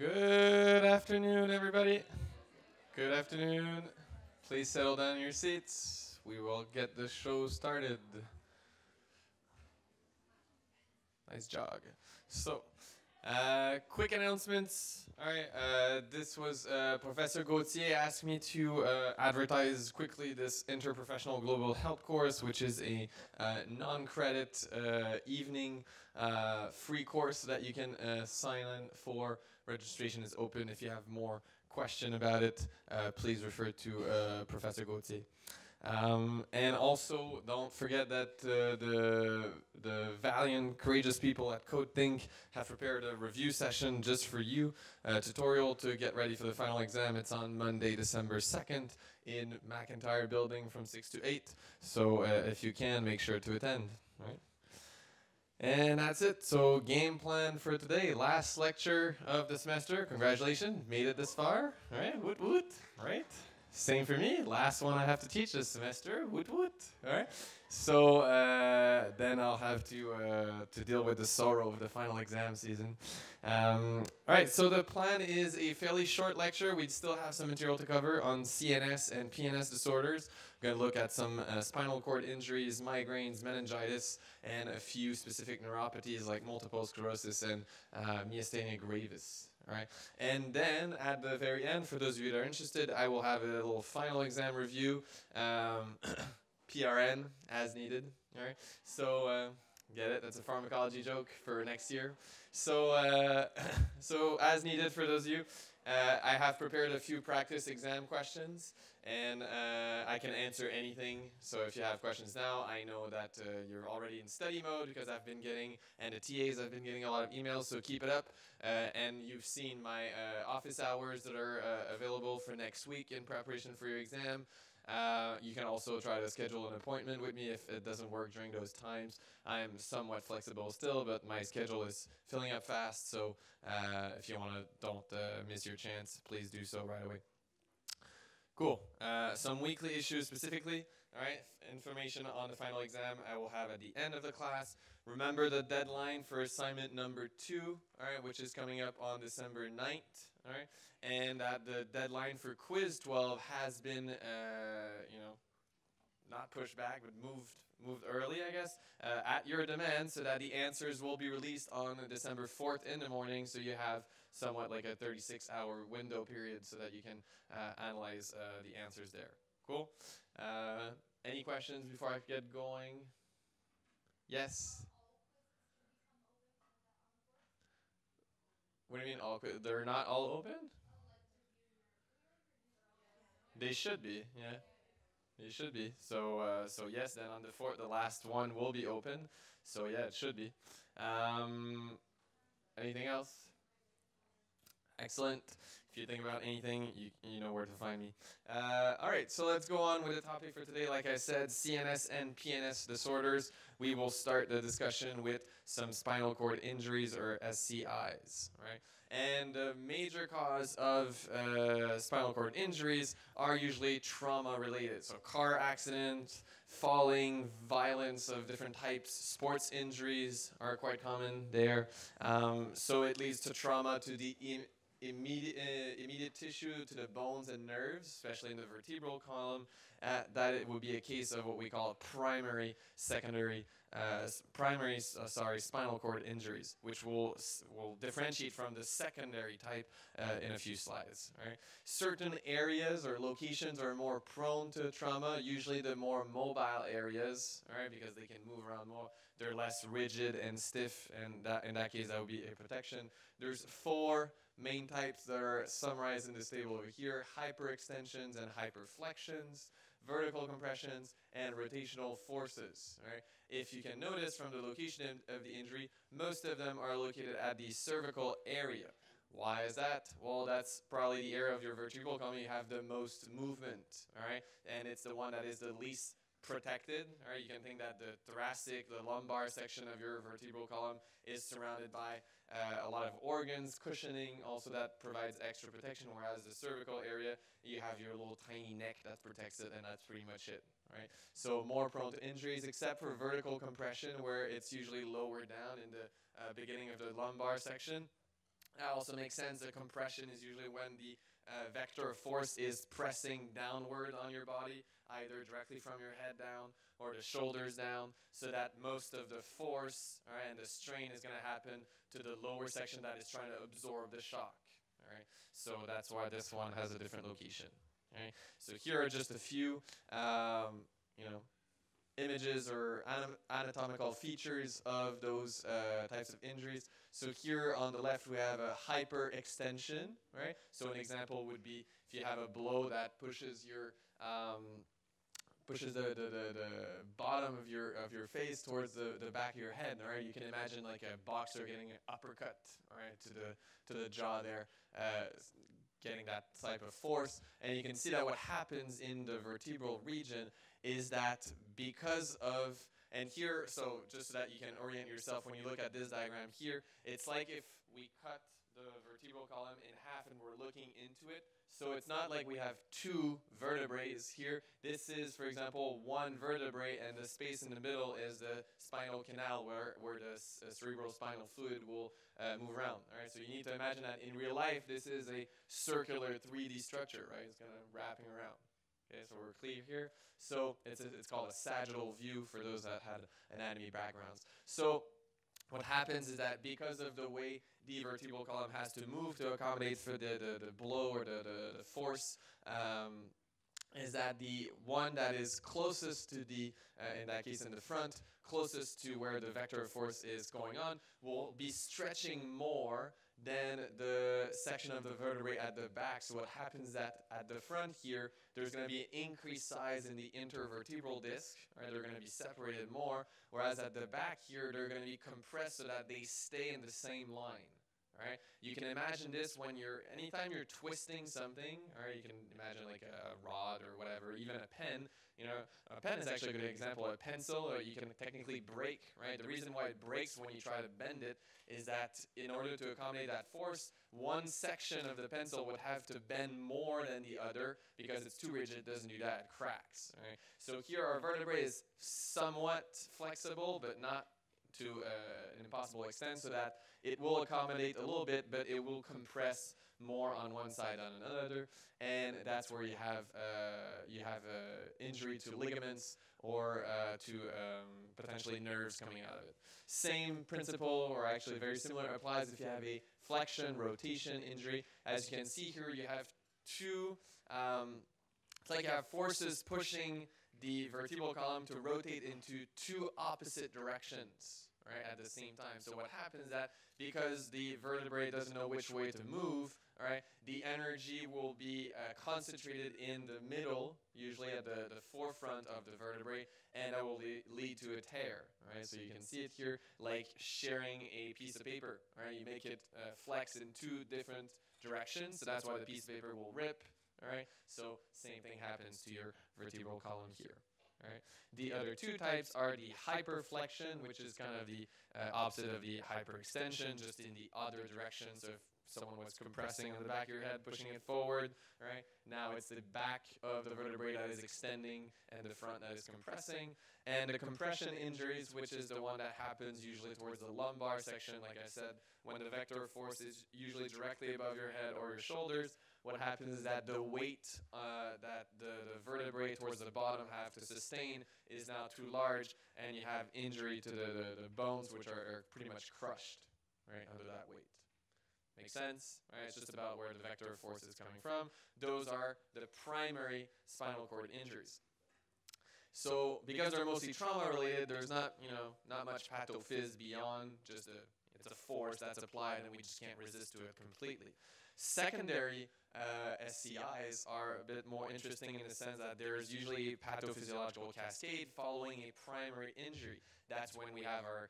Good afternoon, everybody. Good afternoon. Please settle down in your seats. We will get the show started. Nice jog. So, quick announcements. All right, this was Professor Gauthier asked me to advertise quickly this interprofessional global health course, which is a non-credit evening free course that you can sign in for. Registration is open. If you have more question about it, please refer to Professor Gauthier. And also, don't forget that the valiant, courageous people at Code Think have prepared a review session just for you, a tutorial to get ready for the final exam. It's on Monday, December 2nd in McIntyre Building from 6 to 8. So if you can, make sure to attend. Right? And that's it. So game plan for today. Last lecture of the semester. Congratulations, made it this far. All right, woot woot. Right. Same for me. Last one I have to teach this semester. Woot woot. All right. So then I'll have to deal with the sorrow of the final exam season. All right. So the plan is a fairly short lecture. We'd still have some material to cover on CNS and PNS disorders. We're going to look at some spinal cord injuries, migraines, meningitis, and a few specific neuropathies like multiple sclerosis and myasthenia gravis. All right, and then at the very end, for those of you that are interested, I will have a little final exam review, PRN as needed. All right, so get it? That's a pharmacology joke for next year. So so as needed for those of you, I have prepared a few practice exam questions, and I can answer anything. So if you have questions now, I know that you're already in study mode because I've been getting, and the TAs have been getting a lot of emails, so keep it up. And you've seen my office hours that are available for next week in preparation for your exam. You can also try to schedule an appointment with me if it doesn't work during those times. I'm somewhat flexible still, but my schedule is filling up fast, so if you want to, don't miss your chance, please do so right away. Cool. Some weekly issues specifically. All right. Information on the final exam I will have at the end of the class. Remember the deadline for assignment number 2, all right, which is coming up on December 9th. All right. And the deadline for quiz 12 has been, not pushed back, but moved early, I guess, at your demand, so that the answers will be released on December 4th in the morning, so you have somewhat like a 36-hour window period so that you can analyze the answers there. Cool? Any questions before I get going? Yes? What do you mean all? They're not all open? They should be, yeah. They should be. So yes, then on the 4th, the last one will be open. So yeah, it should be. Anything else? Excellent. If you think about anything, you know where to find me. All right, so let's go on with the topic for today. Like I said, CNS and PNS disorders. We will start the discussion with some spinal cord injuries, or SCIs. Right? And the major cause of spinal cord injuries are usually trauma-related. So car accidents, falling, violence of different types, sports injuries are quite common there. So it leads to trauma to the immediate tissue, to the bones and nerves, especially in the vertebral column. That it would be a case of what we call primary, spinal cord injuries, which will differentiate from the secondary type in a few slides. Right? Certain areas or locations are more prone to trauma, usually the more mobile areas, right? Because they can move around more. They're less rigid and stiff, and in that case, that would be a protection. There's 4 main types that are summarized in this table over here: hyperextensions and hyperflexions, vertical compressions, and rotational forces. Right? If you can notice from the location of the injury, most of them are located at the cervical area. Why is that? Well, that's probably the area of your vertebral column you have the most movement, all right? And it's the one that is the least protected, all right? You can think that the thoracic, the lumbar section of your vertebral column is surrounded by a lot of organs, cushioning, also that provides extra protection, whereas the cervical area, you have your little tiny neck that protects it, and that's pretty much it, right? So more prone to injuries, except for vertical compression, where it's usually lower down in the beginning of the lumbar section. That also makes sense. A compression is usually when the vector of force is pressing downward on your body, either directly from your head down or the shoulders down, so that most of the force, all right, and the strain is going to happen to the lower section that is trying to absorb the shock. All right, so that's why this one has a different location. All right, so here are just a few, you know, images or anatomical features of those types of injuries. So here on the left we have a hyperextension, right? So an example would be if you have a blow that pushes your pushes the bottom of your face towards the back of your head. All right, you can imagine like a boxer getting an uppercut, all right, to the jaw there, getting that type of force. And you can see that what happens in the vertebral region is that because of, and here, so just so that you can orient yourself when you look at this diagram here, it's like if we cut the vertebral column in half and we're looking into it. So it's not like we have two vertebrae here. This is, for example, one vertebrae, and the space in the middle is the spinal canal where the cerebral spinal fluid will move around. All right, so you need to imagine that in real life, this is a circular 3D structure, right? It's kind of wrapping around. Okay, so we're clear here. So it's called a sagittal view for those that had anatomy backgrounds. So what happens is that because of the way the vertebral column has to move to accommodate for the blow or the force, is that the one that is closest to the, in that case in the front, closest to where the vector of force is going on, will be stretching more than the section of the vertebrae at the back. So what happens is that at the front here, there's going to be an increased size in the intervertebral disc, right? They're going to be separated more, whereas at the back here, they're going to be compressed so that they stay in the same line. Right? You can imagine this when anytime you're twisting something, or you can imagine like a rod or whatever, even a pen. You know, a pen is actually a good example. A pencil, you can technically break, right? The reason why it breaks when you try to bend it is that in order to accommodate that force, one section of the pencil would have to bend more than the other because it's too rigid, it doesn't do that, it cracks. Right? So here our vertebrae is somewhat flexible, but not to an impossible extent, so that it will accommodate a little bit, but it will compress more on one side than another, and that's where you have injury to ligaments or to potentially nerves coming out of it. Same principle, or actually very similar, applies if you have a flexion rotation injury. As you can see here, you have two. It's like you have forces pushing the vertebral column to rotate into two opposite directions, right, at the same time. So what happens is that because the vertebrae doesn't know which way to move, all right, the energy will be concentrated in the middle, usually at the forefront of the vertebrae, and that will lead to a tear, right? So you can see it here like sharing a piece of paper, right? You make it flex in two different directions, so that's why the piece of paper will rip. All right, so same thing happens to your vertebral column here. All right, the other two types are the hyperflexion, which is kind of the opposite of the hyperextension, just in the other direction. So if someone was compressing on the back of your head, pushing it forward, right? Now it's the back of the vertebrae that is extending and the front that is compressing. And the compression injuries, which is the one that happens usually towards the lumbar section, like I said, when the vector of force is usually directly above your head or your shoulders, what happens is that the weight that the vertebrae towards the bottom have to sustain is now too large, and you have injury to the bones, which are pretty much crushed, right, under that weight. Makes sense? Right? It's just about where the vector of force is coming from. Those are the primary spinal cord injuries. So because they're mostly trauma related, there's not much pathophys beyond just it's a force that's applied and we just can't resist to it completely. Secondary SCIs are a bit more interesting in the sense that there's usually a pathophysiological cascade following a primary injury. That's when we have our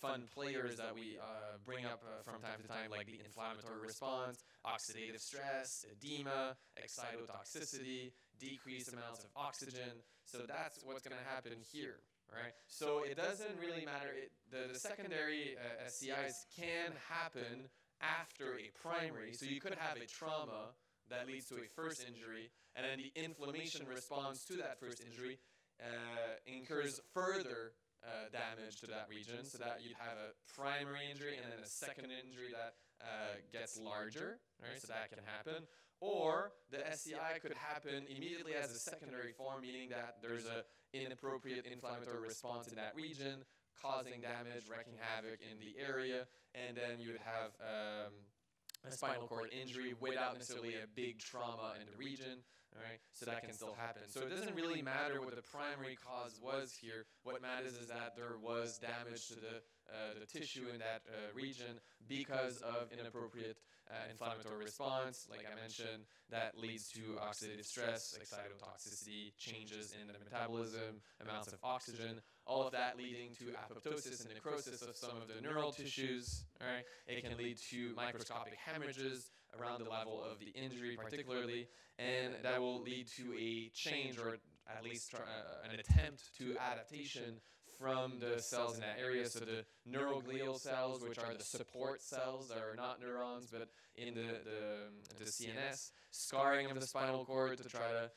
fun players that we bring up from time to time, like the inflammatory response, oxidative stress, edema, excitotoxicity, decreased amounts of oxygen. So that's what's going to happen here. Right? So it doesn't really matter. The secondary SCIs can happen after a primary. So you could have a trauma that leads to a first injury, and then the inflammation response to that first injury incurs further damage to that region, so that you'd have a primary injury and then a second injury that gets larger, right? So that can happen. Or the SCI could happen immediately as a secondary form, meaning that there's an inappropriate inflammatory response in that region, causing damage, wreaking havoc in the area, and then you would have a spinal cord injury without necessarily a big trauma in the region. All right, so that can still happen. So it doesn't really matter what the primary cause was here. What matters is that there was damage to the tissue in that region because of inappropriate inflammatory response, like I mentioned, that leads to oxidative stress, excitotoxicity, changes in the metabolism, amounts of oxygen, all of that leading to apoptosis and necrosis of some of the neural tissues. All right, it can lead to microscopic hemorrhages around the level of the injury particularly, and that will lead to a change, or at least an attempt to adaptation from the cells in that area. So the neuroglial cells, which are the support cells that are not neurons, but in the CNS, scarring of the spinal cord to try to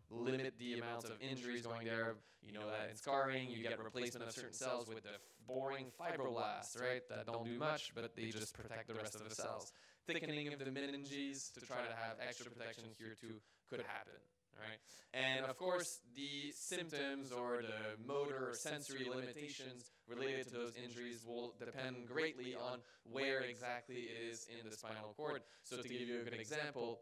limit the amount of injuries going there. You know that in scarring, you get replacement of certain cells with the boring fibroblasts, right? That don't do much, but they just protect the rest of the cells. Thickening of the meninges to try to have extra protection here too could happen. Right? And of course, the symptoms or the motor or sensory limitations related to those injuries will depend greatly on where exactly it is in the spinal cord. So to give you a good example,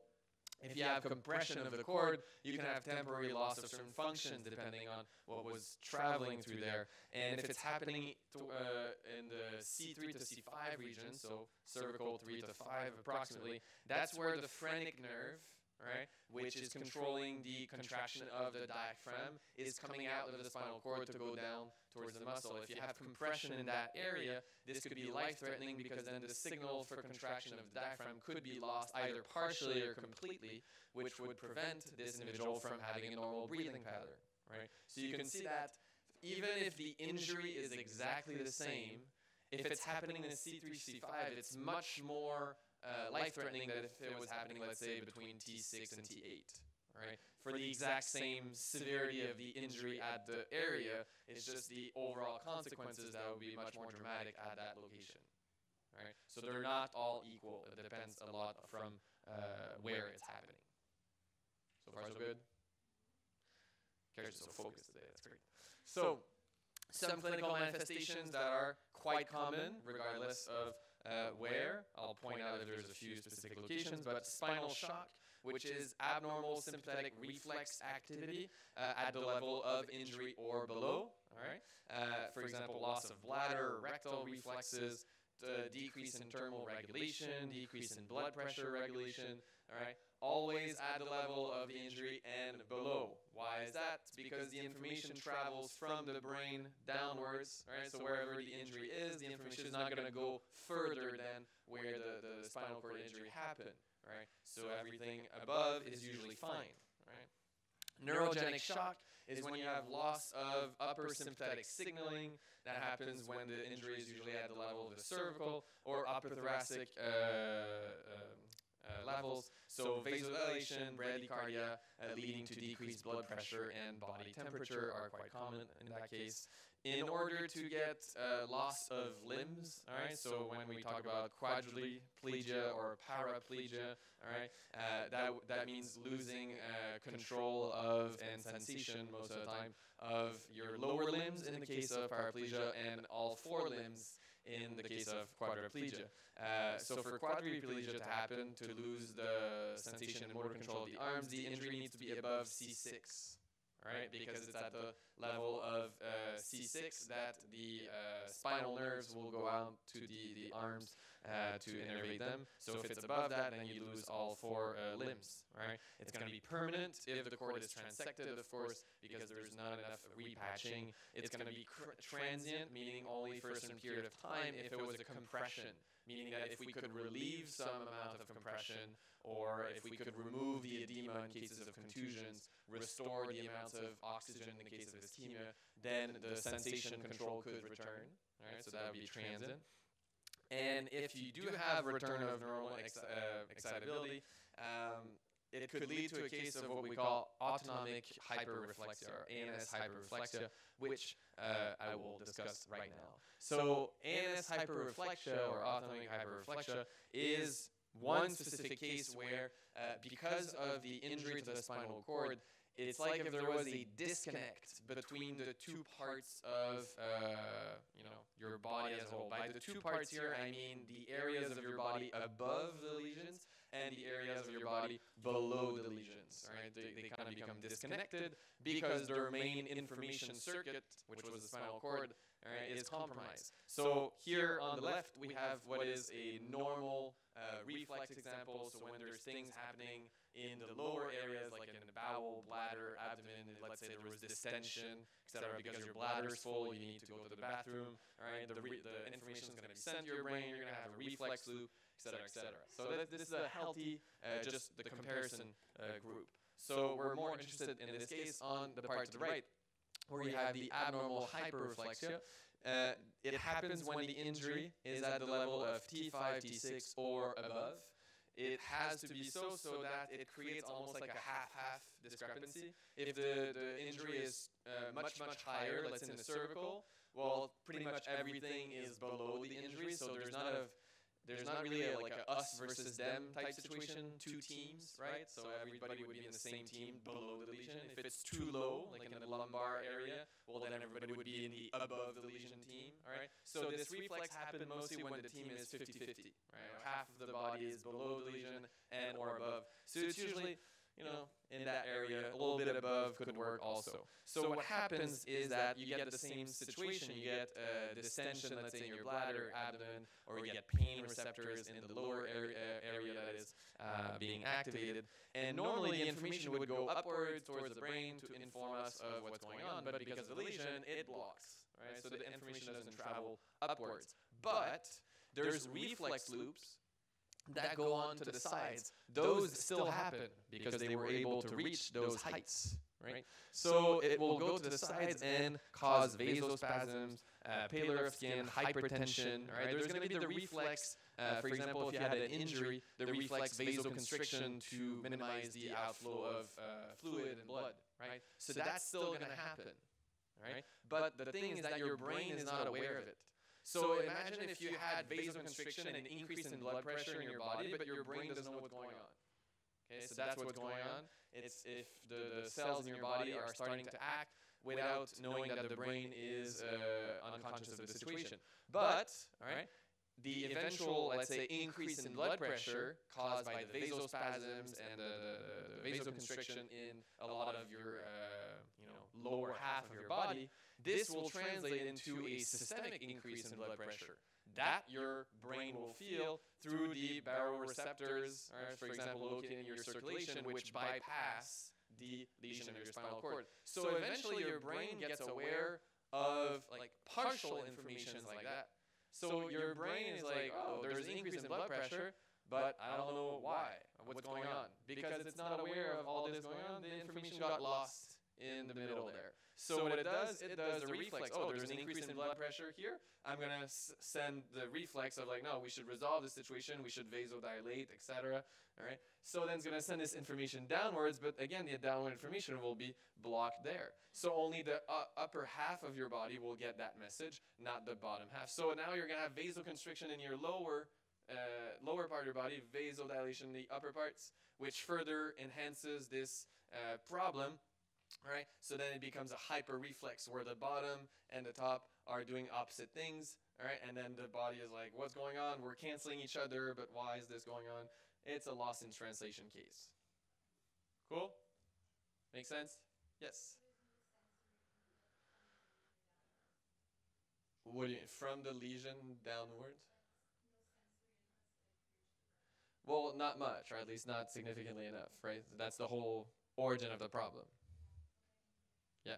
if you have compression of the cord, you can have temporary loss of certain functions depending on what was traveling through there. And if it's happening in the C3 to C5 region, so cervical 3 to 5 approximately, that's where the phrenic nerve, right, which is controlling the contraction of the diaphragm, is coming out of the spinal cord to go down towards the muscle. If you have compression in that area, this could be life-threatening, because then the signal for contraction of the diaphragm could be lost either partially or completely, which would prevent this individual from having a normal breathing pattern, right? So you can see that even if the injury is exactly the same, if it's happening in C3, C5, it's much more life-threatening than if it was happening, let's say, between T6 and T8, right? For the exact same severity of the injury at the area, it's just the overall consequences that would be much more dramatic at that location, right? So they're not all equal. It depends a lot from where it's happening. So far, so good? Care's just so focused today. That's great. So some clinical manifestations that are quite common, regardless of where. I'll point out if there's a few specific locations, but spinal shock, which is abnormal sympathetic reflex activity at the level of injury or below. All right. For example, loss of bladder or rectal reflexes, decrease in thermal regulation, decrease in blood pressure regulation. All right. Always at the level of the injury and below. Why is that? It's because the information travels from the brain downwards, right? So wherever the injury is, the information is not going to go further than where the spinal cord injury happened, right? So everything above is usually fine, right? Neurogenic shock is when you have loss of upper sympathetic signaling. That happens when the injury is usually at the level of the cervical or upper thoracic levels. So vasodilation, bradycardia, leading to decreased blood pressure and body temperature are quite common in that case. In order to get loss of limbs, all right, so when we talk about quadriplegia or paraplegia, all right, that means losing control of and sensation most of the time of your lower limbs in the case of paraplegia, and all four limbs in the case of quadriplegia. So for quadriplegia to happen, to lose the sensation and motor control of the arms, the injury needs to be above C6, right? Because it's at the level of C6 that the spinal nerves will go out to the arms to innervate them. So if it's above that, then you lose all four limbs, right? It's going to be permanent if the cord is transected, of course, because there's not enough repatching. It's going to be transient, meaning only for a certain period of time if it was a compression, meaning that if we could relieve some amount of compression, or if we could remove the edema in cases of contusions, restore the amounts of oxygen in the case of ischemia, then the sensation control could return, right? So that would be transient. And if you do have return of neural excitability, it could lead to a case of what we call autonomic hyperreflexia, or ANS hyperreflexia, which I will discuss right now. So ANS hyperreflexia or autonomic hyperreflexia is one specific case where because of the injury to the spinal cord, it's like if there was a disconnect between the two parts of your body as a whole. By the two parts here, I mean the areas of your body above the lesions and the areas of your body below the lesions. Right? They kind of become disconnected because their main information circuit, which was the spinal cord, right, is compromised. So here on the left, we have what is a normal reflex example. So when there's things happening in the lower areas, like in the bowel, bladder, abdomen, let's say there was distension, etc., because your bladder is full, you need to go to the bathroom, right? The information is going to be sent to your brain, you're going to have a reflex loop, etc., etc. So this is a healthy, just the comparison group. So we're more interested in this case on the part to the right, where you have the abnormal hyperreflexia. It happens when the injury is at the level of T5, T6, or above. It has to be so that it creates almost like a half-half discrepancy. If the injury is much higher, let's say in the cervical, well, pretty much everything is below the injury, so there's not really like a us versus them type situation, two teams, right? So everybody would be in the same team below the lesion. If it's too low, like in the lumbar area, well, then everybody would be in the above the lesion team, all right? So this reflex happens mostly when the team is 50-50, right? Half of the body is below the lesion and or above. So it's usually, in that area, a little bit above could work also. So what happens is that you get the same situation. You get distension, let's say in your bladder, abdomen, or you get pain receptors in the lower area that is being activated. And normally the information would go upwards towards the brain to inform us of what's going on, but because of the lesion, it blocks, right? So the information doesn't travel upwards. But there's reflex loops that go on to the sides. Those still happen because they were able to reach those heights, right? So it will go to the sides and cause vasospasms, pallor of skin, hypertension, right? There's going to be the reflex, for example, if you had an injury, the reflex vasoconstriction to minimize the outflow of fluid and blood, right? So that's still going to happen, right? But the thing is that your brain is not aware of it. So imagine if you had vasoconstriction and an increase in blood pressure in your body, but your brain doesn't know what's going on. Okay, so that's what's going on. It's if the cells in your body are starting to act without knowing that the brain is unconscious of the situation. But, all right, the eventual, let's say, increase in blood pressure caused by the vasospasms and the vasoconstriction in a lot of your lower half of your body, this will translate into a systemic increase in blood pressure that your brain will feel through the baroreceptors, for example, located in your circulation, which bypass the lesion of your spinal cord. So eventually your brain gets aware of like partial information like that. So your brain is like, oh, there's an increase in blood pressure, but I don't know why, what's going on. Because it's not aware of all this going on, the information got lost in the middle there. So what it does the reflex. Oh, there's an increase in blood pressure here. I'm going to send the reflex of like, no, we should resolve this situation. We should vasodilate, etc. All right. So then it's going to send this information downwards. But again, the downward information will be blocked there. So only the upper half of your body will get that message, not the bottom half. So now you're going to have vasoconstriction in your lower part of your body, vasodilation in the upper parts, which further enhances this problem. All right, so then it becomes a hyperreflex where the bottom and the top are doing opposite things. All right, and then the body is like, what's going on? We're canceling each other, but why is this going on? It's a lost in translation case. Cool? Make sense? Yes? What do you, from the lesion downwards? Well, not much, or at least not significantly enough, right? That's the whole origin of the problem. Yeah.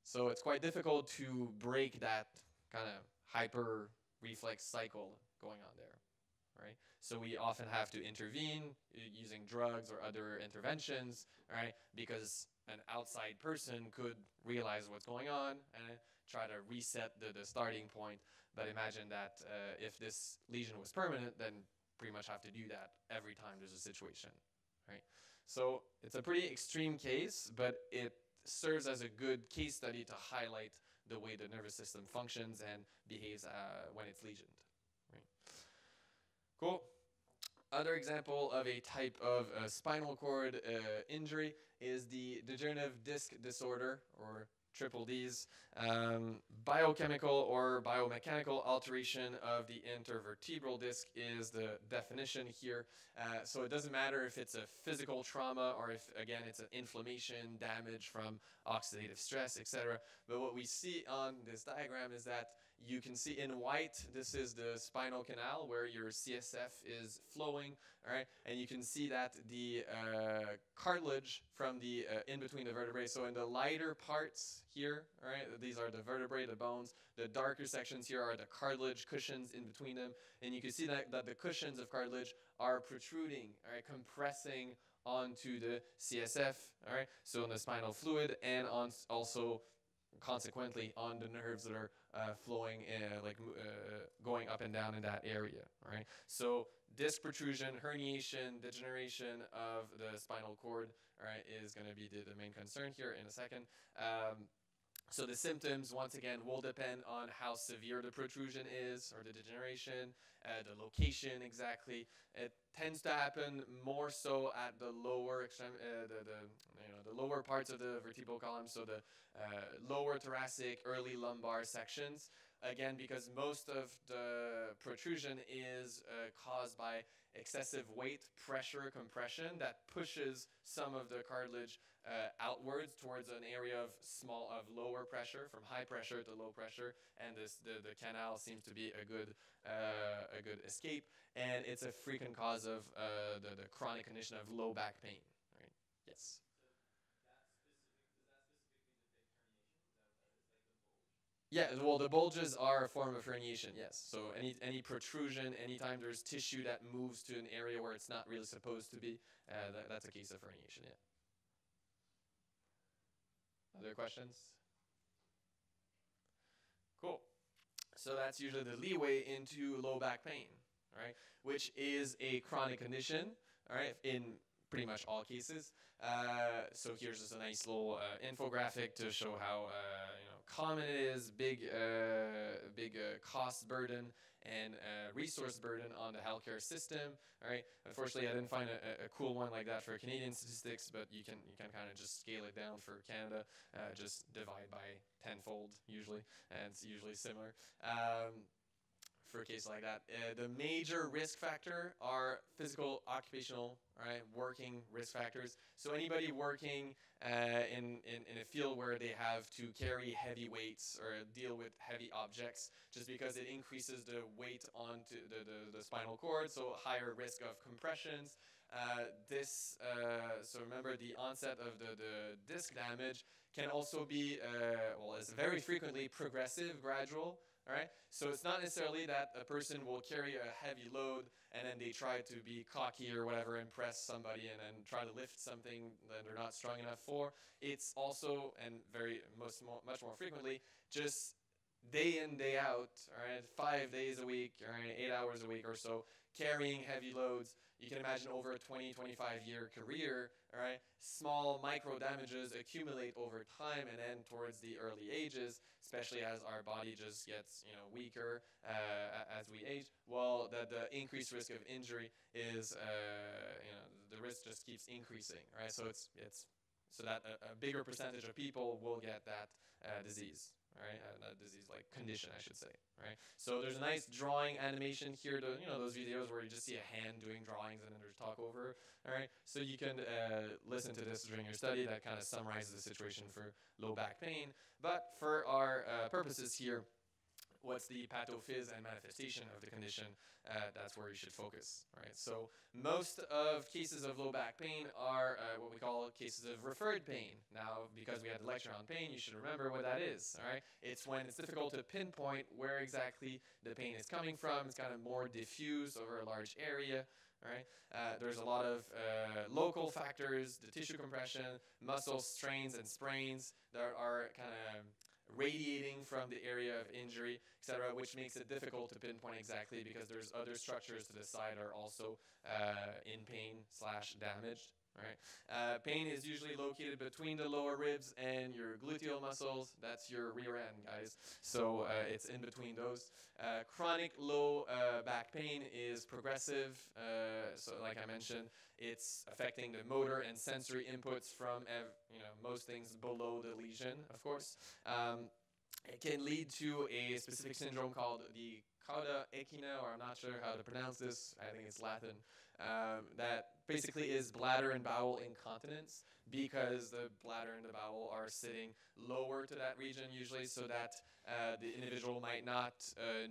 So it's quite difficult to break that kind of hyper reflex cycle going on there, right? So we often have to intervene using drugs or other interventions, right? Because an outside person could realize what's going on and try to reset the starting point. But imagine that if this lesion was permanent, then pretty much have to do that every time there's a situation, right? So it's a pretty extreme case, but it serves as a good case study to highlight the way the nervous system functions and behaves when it's lesioned. Right. Cool. Other example of a type of spinal cord injury is the degenerative disc disorder, or triple Ds, biochemical or biomechanical alteration of the intervertebral disc is the definition here. So it doesn't matter if it's a physical trauma or if, again, it's an inflammation, damage from oxidative stress, etc. But what we see on this diagram is that you can see in white, this is the spinal canal where your CSF is flowing, all right? And you can see that the cartilage from the in between the vertebrae, so in the lighter parts here, all right, these are the vertebrae, the bones. The darker sections here are the cartilage cushions in between them. And you can see that the cushions of cartilage are protruding, all right, compressing onto the CSF, all right, so in the spinal fluid, and on also consequently on the nerves that are flowing, going up and down in that area, right? So disc protrusion, herniation, degeneration of the spinal cord, all right, is going to be the main concern here in a second. So the symptoms, once again, will depend on how severe the protrusion is or the degeneration, the location exactly. It tends to happen more so at the lower the lower parts of the vertebral column, so the lower thoracic, early lumbar sections. Again, because most of the protrusion is caused by excessive weight, pressure, compression that pushes some of the cartilage outwards towards an area of lower pressure, from high pressure to low pressure, and the canal seems to be a good escape, and it's a frequent cause of the chronic condition of low back pain. Right? Yes. Yeah, well, the bulges are a form of herniation, yes. So any protrusion, anytime there's tissue that moves to an area where it's not really supposed to be, that's a case of herniation, yeah. Other questions? Cool. So that's usually the leeway into low back pain, right? Which is a chronic condition, all right, in pretty much all cases. So here's just a nice little infographic to show how common it is, big cost burden and resource burden on the healthcare system. All right. Unfortunately, I didn't find a cool one like that for Canadian statistics, but you can kind of just scale it down for Canada. Just divide by tenfold usually, and it's usually similar. For a case like that. The major risk factor are physical, occupational, right, working risk factors. So anybody working in a field where they have to carry heavy weights or deal with heavy objects, just because it increases the weight onto the spinal cord, so higher risk of compressions. So remember, the onset of the disc damage can also be, it's very frequently progressive, gradual. All right, so it's not necessarily that a person will carry a heavy load and then they try to be cocky or whatever, impress somebody, and then try to lift something that they're not strong enough for. It's also, and much more frequently, just day in, day out, all right, 5 days a week, all right, 8 hours a week or so, carrying heavy loads. You can imagine over a 20, 25-year career, all right, small micro damages accumulate over time, and then towards the early ages, especially as our body just gets weaker as we age, well, the increased risk of injury is the risk just keeps increasing, right? So it's so that a bigger percentage of people will get that disease. Right, a disease-like condition, I should say. Right, so there's a nice drawing animation here to those videos where you just see a hand doing drawings and then there's talk over. All right, so you can listen to this during your study. That kind of summarizes the situation for low back pain. But for our purposes here, what's the pathophys and manifestation of the condition? That's where you should focus. Right. So most of cases of low back pain are what we call cases of referred pain. Now, because we had the lecture on pain, you should remember what that is. All right. It's when it's difficult to pinpoint where exactly the pain is coming from. It's kind of more diffuse over a large area. All right. There's a lot of local factors, the tissue compression, muscle strains and sprains that are kind of radiating from the area of injury, etc., which makes it difficult to pinpoint exactly because there's other structures to the side are also in pain / damaged. Right? Pain is usually located between the lower ribs and your gluteal muscles. That's your rear end, guys. So it's in between those. Chronic low back pain is progressive. So like I mentioned, it's affecting the motor and sensory inputs from most things below the lesion, of course. It can lead to a specific syndrome called the cauda equina, or I'm not sure how to pronounce this. I think it's Latin. That basically is bladder and bowel incontinence, because the bladder and the bowel are sitting lower to that region usually, so that the individual might not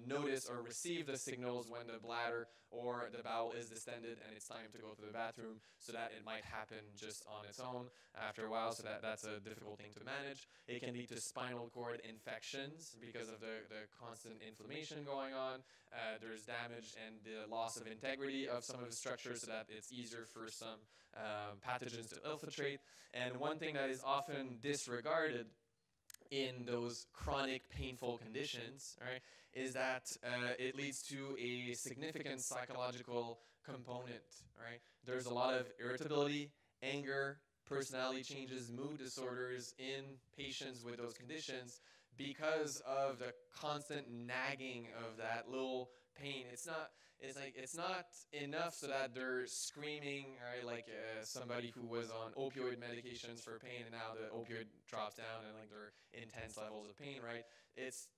notice or receive the signals when the bladder or the bowel is distended and it's time to go to the bathroom, so that it might happen just on its own after a while, so that's a difficult thing to manage. It can lead to spinal cord infections because of the constant inflammation going on. There's damage and the loss of integrity of some of the structures, so that it's easier for some pathogens to infiltrate. And one thing that is often disregarded in those chronic painful conditions, right, is that it leads to a significant psychological component, right? There's a lot of irritability, anger, personality changes, mood disorders in patients with those conditions because of the constant nagging of that little pain. It's not enough so that they're screaming, right, like somebody who was on opioid medications for pain, and now the opioid drops down and like they're intense levels of pain, right? It's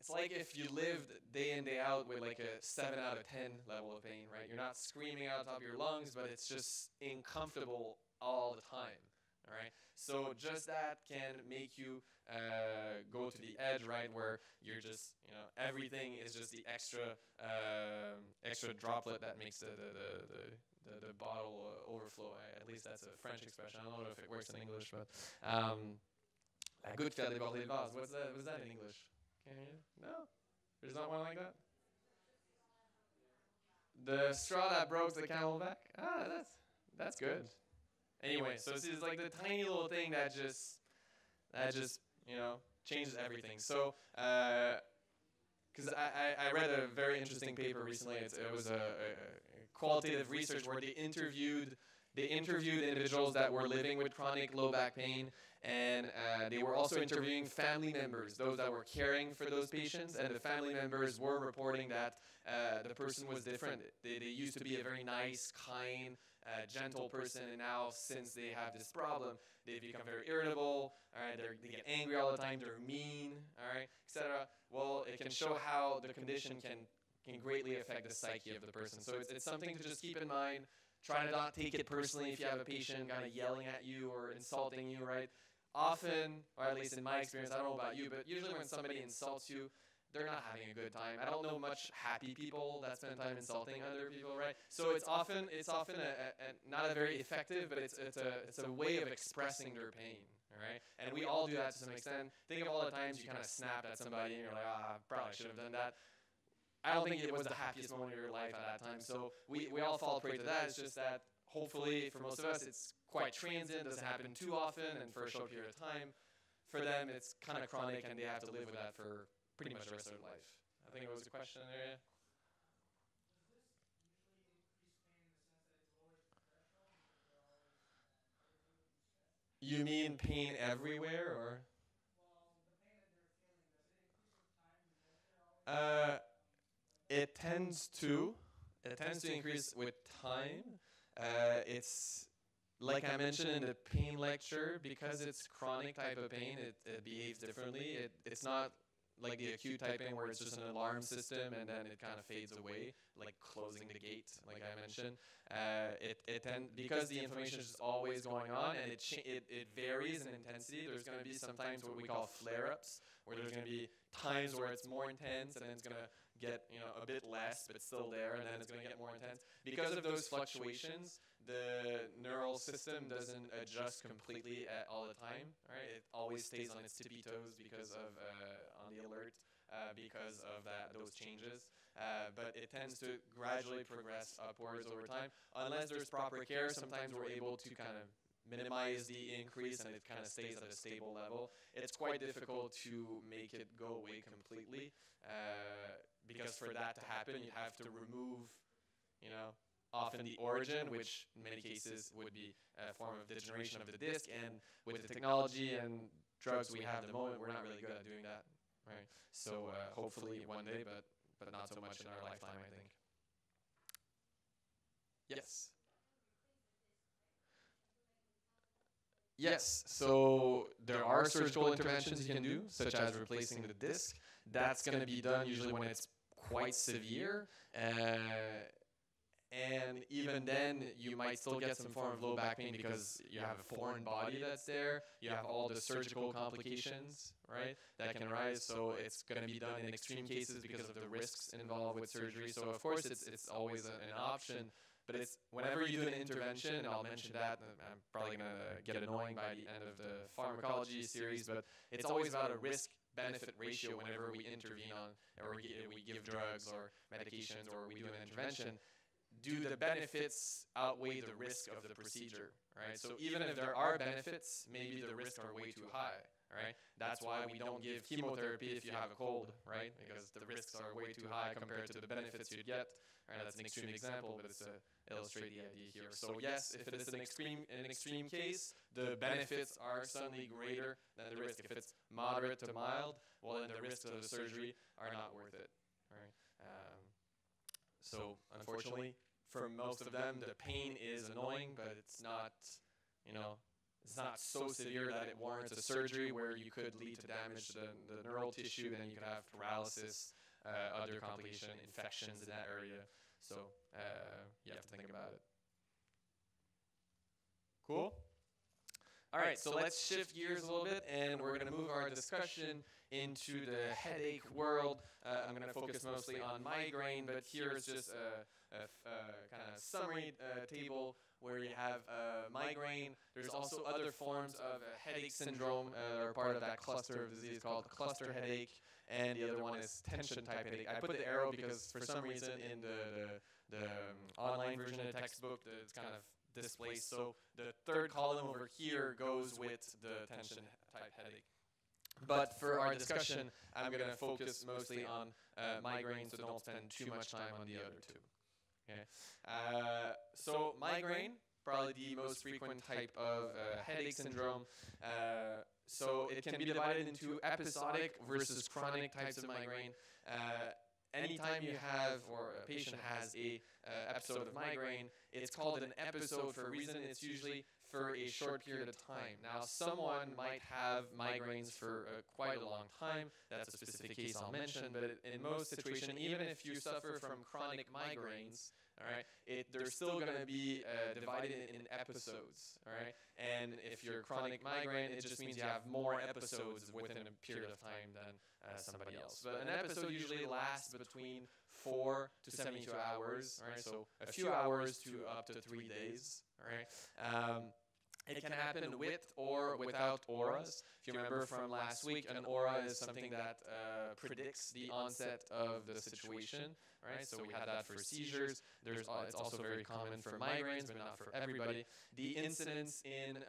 it's like if you lived day in, day out with like a 7 out of 10 level of pain, right? You're not screaming out the top of your lungs, but it's just uncomfortable all the time, all right? So just that can make you go to the edge, right, where you're just, everything is just the extra droplet that makes the bottle overflow. At least that's a French expression. I don't know if it works in English, but la goutte fait déborder le vase. What's that in English? Can you? No? There's not one like that? The straw that broke the camel back? Ah, that's good. Anyway, so this is like the tiny little thing that just changes everything. So because I read a very interesting paper recently. It was a qualitative research where they interviewed individuals that were living with chronic low back pain, and they were also interviewing family members, those that were caring for those patients, and the family members were reporting that the person was different. They used to be a very nice, kind, gentle person, and now since they have this problem, they become very irritable. All right, they get angry all the time. They're mean. All right, etc. Well, it can show how the condition can greatly affect the psyche of the person. So it's something to just keep in mind. Try to not take it personally if you have a patient kind of yelling at you or insulting you, right? Often, or at least in my experience, I don't know about you, but usually when somebody insults you, they're not having a good time. I don't know much happy people that spend time insulting other people, right? So it's often not a very effective, but it's a way of expressing their pain, all right? And we all do that to some extent. Think of all the times you kind of snapped at somebody and you're like, probably should have done that. I don't think it was the happiest moment of your life at that time. So we all fall prey to that. It's just that hopefully for most of us it's quite transient, doesn't happen too often, and for a short period of time. For them it's kind of chronic and they have to live with that for pretty much the rest of their life. I think it was a question there. You mean pain everywhere, or? Uh, it tends to. It tends to increase with time. It's like I mentioned in the pain lecture, because it's chronic type of pain, it behaves differently. It's not like the acute type pain where it's just an alarm system and then it kind of fades away, like closing the gate, like I mentioned. Because the inflammation is just always going on, and it varies in intensity. There's going to be sometimes what we call flare-ups, where there's going to be times where it's more intense, and then it's going to get a bit less, but still there, and then it's going to get more intense. Because of those fluctuations, the neural system doesn't adjust completely all the time. Right? It always stays on its tippy toes because of on the alert because of those changes. But it tends to gradually progress upwards over time, unless there's proper care. Sometimes we're able to kind of minimize the increase and it kind of stays at a stable level. It's quite difficult to make it go away completely because for that to happen, you have to remove, often the origin, which in many cases would be a form of degeneration of the disc. And with the technology and drugs we have at the moment, we're not really good at doing that, right? So hopefully one day, but not so much in our lifetime, I think. Yes. Yes, so there are surgical interventions you can do, such as replacing the disc. That's going to be done usually when it's quite severe. And even then, you might still get some form of low back pain because you have a foreign body that's there. You have all the surgical complications, right, that can arise. So it's going to be done in extreme cases because of the risks involved with surgery. So of course, it's always an option. But it's whenever you do an intervention, and I'll mention that, I'm probably going to get annoying by the end of the pharmacology series, but it's always about a risk-benefit ratio whenever we intervene on, or we give drugs or medications or we do an intervention. Do the benefits outweigh the risk of the procedure, right? So even if there are benefits, maybe the risks are way too high, right? That's why we don't give chemotherapy if you have a cold, right? Because the risks are way too high compared to the benefits you'd get. Right, that's an extreme example, but it's to illustrate the idea here. So yes, if it is an extreme case, the benefits are suddenly greater than the risk. If it's moderate to mild, well, then the risks of the surgery are not worth it. Right? So unfortunately, for most of them, the pain is annoying, but it's not, it's not so severe that it warrants a surgery where you could lead to damage to the neural tissue. Then you could have paralysis, other complication, infections in that area. So you have to think about it. Cool? All right, so let's shift gears a little bit, and we're going to move our discussion into the headache world. I'm going to focus mostly on migraine, but here is just a kind of summary table where you have migraine. There's also other forms of headache syndrome that are part of that cluster of disease called cluster headache, and the other one is tension type headache. I put the arrow because for some reason in the online version of the textbook, it's kind of displaced. So the third column over here goes with the tension type headache. But for our discussion, I'm going to focus mostly on migraine, so don't spend too much time on the other two. Okay. So migraine, probably the most frequent type of headache syndrome. So it can be divided into episodic versus chronic types of migraine. Anytime you have, or a patient has a episode of migraine, it's called an episode for a reason. It's usually for a short period of time. Now, someone might have migraines for quite a long time. That's a specific case I'll mention. But in most situations, even if you suffer from chronic migraines, all right, they're still going to be divided in episodes, all right? And if you're chronic migraine, it just means you have more episodes within a period of time than somebody else. But an episode usually lasts between 4 to 72 hours, all right? So a few hours to up to 3 days, all right? It can happen with or without auras. If you remember from last week, an aura is something that predicts the onset of the situation, right? So we had that for seizures. It's also very common for migraines, but not for everybody. The incidence in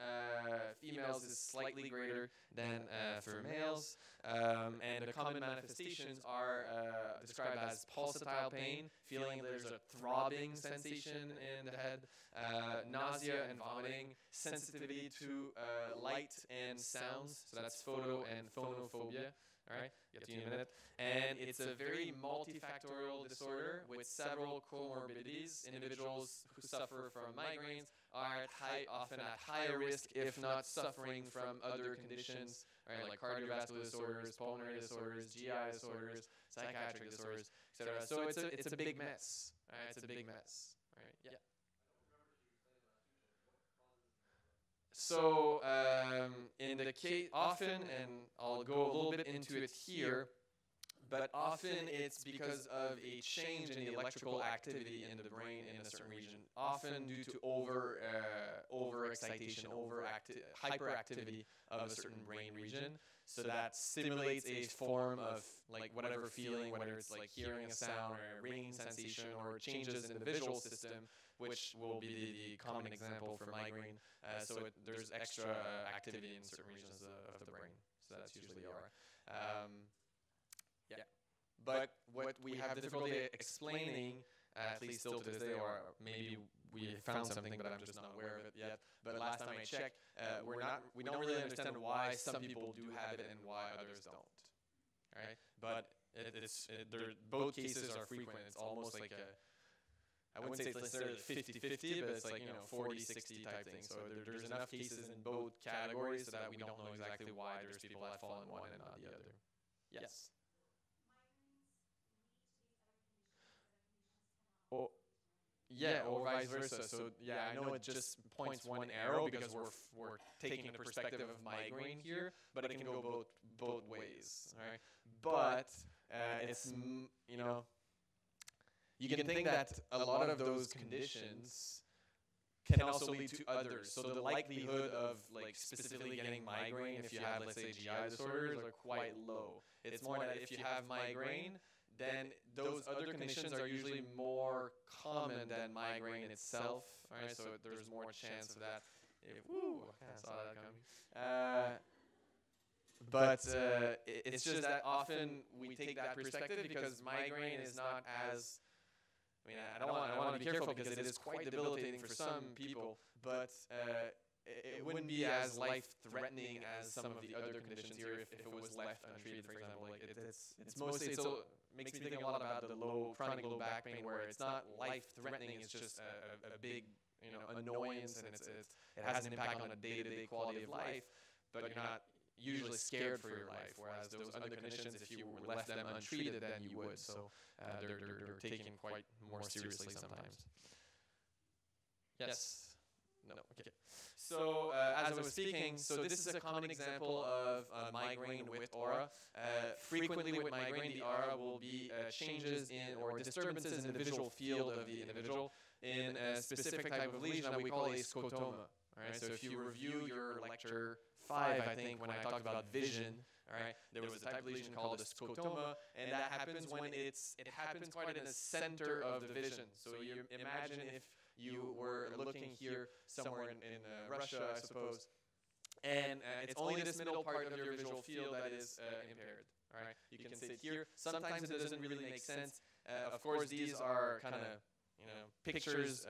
females is slightly greater than for males. And the common manifestations are described as pulsatile pain, feeling there's a throbbing sensation in the head, nausea and vomiting, sensitivity to light and sounds, so that's photo and phonophobia. All right, get to you in a minute. And it's a very multifactorial disorder with several comorbidities. Individuals who suffer from migraines are often at higher risk, if not suffering from other conditions, right, like cardiovascular disorders, pulmonary disorders, GI disorders, psychiatric disorders, etc. So it's a big mess. Right? It's a big mess. Right? Yeah. So in the case, often, and I'll go a little bit into it here, but often it's because of a change in the electrical activity in the brain in a certain region, often due to overexcitation, hyperactivity of a certain brain region. So that stimulates a form of like whatever feeling, whether it's like hearing a sound or a ringing sensation or changes in the visual system, which will be the common example for migraine. So there's extra activity in certain regions of the brain. So that's usually the aura. Yeah. But what we have difficulty explaining at least still to this day, or maybe we found something, but I'm just not aware of it yet. But last time I checked, we don't really understand why some people do have it and why others don't. Right? But both cases are frequent. It's almost like I wouldn't say it's necessarily 50-50, but it's like, 40-60 type thing. So there's enough cases in both categories so that we don't know exactly why there's people that fall in one and not the other. Yes? Oh, yeah, or vice versa. So yeah, I know it just points one arrow because we're taking the perspective of migraine here, but it can go both ways. All right, but it's you can think that a lot of those conditions can also lead to others. So the likelihood of like specifically getting migraine if you have, let's say, GI disorders are quite low. It's more that if you have migraine, then those other conditions are usually more common than migraine itself. Right? So there's more chance of that. I saw that coming. But it's just that often we take that perspective because migraine is not as, I want to be careful because it is quite debilitating for some people, but it wouldn't be as life-threatening as some of the other conditions here if it was left untreated, for example. Like it's mostly, it makes me think a lot about the chronic low back pain, where it's not life-threatening, it's just a big annoyance, and it has an impact on a day-to-day quality of life, but you're not usually scared for your life, whereas those other conditions, if you left them untreated, then you would. So they're taken quite more seriously sometimes. Yes? No, okay. So as I was speaking, so this is a common example of migraine with aura. Frequently with migraine, the aura will be changes in or disturbances in the visual field of the individual in a specific type of lesion that we call a scotoma. All right, so if you review your lecture 5, I think, when I talked about vision, all right, there was a type of lesion called a scotoma, and that happens when it happens quite in the center of the vision. So you imagine if you were looking here somewhere in Russia, I suppose, and it's only this middle part of your visual field that is impaired. All right, you can see it here. Sometimes it doesn't really make sense. Of course, these are kind of pictures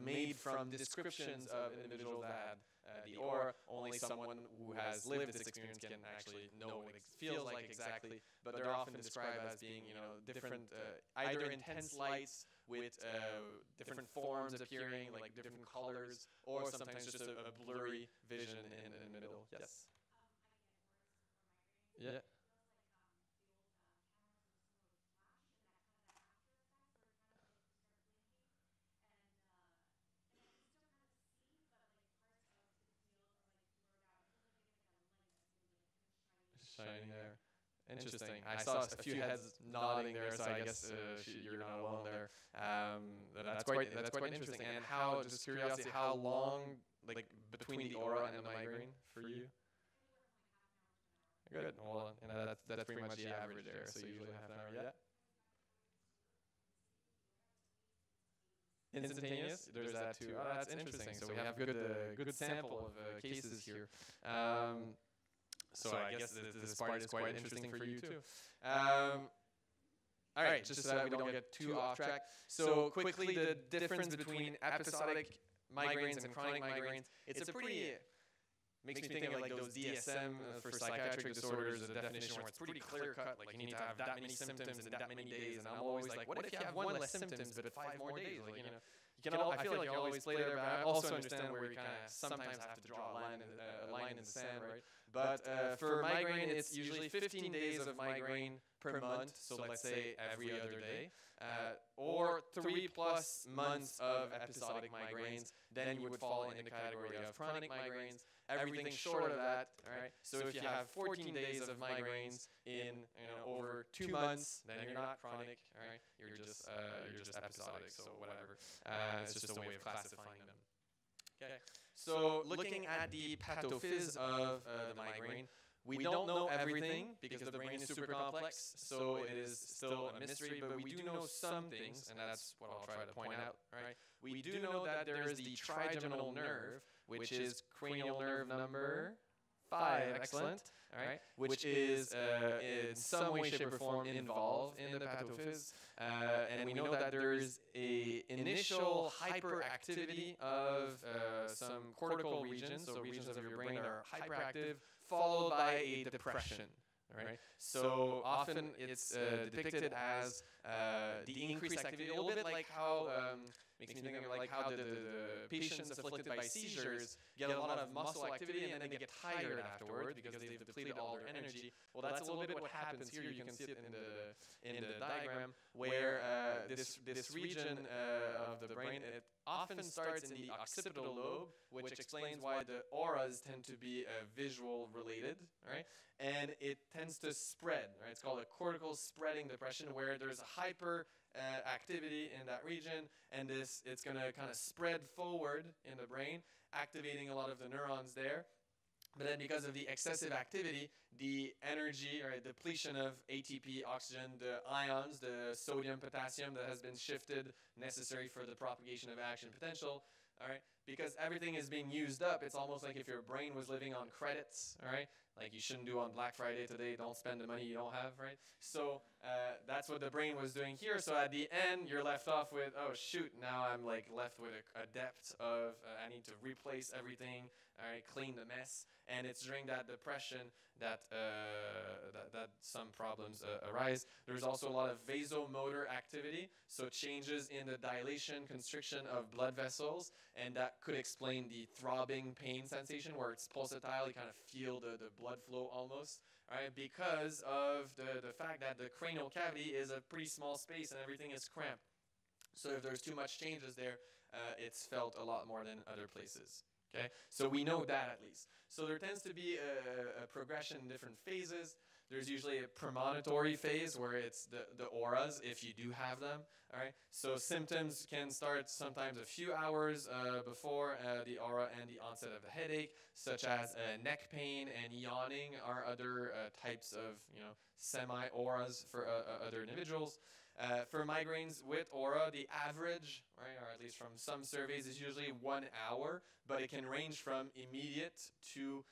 made from descriptions of individuals that had the aura. Only someone who has lived this experience can actually know what it feels like exactly. But they're often described as being, different, either intense lights with different forms appearing, like different colors, or sometimes just a blurry vision in the middle. Yes. Yeah. Shining there. Interesting. I saw a few heads nodding there, so I guess you're not alone there. That's quite interesting. And how, just curiosity, how long, like between the aura and the migraine for you? Good. Well, that's pretty much the average there. So usually half an hour. Yeah. Instantaneous. There's that too. Oh, that's interesting. So we have good sample of cases here. So I guess this part is quite interesting for you too. All right, just so that we don't get too off track. So quickly, the difference between episodic migraines and chronic migraines, it's a pretty, makes me think of like those DSM for psychiatric disorders, the definition where it's pretty clear cut, like you need to have that many symptoms in that many days, and I'm always like, what if you have one less symptoms but 5 more days? Like, I feel like you always play there, but I also understand where you kind of sometimes have to draw a line in the sand, right? But for migraine, it's usually 15 days of migraine per month, so let's say every other day, or 3+ months of episodic migraines. Then you would fall in the category of chronic migraines. Everything short of that, all right? So if you have 14 days of migraines in over 2 months, then you're not chronic, all right? You're just episodic, so whatever. It's just a way of classifying them. Okay. So looking at the pathophys of the migraine, we don't know everything because the brain is super complex, so it is still a mystery, but we do know some things, and that's what I'll try to point out, right? We do know that there is the trigeminal nerve, which is cranial nerve number 5, excellent. All right, which is in some way, shape, or form involved in the pathophys. And we know that there's a initial hyperactivity of some cortical regions, so regions of your brain are hyperactive, followed by a depression. All right. So often it's depicted as the increased activity, a little bit like how makes me think of like how the patients afflicted by seizures get a lot of muscle activity and then they get tired afterwards because they've depleted all their energy. Well, that's a little bit what happens here. You can see it in the diagram where this region of the brain, it often starts in the occipital lobe, which explains why the auras tend to be visual related, right? And it tends to spread, right? It's called a cortical spreading depression, where there's a hyper activity in that region, and it's going to kind of spread forward in the brain, activating a lot of the neurons there. But then because of the excessive activity, the energy or depletion of ATP, oxygen, the ions, the sodium, potassium that has been shifted, necessary for the propagation of action potential, all right? Because everything is being used up, it's almost like if your brain was living on credits, all right? Like you shouldn't do on Black Friday today, don't spend the money you don't have, right? So that's what the brain was doing here. So at the end, you're left off with, oh shoot, now I'm like left with a depth of, I need to replace everything, all right, clean the mess. And it's during that depression that some problems arise. There's also a lot of vasomotor activity, so changes in the dilation, constriction of blood vessels, and that could explain the throbbing pain sensation where it's pulsatile, you kind of feel the blood flow almost, right? Because of the fact that the cranial cavity is a pretty small space and everything is cramped. So if there's too much changes there, it's felt a lot more than other places. Okay, so we know that at least. So there tends to be a progression in different phases. There's usually a premonitory phase where it's the auras, if you do have them. All right. So symptoms can start sometimes a few hours before the aura and the onset of the headache, such as neck pain and yawning are other types of semi-auras for other individuals. For migraines with aura, the average, right, or at least from some surveys, is usually 1 hour, but it can range from immediate to,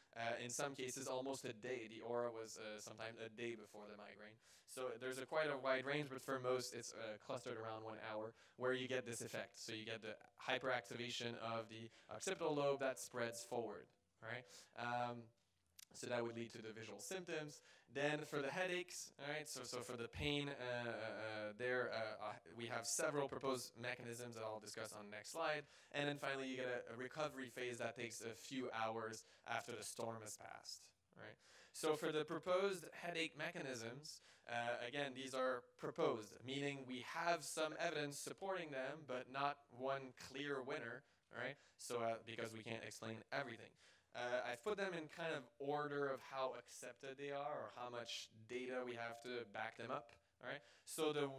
in some cases, almost a day. The aura was sometimes a day before the migraine. So there's quite a wide range, but for most, it's clustered around 1 hour, where you get this effect. So you get the hyperactivation of the occipital lobe that spreads forward, right? So that would lead to the visual symptoms. Then for the headaches, all right, so for the pain, we have several proposed mechanisms that I'll discuss on the next slide. And then finally, you get a recovery phase that takes a few hours after the storm has passed, right? So for the proposed headache mechanisms, again, these are proposed, meaning we have some evidence supporting them, but not one clear winner, right? So because we can't explain everything. I've put them in kind of order of how accepted they are, or how much data we have to back them up. All right. So the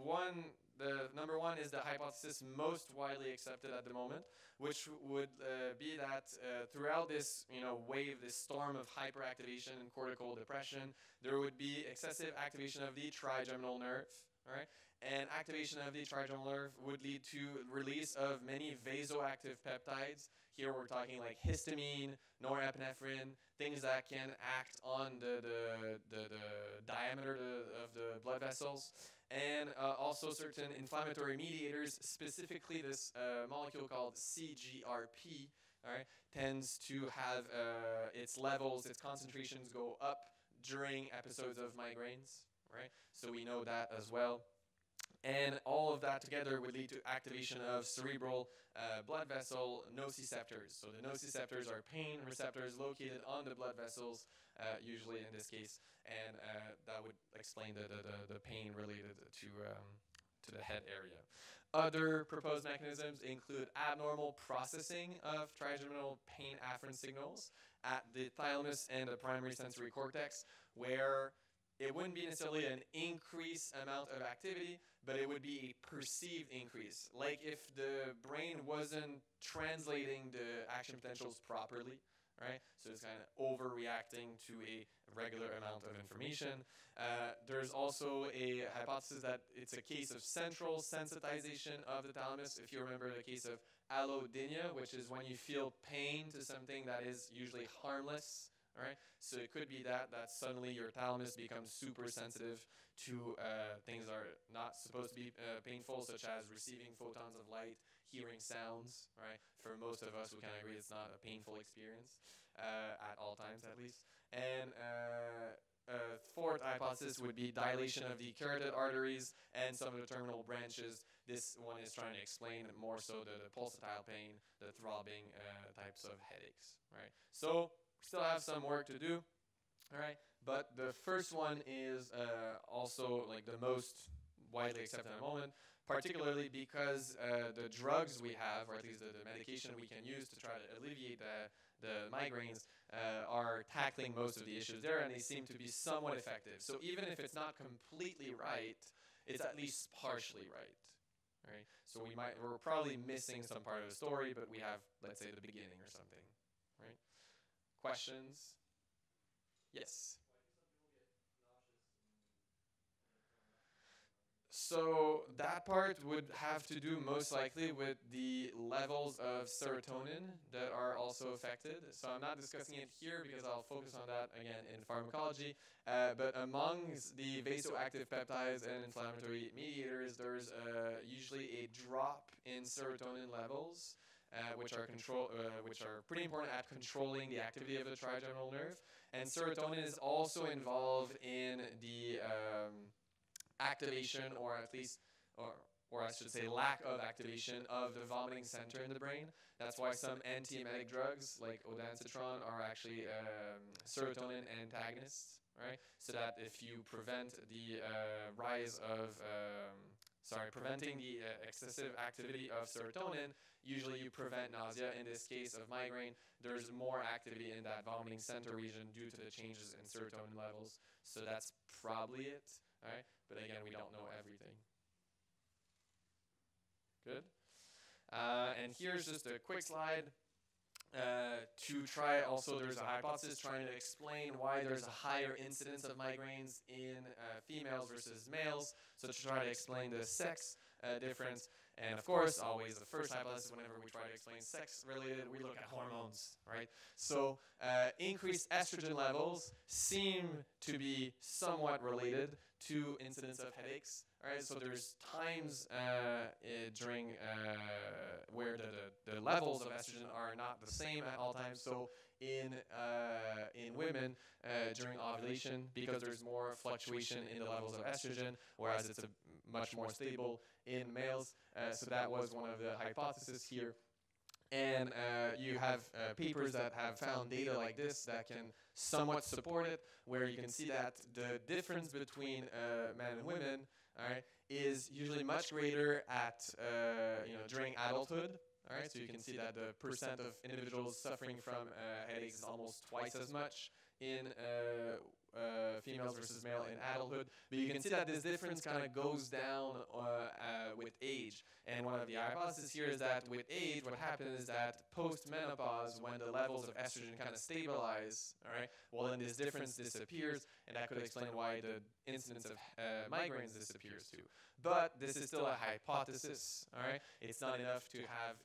number one is the hypothesis most widely accepted at the moment, which would be that throughout this wave, this storm of hyperactivation and cortical depression, there would be excessive activation of the trigeminal nerve. All right. And activation of the trigeminal nerve would lead to release of many vasoactive peptides. Here we're talking like histamine, norepinephrine, things that can act on the diameter of the blood vessels, and also certain inflammatory mediators, specifically this molecule called CGRP, all right, tends to have its levels, its concentrations go up during episodes of migraines, right? So we know that as well. And all of that together would lead to activation of cerebral blood vessel nociceptors. So the nociceptors are pain receptors located on the blood vessels, usually in this case, and that would explain the pain related to the head area. Other proposed mechanisms include abnormal processing of trigeminal pain afferent signals at the thalamus and the primary sensory cortex, where it wouldn't be necessarily an increased amount of activity, but it would be a perceived increase. Like if the brain wasn't translating the action potentials properly, right? So it's kind of overreacting to a regular amount of information. There's also a hypothesis that it's a case of central sensitization of the thalamus. If you remember the case of allodynia, which is when you feel pain to something that is usually harmless, All right, so it could be that suddenly your thalamus becomes super sensitive to things that are not supposed to be painful, such as receiving photons of light, hearing sounds. Right, for most of us, we can agree it's not a painful experience at all times, at least. And fourth hypothesis would be dilation of the carotid arteries and some of the terminal branches. This one is trying to explain more so the pulsatile pain, the throbbing types of headaches. Right, so still have some work to do. All right, but the first one is also like the most widely accepted at the moment, particularly because the drugs we have, or at least the medication we can use to try to alleviate the migraines, are tackling most of the issues there, and they seem to be somewhat effective. So even if it's not completely right, it's at least partially right. Right? So we're probably missing some part of the story, but we have, let's say, the beginning or something. Right? Questions? Yes. So that part would have to do most likely with the levels of serotonin that are also affected. So I'm not discussing it here because I'll focus on that again in pharmacology. But amongst the vasoactive peptides and inflammatory mediators, there's usually a drop in serotonin levels, which are pretty important at controlling the activity of the trigeminal nerve. And serotonin is also involved in the activation, or at least, or I should say lack of activation of the vomiting center in the brain. That's why some antiemetic drugs like ondansetron are actually serotonin antagonists, right? So that if you prevent the preventing the excessive activity of serotonin, usually you prevent nausea. In this case of migraine, there's more activity in that vomiting center region due to the changes in serotonin levels. So that's probably it. All right, but again, we don't know everything. Good. And here's just a quick slide to try. Also, there's a hypothesis trying to explain why there's a higher incidence of migraines in females versus males. So to try to explain the sex difference. And of course, always the first hypothesis whenever we try to explain sex-related, we look at hormones, right? So increased estrogen levels seem to be somewhat related to incidence of headaches. All right, so there's times during where the levels of estrogen are not the same at all times. So in women during ovulation, because there's more fluctuation in the levels of estrogen, whereas it's much more stable in males. So that was one of the hypotheses here. And you have papers that have found data like this that can somewhat support it, where you can see that the difference between men and women, all right, is usually much greater at during adulthood. All right, so you can see that the percent of individuals suffering from headaches is almost twice as much in females versus male in adulthood. But you can see that this difference kind of goes down with age. And one of the hypotheses here is that with age, what happens is that post-menopause, when the levels of estrogen kind of stabilize, all right, well, then this difference disappears, and that could explain why the incidence of migraines disappears too. But this is still a hypothesis, all right? It's not enough to have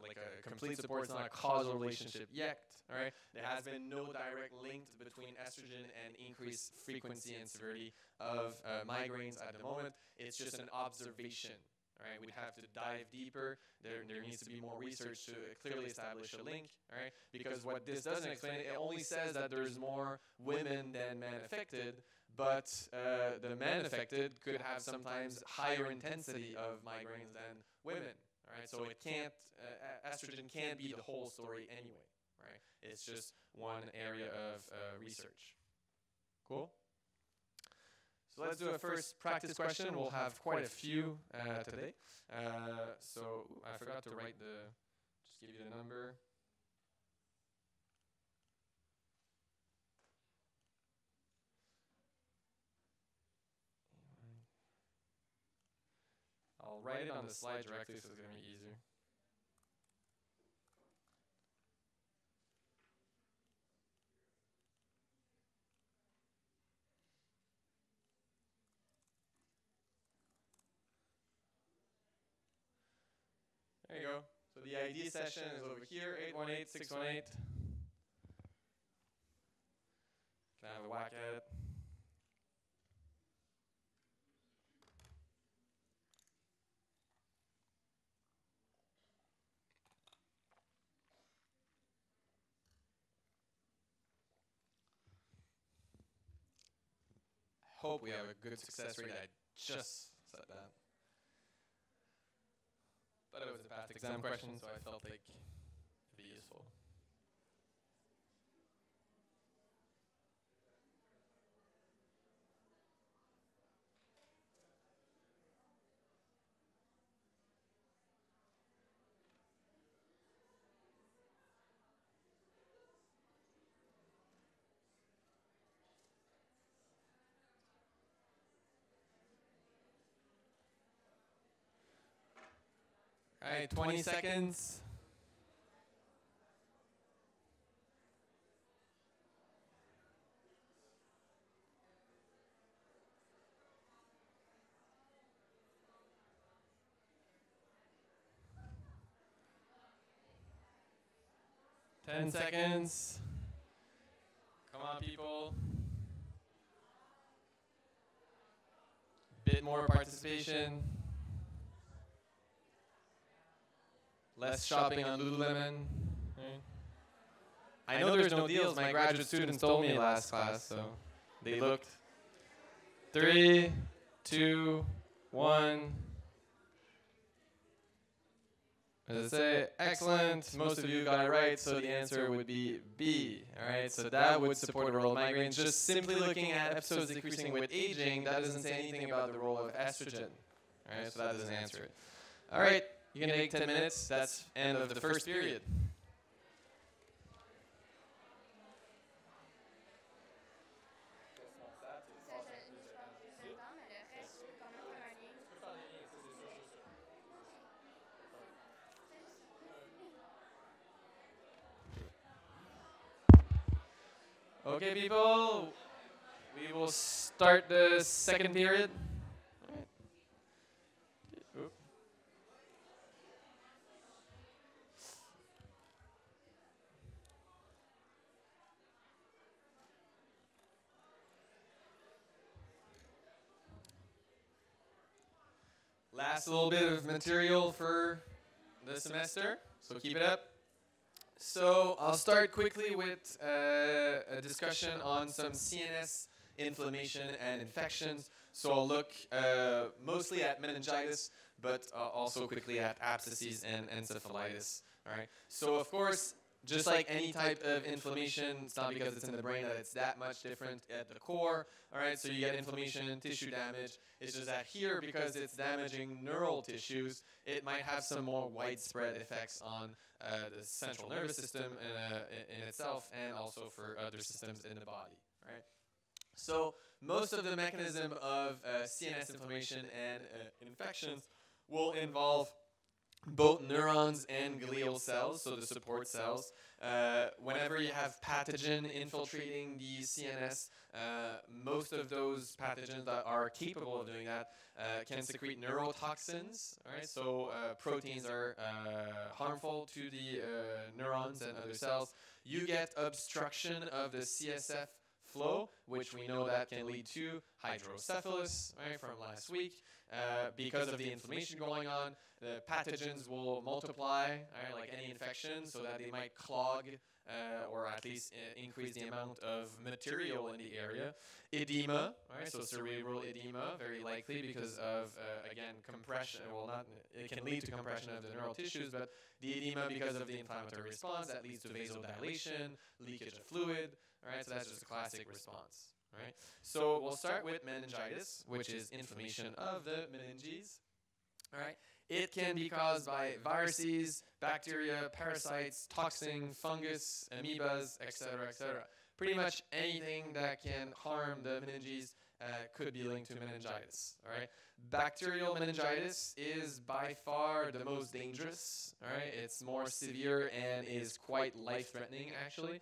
like a complete support. It's not a causal relationship yet. All right, there has been no direct link between estrogen and increased frequency and severity of migraines at the moment. It's just an observation. All right, we'd have to dive deeper. There needs to be more research to clearly establish a link. All right, because what this doesn't explain, it only says that there's more women than men affected, but the men affected could have sometimes higher intensity of migraines than women. All right, so it can't, estrogen can't be the whole story anyway, right? It's just one area of research. Cool? So let's do a first practice question. We'll have quite a few today. So I forgot to write just give you the number. I'll write it on the slide directly so it's going to be easier. There you go. So the ID session is over here, 818-618. a whack at it. Hope we have a good success rate. I just said that. But it was a past exam question, so I felt like it'd be useful. All right, 20 seconds. Ten seconds. Come on, people. Bit more participation. Less shopping on Lululemon. Right. I know there's no deals. My graduate students told me last class, so they looked. 3, 2, 1. As I say, excellent. Most of you got it right, so the answer would be B. All right, so that would support the role of migraines. Just simply looking at episodes decreasing with aging, that doesn't say anything about the role of estrogen. All right, so that doesn't answer it. All right, you can take 10 minutes. That's end of the first period. Okay, people, we will start the second period. Last little bit of material for the semester, so keep it up. So I'll start quickly with a discussion on some CNS inflammation and infections. So I'll look mostly at meningitis, but also quickly at abscesses and encephalitis. All right. So of course, just like any type of inflammation, it's not because it's in the brain that it's that much different at the core. All right. So you get inflammation, tissue damage. It's just that here, because it's damaging neural tissues, it might have some more widespread effects on the central nervous system in itself, and also for other systems in the body, right? So most of the mechanism of CNS inflammation and infections will involve both neurons and glial cells, so the support cells. Whenever you have pathogen infiltrating the CNS, most of those pathogens that are capable of doing that can secrete neurotoxins. All right, so proteins are harmful to the neurons and other cells. You get obstruction of the CSF flow, which we know that can lead to hydrocephalus, right, from last week. Because of the inflammation going on, the pathogens will multiply, right, like any infection, so that they might clog or at least increase the amount of material in the area. Edema, right, so cerebral edema, very likely because of, again, compression. Well, not, it can lead to compression of the neural tissues, but the edema because of the inflammatory response that leads to vasodilation, leakage of fluid. All right, so that's just a classic response. All right, so we'll start with meningitis, which is inflammation of the meninges. All right, it can be caused by viruses, bacteria, parasites, toxin, fungus, amoebas, etc., etc. Pretty much anything that can harm the meninges could be linked to meningitis. All right, bacterial meningitis is by far the most dangerous. All right, it's more severe and is quite life-threatening, actually.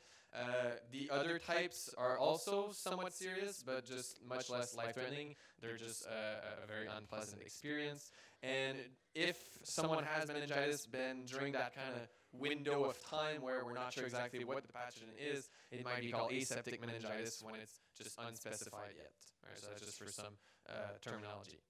The other types are also somewhat serious, but just much less life-threatening. They're just a very unpleasant experience. And if someone has meningitis, then during that kind of window of time where we're not sure exactly what the pathogen is, it might be called aseptic meningitis when it's just unspecified yet. All right, so that's just for some terminology.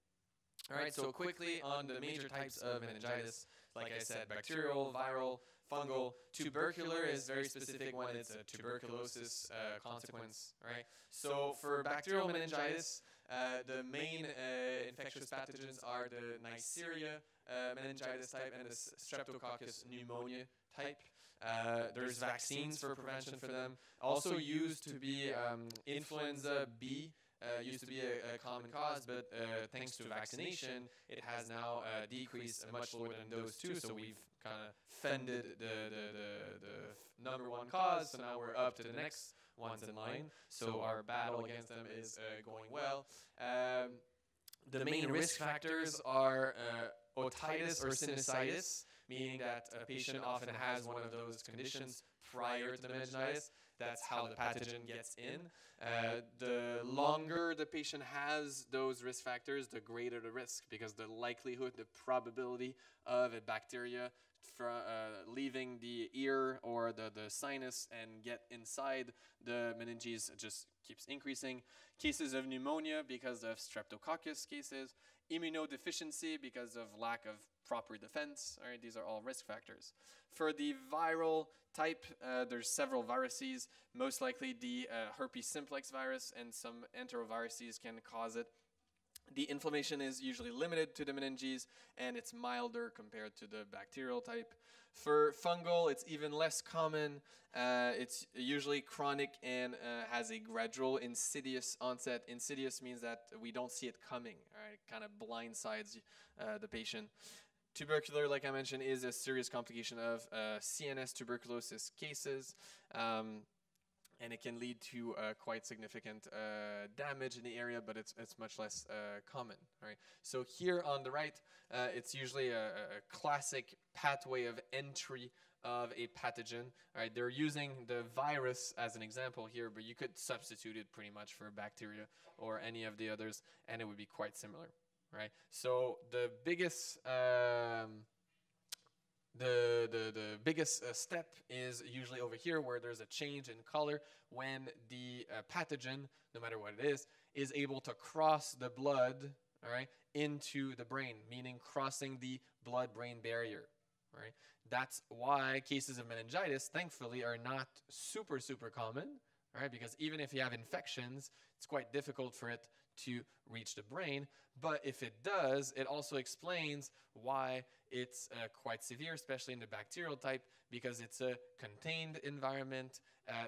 All right, so quickly on the major types of meningitis, like I said, bacterial, viral, fungal. Tubercular is very specific when it's a tuberculosis consequence, right? So for bacterial meningitis, the main infectious pathogens are the Neisseria meningitis type and the Streptococcus pneumonia type. There's vaccines for prevention for them. Also used to be influenza B. Used to be a common cause, but thanks to vaccination, it has now decreased much lower than those two. So we've kind of fended the number one cause. So now we're up to the next ones in line. So our battle against them is going well. The main risk factors are otitis or sinusitis, meaning that a patient often has one of those conditions prior to the meningitis. That's how the pathogen gets in. The longer the patient has those risk factors, the greater the risk, because the likelihood, the probability of a bacteria leaving the ear or the sinus and get inside the meninges just keeps increasing. Cases of pneumonia because of streptococcus cases. Immunodeficiency because of lack of proper defense. All right, these are all risk factors. For the viral type, there's several viruses. Most likely the herpes simplex virus and some enteroviruses can cause it. The inflammation is usually limited to the meninges, and it's milder compared to the bacterial type. For fungal, it's even less common. It's usually chronic and has a gradual insidious onset. Insidious means that we don't see it coming. All right, it kind of blindsides the patient. Tubercular, like I mentioned, is a serious complication of CNS tuberculosis cases. And it can lead to quite significant damage in the area, but it's much less common. All right. So here on the right, it's usually a classic pathway of entry of a pathogen. All right. They're using the virus as an example here, but you could substitute it pretty much for bacteria or any of the others, and it would be quite similar. Right. So the biggest the biggest step is usually over here, where there's a change in color when the pathogen, no matter what it is able to cross the blood, all right, into the brain, meaning crossing the blood-brain barrier. All right. That's why cases of meningitis, thankfully, are not super common. All right, because even if you have infections, it's quite difficult for it to reach the brain. But if it does, it also explains why it's quite severe, especially in the bacterial type, because it's a contained environment.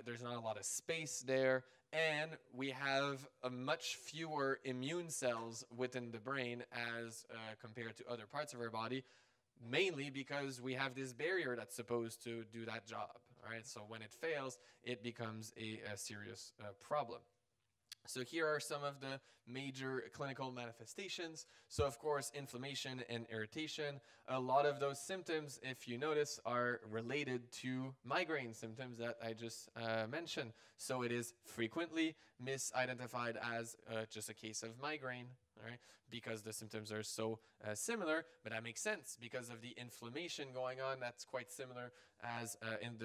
There's not a lot of space there, and we have a much fewer immune cells within the brain as compared to other parts of our body, mainly because we have this barrier that's supposed to do that job. All right, so when it fails, it becomes a serious problem. So here are some of the major clinical manifestations. So of course, inflammation and irritation. A lot of those symptoms, if you notice, are related to migraine symptoms that I just mentioned. So it is frequently misidentified as just a case of migraine, all right, because the symptoms are so similar. But that makes sense because of the inflammation going on. That's quite similar as in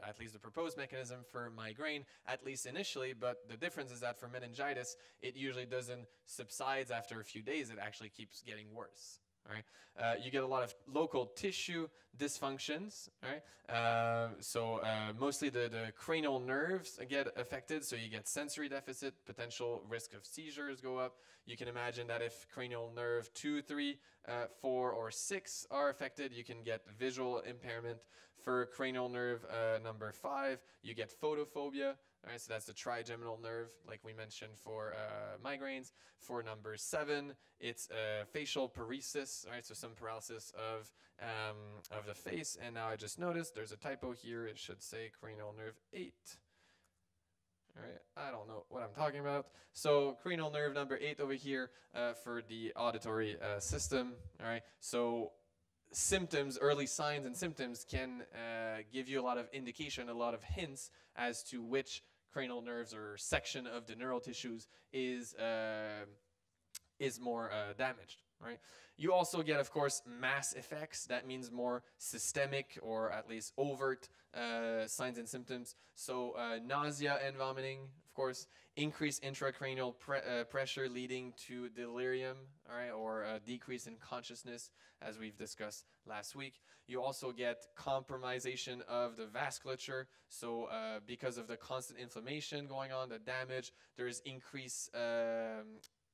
at least the proposed mechanism for migraine, at least initially. But the difference is that for meningitis, it usually doesn't subside after a few days. It actually keeps getting worse. All right, you get a lot of local tissue dysfunctions. All right, so mostly the cranial nerves get affected. So you get sensory deficit, potential risk of seizures go up. You can imagine that if cranial nerve 2, 3, 4, or 6 are affected, you can get visual impairment. For cranial nerve number 5, you get photophobia. All right, so that's the trigeminal nerve, like we mentioned for migraines. For number 7, it's facial paresis. All right, so some paralysis of the face. And now I just noticed there's a typo here. It should say cranial nerve 8. All right, I don't know what I'm talking about. So cranial nerve number 8 over here for the auditory system. All right, so symptoms, early signs and symptoms can give you a lot of indication, a lot of hints as to which cranial nerves or section of the neural tissues is more damaged, right? You also get, of course, mass effects. That means more systemic or at least overt signs and symptoms. So nausea and vomiting, of course, increased intracranial pressure leading to delirium, all right, or a decrease in consciousness, as we've discussed last week. You also get compromisation of the vasculature. So because of the constant inflammation going on, the damage, there's increased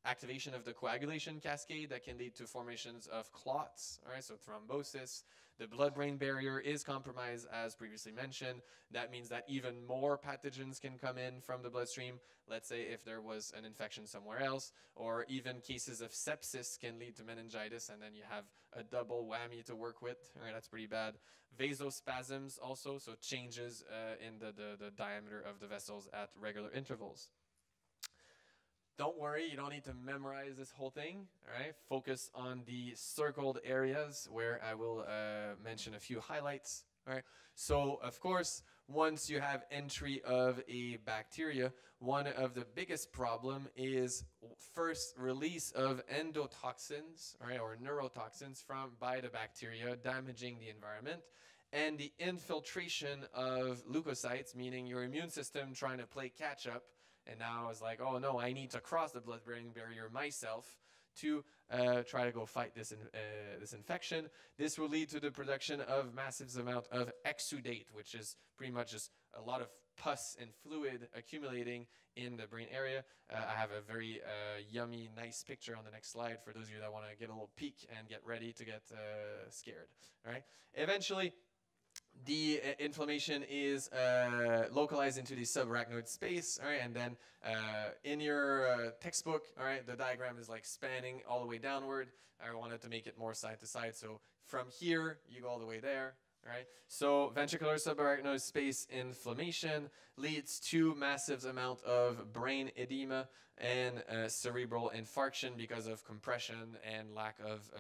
activation of the coagulation cascade that can lead to formations of clots, all right, so thrombosis. The blood-brain barrier is compromised, as previously mentioned. That means that even more pathogens can come in from the bloodstream. Let's say if there was an infection somewhere else, or even cases of sepsis can lead to meningitis, and then you have a double whammy to work with. All right, that's pretty bad. Vasospasms also, so changes in the diameter of the vessels at regular intervals. Don't worry, you don't need to memorize this whole thing, all right? Focus on the circled areas where I will mention a few highlights, all right? So, of course, once you have entry of a bacteria, one of the biggest problem is first release of endotoxins, all right, or neurotoxins by the bacteria, damaging the environment, and the infiltration of leukocytes, meaning your immune system trying to play catch up. And now it's like, oh no, I need to cross the blood-brain barrier myself to try to go fight this infection. This will lead to the production of massive amount of exudate, which is pretty much just a lot of pus and fluid accumulating in the brain area. I have a very yummy, nice picture on the next slide for those of you that want to get a little peek and get ready to get scared. All right. Eventually, the inflammation is localized into the subarachnoid space, all right, and then in your textbook, all right, the diagram is like spanning all the way downward. I wanted to make it more side to side, so from here, you go all the way there, all right? So ventricular subarachnoid space inflammation leads to massive amount of brain edema and cerebral infarction because of compression and lack of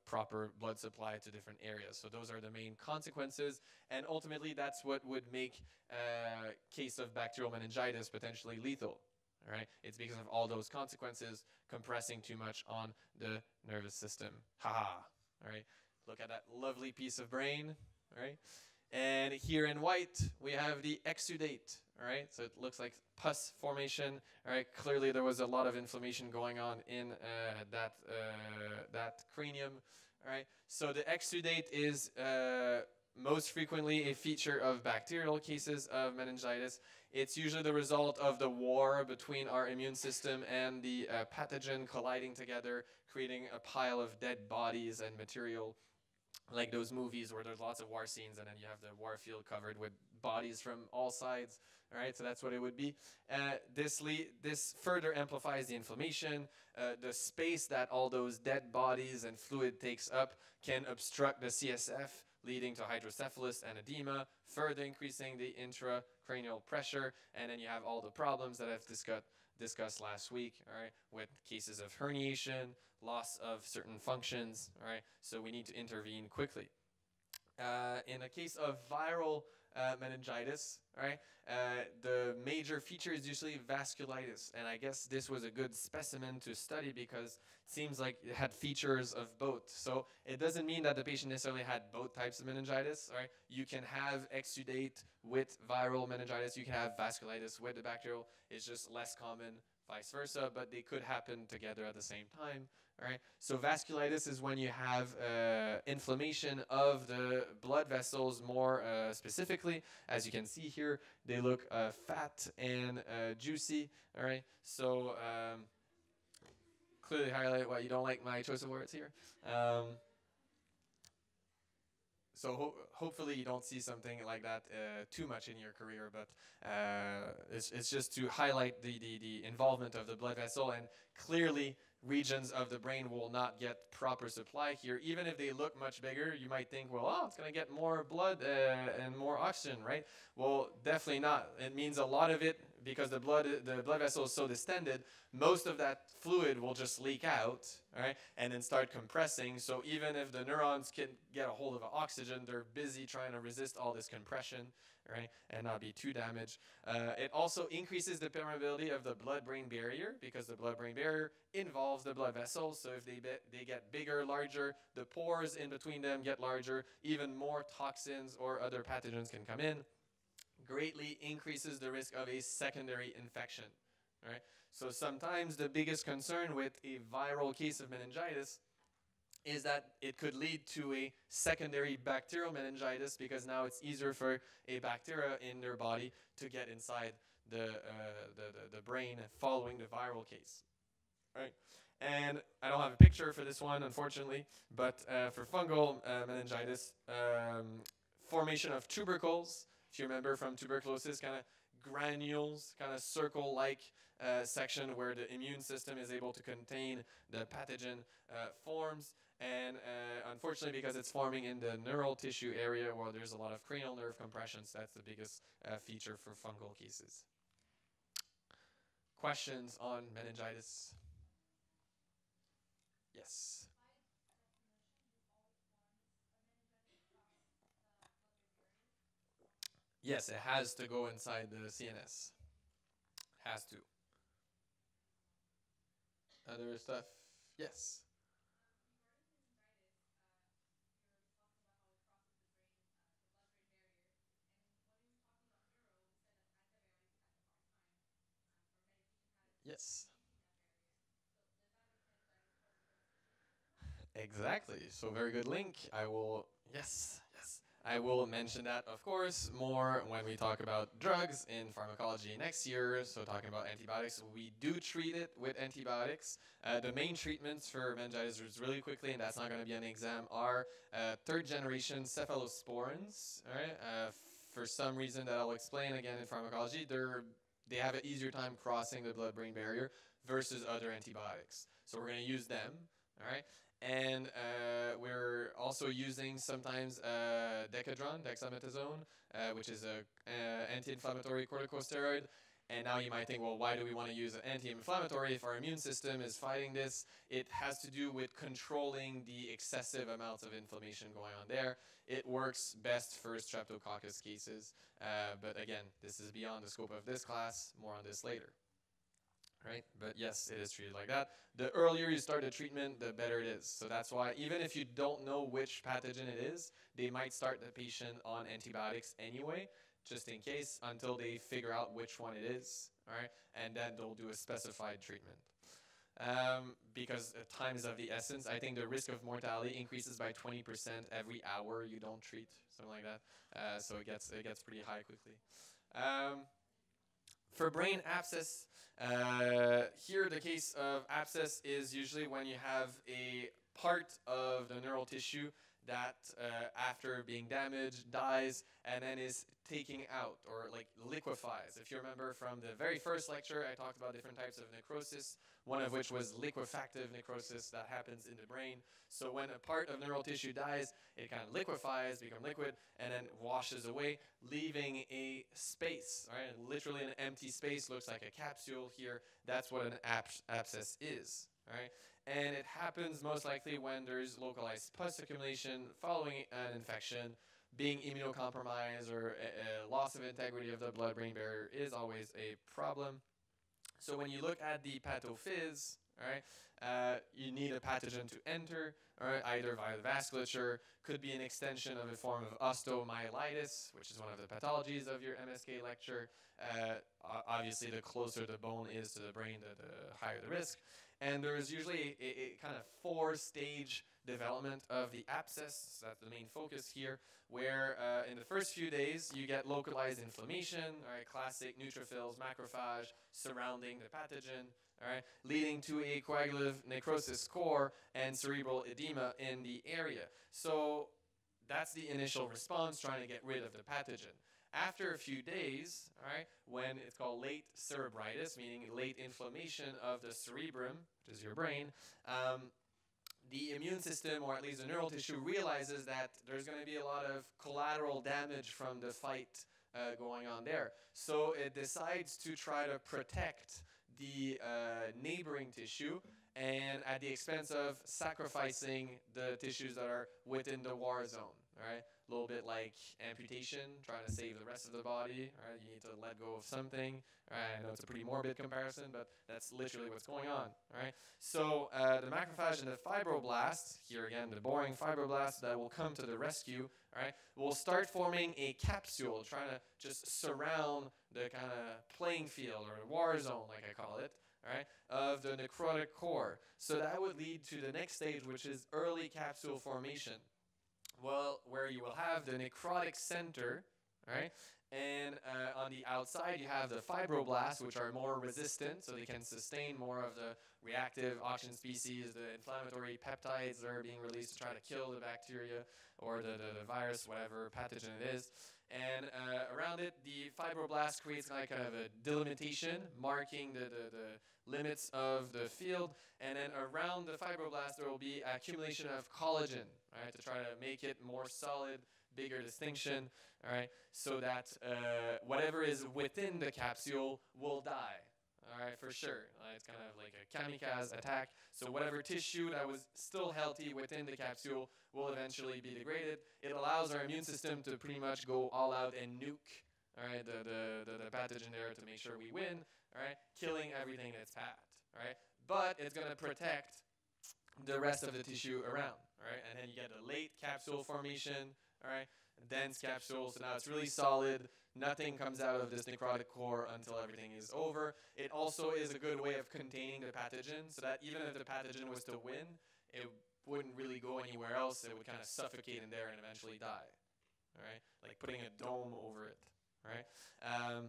proper blood supply to different areas. So those are the main consequences, and ultimately that's what would make case of bacterial meningitis potentially lethal. All right, it's because of all those consequences, compressing too much on the nervous system. Ha! All right, look at that lovely piece of brain. All right, and here in white we have the exudate. All right, so it looks like pus formation. All right, clearly there was a lot of inflammation going on in that cranium. All right, so the exudate is most frequently a feature of bacterial cases of meningitis. It's usually the result of the war between our immune system and the pathogen colliding together, creating a pile of dead bodies and material, like those movies where there's lots of war scenes and then you have the war field covered with bodies from all sides. All right, so that's what it would be. This further amplifies the inflammation. The space that all those dead bodies and fluid takes up can obstruct the CSF, leading to hydrocephalus and edema, further increasing the intracranial pressure, and then you have all the problems that I've discussed last week, all right, with cases of herniation, loss of certain functions, all right, so we need to intervene quickly. In a case of viral meningitis, right? The major feature is usually vasculitis, and I guess this was a good specimen to study because it seems like it had features of both. So it doesn't mean that the patient necessarily had both types of meningitis, right? You can have exudate with viral meningitis, you can have vasculitis with the bacterial. It's just less common, vice versa, but they could happen together at the same time. All right. So vasculitis is when you have inflammation of the blood vessels more specifically. As you can see here, they look fat and juicy. All right. So clearly highlight why you don't like my choice of words here. So hopefully you don't see something like that too much in your career, but it's just to highlight the involvement of the blood vessel, and clearly regions of the brain will not get proper supply here. Even if they look much bigger, you might think, well, oh, it's going to get more blood and more oxygen, right? Well, definitely not. It means a lot of it, because the blood vessel is so distended, most of that fluid will just leak out, right, and then start compressing. So even if the neurons can get a hold of oxygen, they're busy trying to resist all this compression, right, and not be too damaged. It also increases the permeability of the blood-brain barrier, because the blood-brain barrier involves the blood vessels. So if they get bigger, larger, the pores in between them get larger, even more toxins or other pathogens can come in. Greatly increases the risk of a secondary infection, right? So sometimes the biggest concern with a viral case of meningitis is that it could lead to a secondary bacterial meningitis, because now it's easier for a bacteria in their body to get inside the brain following the viral case, right? And I don't have a picture for this one, unfortunately, but for fungal meningitis, formation of tubercles, if you remember from tuberculosis, kind of granules, kind of circle-like section where the immune system is able to contain the pathogen, forms. And unfortunately, because it's forming in the neural tissue area where there's a lot of cranial nerve compressions, that's the biggest feature for fungal cases. Questions on meningitis? Yes. Yes, it has to go inside the CNS. Has to. Other stuff? Yes. Yes. Exactly. So very good link. I will, yes, yes. I will mention that, of course, more when we talk about drugs in pharmacology next year. So talking about antibiotics, we do treat it with antibiotics. The main treatments for meningitis, really quickly, and that's not going to be an exam, are third generation cephalosporins. All right. For some reason that I'll explain again in pharmacology, they have an easier time crossing the blood-brain barrier versus other antibiotics. So we're going to use them. All right. And we're also using sometimes Decadron, dexamethasone, which is a anti-inflammatory corticosteroid. And now you might think, well, why do we want to use an anti-inflammatory if our immune system is fighting this? It has to do with controlling the excessive amounts of inflammation going on there. It works best for streptococcus cases. But again, this is beyond the scope of this class. More on this later. Right? But yes, it is treated like that. The earlier you start the treatment, the better it is. So that's why even if you don't know which pathogen it is, they might start the patient on antibiotics anyway, just in case, until they figure out which one it is. All right? And then they'll do a specified treatment. Because time is of the essence. I think the risk of mortality increases by 20% every hour you don't treat, something like that. So it gets pretty high quickly. For brain abscess, here the case of abscess is usually when you have a part of the neural tissue that after being damaged dies and then is taking out or like liquefies. If you remember from the very first lecture, I talked about different types of necrosis, one of which was liquefactive necrosis that happens in the brain. So when a part of neural tissue dies, it kind of liquefies, becomes liquid, and then washes away, leaving a space, right? Literally an empty space, looks like a capsule here. That's what an abscess is, right? And it happens most likely when there's localized pus accumulation following an infection. Being immunocompromised or a loss of integrity of the blood-brain barrier is always a problem. So when you look at the pathophys, right, you need a pathogen to enter, right, either via the vasculature, could be an extension of a form of osteomyelitis, which is one of the pathologies of your MSK lecture. Obviously, the closer the bone is to the brain, the higher the risk. And there's usually a kind of 4-stage development of the abscess. That's the main focus here, where in the first few days you get localized inflammation, all right, classic neutrophils, macrophage surrounding the pathogen, all right, leading to a coagulative necrosis core and cerebral edema in the area. So that's the initial response, trying to get rid of the pathogen. After a few days, all right, when it's called late cerebritis, meaning late inflammation of the cerebrum, which is your brain, the immune system, or at least the neural tissue, realizes that there's going to be a lot of collateral damage from the fight going on there. So it decides to try to protect the neighboring tissue, and at the expense of sacrificing the tissues that are within the war zone. All right, a little bit like amputation, trying to save the rest of the body. All right, you need to let go of something. All right, I know it's a pretty morbid comparison, but that's literally what's going on. All right, so the macrophage and the fibroblast, here again the boring fibroblast that will come to the rescue. All right, will start forming a capsule, trying to just surround the kind of playing field or war zone, like I call it. All right, of the necrotic core. So that would lead to the next stage, which is early capsule formation. Well, where you will have the necrotic center, right? And on the outside, you have the fibroblasts, which are more resistant, so they can sustain more of the reactive oxygen species, the inflammatory peptides that are being released to try to kill the bacteria or the virus, whatever pathogen it is. And around it, the fibroblast creates kind of a delimitation, marking the limits of the field. And then around the fibroblast, there will be accumulation of collagen, right, to try to make it more solid, bigger distinction, all right, so that whatever is within the capsule will die. All right, for sure. It's kind of like a kamikaze attack. So whatever tissue that was still healthy within the capsule will eventually be degraded. It allows our immune system to pretty much go all out and nuke, all right, the pathogen there to make sure we win, all right, killing everything in its path, all right. But it's going to protect the rest of the tissue around, all right. And then you get a late capsule formation, all right, dense capsule. So now it's really solid. Nothing comes out of this necrotic core until everything is over. It also is a good way of containing the pathogen, so that even if the pathogen was to win, it wouldn't really go anywhere else. It would kind of suffocate in there and eventually die. All right, like putting a dome over it. All right,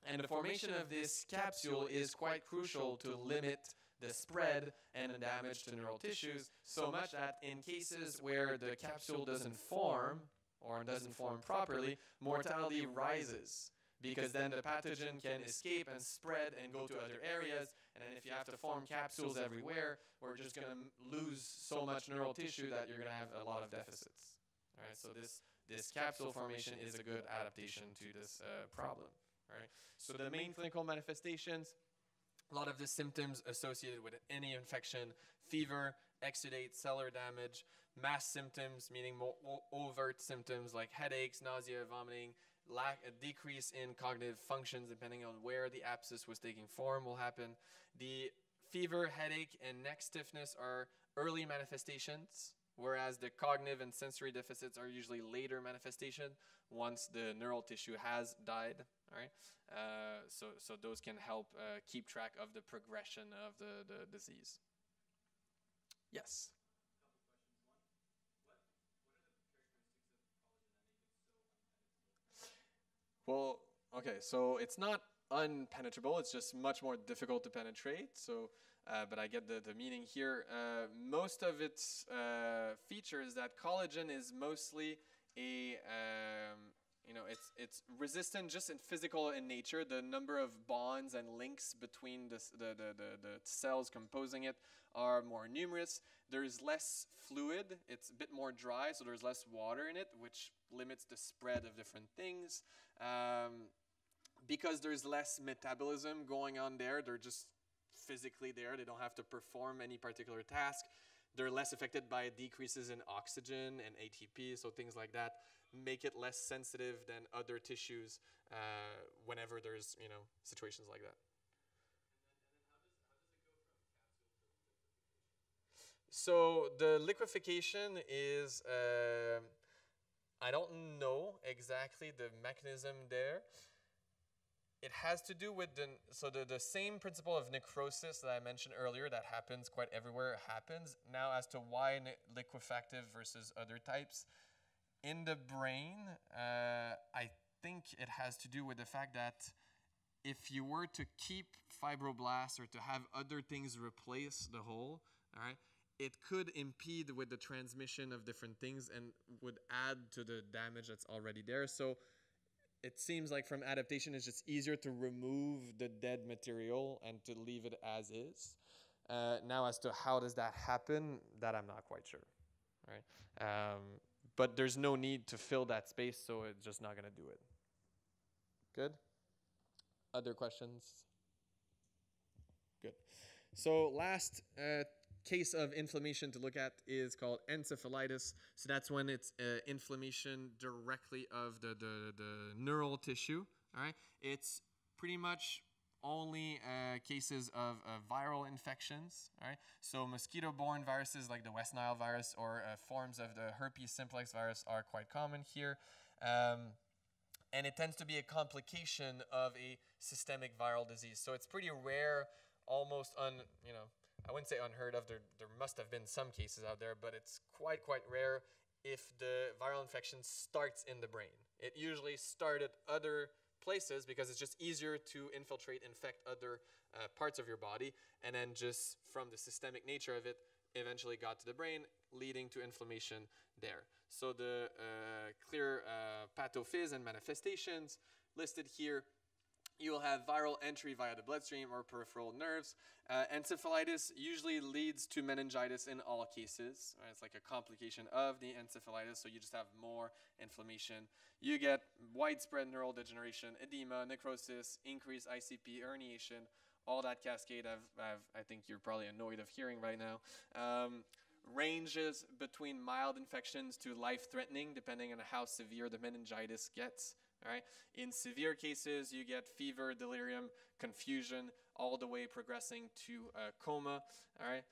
and the formation of this capsule is quite crucial to limit the spread and the damage to neural tissues, so much that in cases where the capsule doesn't form or doesn't form properly, mortality rises, because then the pathogen can escape and spread and go to other areas. And then if you have to form capsules everywhere, we're just going to lose so much neural tissue that you're going to have a lot of deficits. All right, so this capsule formation is a good adaptation to this problem. All right, so the main clinical manifestations, a lot of the symptoms associated with any infection: fever, exudate, cellular damage, mass symptoms, meaning more overt symptoms like headaches, nausea, vomiting, a decrease in cognitive functions depending on where the abscess was taking form will happen. The fever, headache, and neck stiffness are early manifestations, whereas the cognitive and sensory deficits are usually later manifestation once the neural tissue has died. All right, so those can help keep track of the progression of the disease. Yes. Well, okay, so it's not unpenetrable, it's just much more difficult to penetrate. So, but I get the meaning here. Most of its features, that collagen is mostly a, it's resistant just in physical in nature. The number of bonds and links between the cells composing it are more numerous. There's less fluid, it's a bit more dry, so there's less water in it, which limits the spread of different things. Because there's less metabolism going on there, they're just physically there, they don't have to perform any particular task. They're less affected by decreases in oxygen and ATP, so things like that make it less sensitive than other tissues whenever there's, situations like that. So the liquefaction is, I don't know exactly the mechanism there. It has to do with the same principle of necrosis that I mentioned earlier that happens quite everywhere happens. Now as to why liquefactive versus other types. In the brain, I think it has to do with the fact that if you were to keep fibroblasts or to have other things replace the whole, all right, it could impede with the transmission of different things and would add to the damage that's already there. So it seems like from adaptation, it's just easier to remove the dead material and to leave it as is. Now, as to how does that happen, that I'm not quite sure, right? But there's no need to fill that space, so it's just not going to do it. Good? Other questions? Good. So last case of inflammation to look at is called encephalitis. So that's when it's inflammation directly of the neural tissue. All right. It's pretty much only cases of viral infections. All right. So mosquito-borne viruses like the West Nile virus or forms of the herpes simplex virus are quite common here. And it tends to be a complication of a systemic viral disease. So it's pretty rare, almost I wouldn't say unheard of. There must have been some cases out there, but it's quite rare if the viral infection starts in the brain. It usually started other places because it's just easier to infect other parts of your body, and then just from the systemic nature of it, eventually got to the brain, leading to inflammation there. So the clear pathophys and manifestations listed here. You'll have viral entry via the bloodstream or peripheral nerves. Encephalitis usually leads to meningitis in all cases. It's like a complication of the encephalitis, so you just have more inflammation. You get widespread neural degeneration, edema, necrosis, increased ICP, herniation, all that cascade I think you're probably annoyed of hearing right now. Ranges between mild infections to life-threatening, depending on how severe the meningitis gets. All right. In severe cases, you get fever, delirium, confusion, all the way progressing to coma. All right.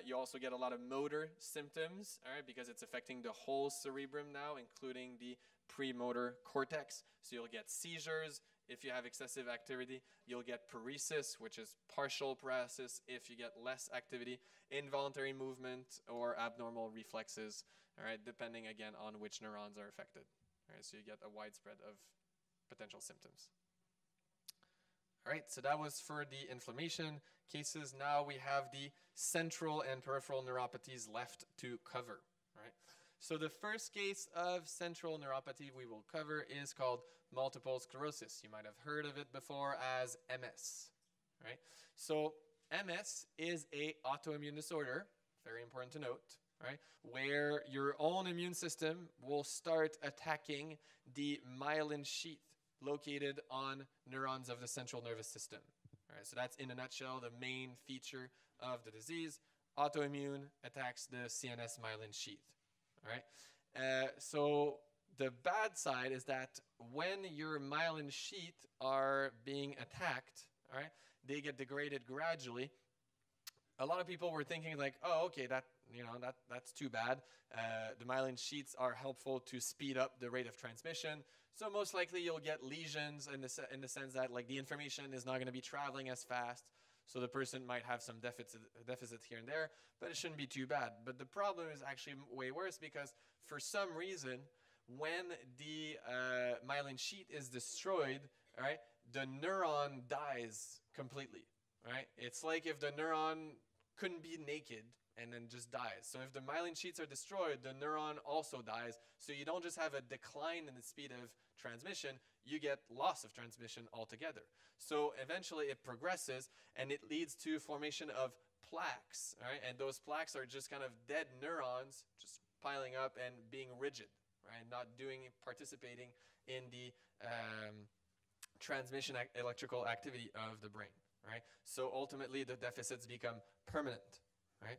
You also get a lot of motor symptoms, all right, because it's affecting the whole cerebrum now, including the premotor cortex. So you'll get seizures if you have excessive activity. You'll get paresis, which is partial paralysis if you get less activity, involuntary movement, or abnormal reflexes, all right, depending again on which neurons are affected. All right, so you get a widespread of potential symptoms. All right, so that was for the inflammation cases. Now we have the central and peripheral neuropathies left to cover. All right, so the first case of central neuropathy we will cover is called multiple sclerosis. You might have heard of it before as MS. All right, so MS is an autoimmune disorder, very important to note. Right, where your own immune system will start attacking the myelin sheath located on neurons of the central nervous system. All right, so that's in a nutshell the main feature of the disease. Autoimmune attacks the CNS myelin sheath. All right, so the bad side is that when your myelin sheath are being attacked, all right, they get degraded gradually. A lot of people were thinking like, oh, okay, that's too bad. The myelin sheaths are helpful to speed up the rate of transmission. So most likely you'll get lesions in the sense that like the information is not going to be traveling as fast. So the person might have some deficits here and there, but it shouldn't be too bad. But the problem is actually way worse because for some reason, when the myelin sheath is destroyed, all right, the neuron dies completely. Right? It's like if the neuron couldn't be naked and then just dies. So if the myelin sheaths are destroyed, the neuron also dies. So you don't just have a decline in the speed of transmission, you get loss of transmission altogether. So eventually it progresses and it leads to formation of plaques. Right? And those plaques are just kind of dead neurons just piling up and being rigid, right? Not participating in the transmission electrical activity of the brain. Right? So ultimately, the deficits become permanent. Right?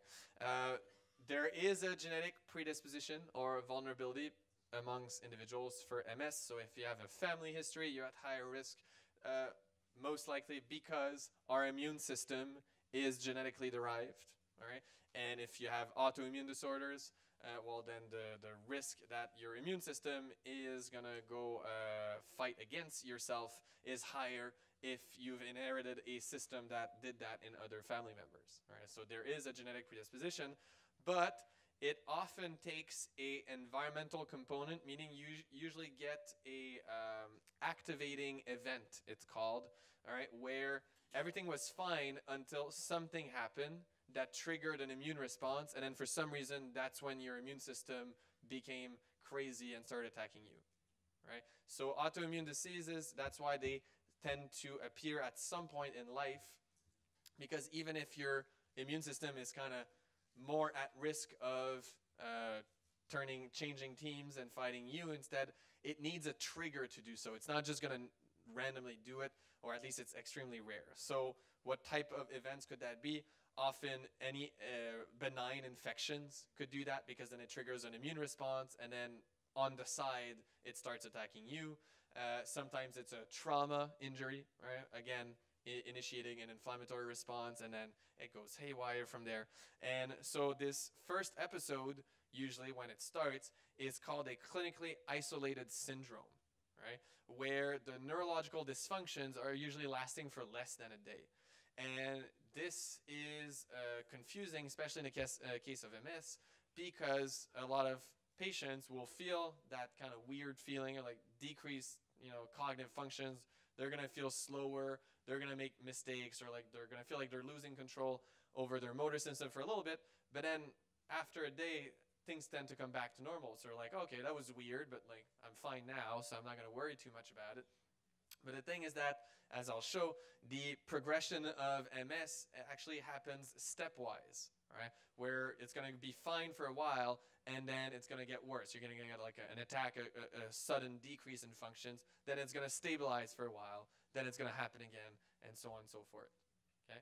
There is a genetic predisposition or vulnerability amongst individuals for MS. So if you have a family history, you're at higher risk, most likely because our immune system is genetically derived. All right? And if you have autoimmune disorders, well, then the risk that your immune system is going to go fight against yourself is higher if you've inherited a system that did that in other family members. Right? So there is a genetic predisposition, but it often takes a environmental component, meaning you usually get a activating event, it's called, all right, where everything was fine until something happened that triggered an immune response, and then for some reason, that's when your immune system became crazy and started attacking you. right? So autoimmune diseases, that's why they tend to appear at some point in life, because even if your immune system is kind of more at risk of changing teams and fighting you instead, it needs a trigger to do so. It's not just going to randomly do it, or at least it's extremely rare. So what type of events could that be? Often any benign infections could do that, because then it triggers an immune response, and then on the side it starts attacking you. Sometimes it's a trauma injury, right? Again, initiating an inflammatory response, and then it goes haywire from there. And so this first episode, usually when it starts, is called a clinically isolated syndrome, right? Where the neurological dysfunctions are usually lasting for less than a day. And this is confusing, especially in the case of MS, because a lot of patients will feel that kind of weird feeling of like decreased, cognitive functions. They're going to feel slower. They're going to make mistakes, or like they're going to feel like they're losing control over their motor system for a little bit. But then after a day, things tend to come back to normal. So they're like, okay, that was weird, but like I'm fine now, so I'm not going to worry too much about it. But the thing is that, as I'll show, the progression of MS actually happens stepwise, right? Where it's going to be fine for a while, and then it's going to get worse. You're going to get like an attack, a sudden decrease in functions. Then it's going to stabilize for a while. Then it's going to happen again, and so on and so forth. Okay?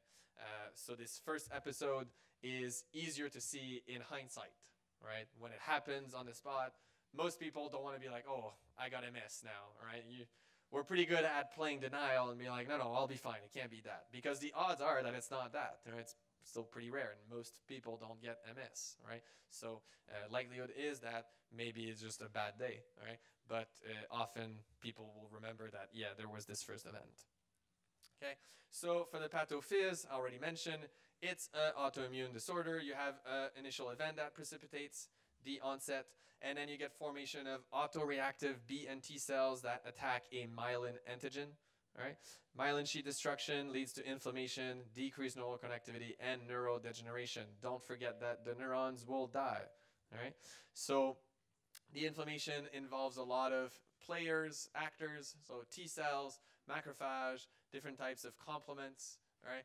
So this first episode is easier to see in hindsight, right? When it happens on the spot, most people don't want to be like, oh, I got MS now, right? We're pretty good at playing denial and be like, no, I'll be fine. It can't be that. Because the odds are that it's not that. It's still pretty rare, and most people don't get MS, right? So likelihood is that maybe it's just a bad day, right? But often people will remember that, yeah, there was this first event. Okay, so for the pathophys, I already mentioned, it's an autoimmune disorder. You have an initial event that precipitates the onset, and then you get formation of autoreactive B and T cells that attack a myelin antigen. All right, myelin sheath destruction leads to inflammation, decreased neural connectivity, and neurodegeneration. Don't forget that the neurons will die. All right, so the inflammation involves a lot of players, actors, so T cells, macrophage, different types of complements. All right.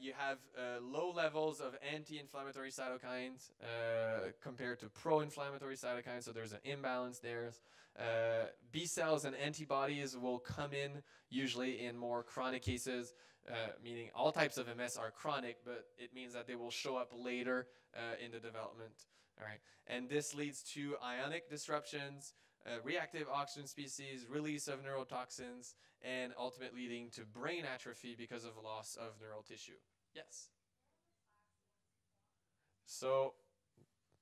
You have low levels of anti-inflammatory cytokines compared to pro-inflammatory cytokines, so there's an imbalance there. B cells and antibodies will come in usually in more chronic cases, meaning all types of MS are chronic, but it means that they will show up later in the development. All right, and this leads to ionic disruptions, reactive oxygen species, release of neurotoxins, and ultimately leading to brain atrophy because of loss of neural tissue. Yes? So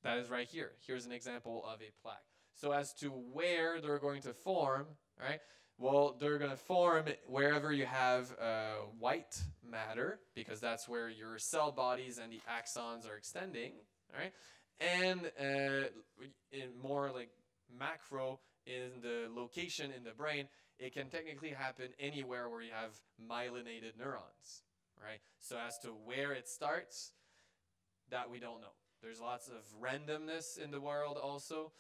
that is right here. Here's an example of a plaque. So as to where they're going to form, right? Well, they're going to form wherever you have white matter, because that's where your cell bodies and the axons are extending, right? And in more like macro, in the location in the brain, it can technically happen anywhere where you have myelinated neurons, right? So as to where it starts, that we don't know. There's lots of randomness in the world also,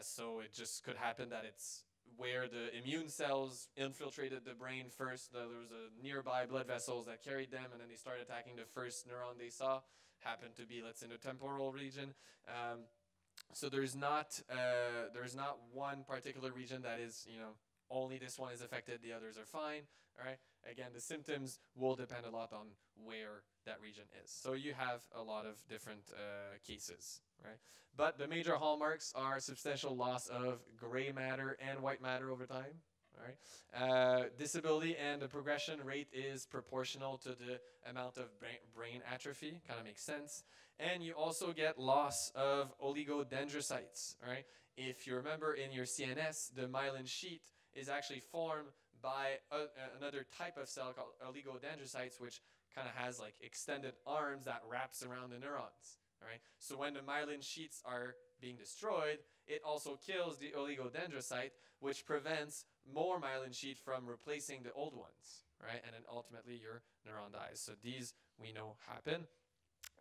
so it just could happen that it's where the immune cells infiltrated the brain first. There was a nearby blood vessels that carried them, and then they started attacking the first neuron they saw. Happened to be, let's say, in the temporal region. So there's not one particular region that is, only this one is affected, the others are fine. All right. Again, the symptoms will depend a lot on where that region is. So you have a lot of different cases, right? But the major hallmarks are substantial loss of gray matter and white matter over time. All right. Disability and the progression rate is proportional to the amount of brain atrophy. Kind of makes sense. And you also get loss of oligodendrocytes. All right. If you remember in your CNS, the myelin sheath is actually formed by another type of cell called oligodendrocytes, which kind of has like extended arms that wraps around the neurons. All right. So when the myelin sheaths are being destroyed, it also kills the oligodendrocyte, which prevents more myelin sheath from replacing the old ones, right? And then ultimately your neuron dies. So these we know happen.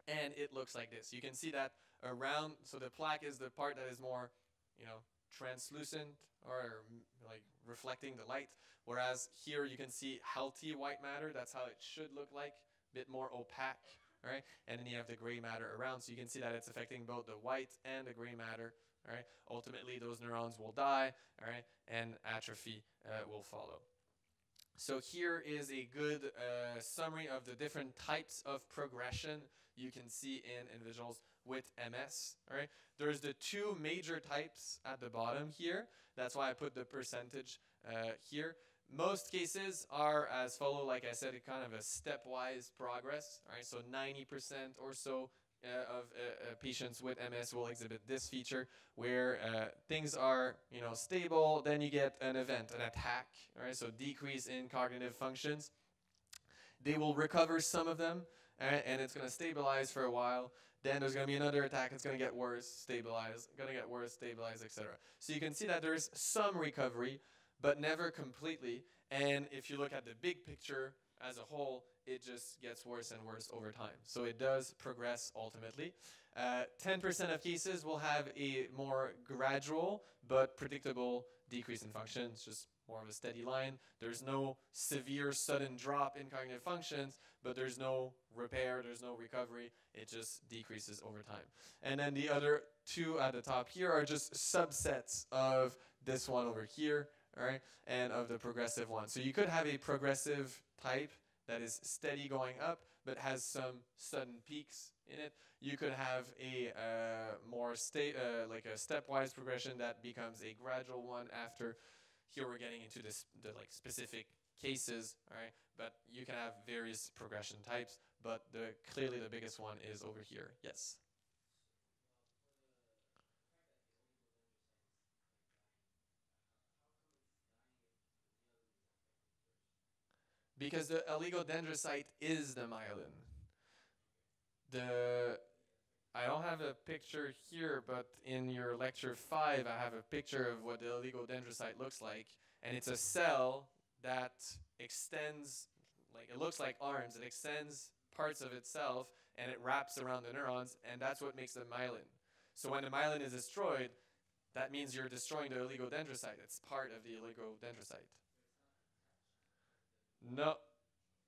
And it looks like this. You can see that around, so the plaque is the part that is more, translucent or like reflecting the light. Whereas here you can see healthy white matter. That's how it should look like, a bit more opaque, right? And then you have the gray matter around, so you can see that it's affecting both the white and the gray matter. All right. Ultimately, those neurons will die. All right, and atrophy will follow. So here is a good summary of the different types of progression you can see in individuals with MS. All right, there's the two major types at the bottom here. That's why I put the percentage here. Most cases are as follow, like I said, kind of a stepwise progress. All right, so 90% or so of patients with MS will exhibit this feature, where things are, stable. Then you get an event, an attack. All right, so decrease in cognitive functions. They will recover some of them, and it's going to stabilize for a while. Then there's going to be another attack. It's going to get worse, stabilize, going to get worse, stabilize, etc. So you can see that there's some recovery, but never completely. And if you look at the big picture as a whole, it just gets worse and worse over time. So it does progress ultimately. 10% of cases will have a more gradual but predictable decrease in function. It's just more of a steady line. There's no severe sudden drop in cognitive functions, but there's no repair, there's no recovery. It just decreases over time. And then the other two at the top here are just subsets of this one over here, all right, and of the progressive one. So you could have a progressive type that is steady going up, but has some sudden peaks in it. You could have a more like a stepwise progression that becomes a gradual one after. Here we're getting into the like specific cases, all right? But you can have various progression types, but clearly the biggest one is over here. Yes. Because the oligodendrocyte is the myelin. I don't have a picture here, but in your lecture 5, I have a picture of what the oligodendrocyte looks like. And it's a cell that extends, like it looks like arms. It extends parts of itself, and it wraps around the neurons, and that's what makes the myelin. So when the myelin is destroyed, that means you're destroying the oligodendrocyte. It's part of the oligodendrocyte. No,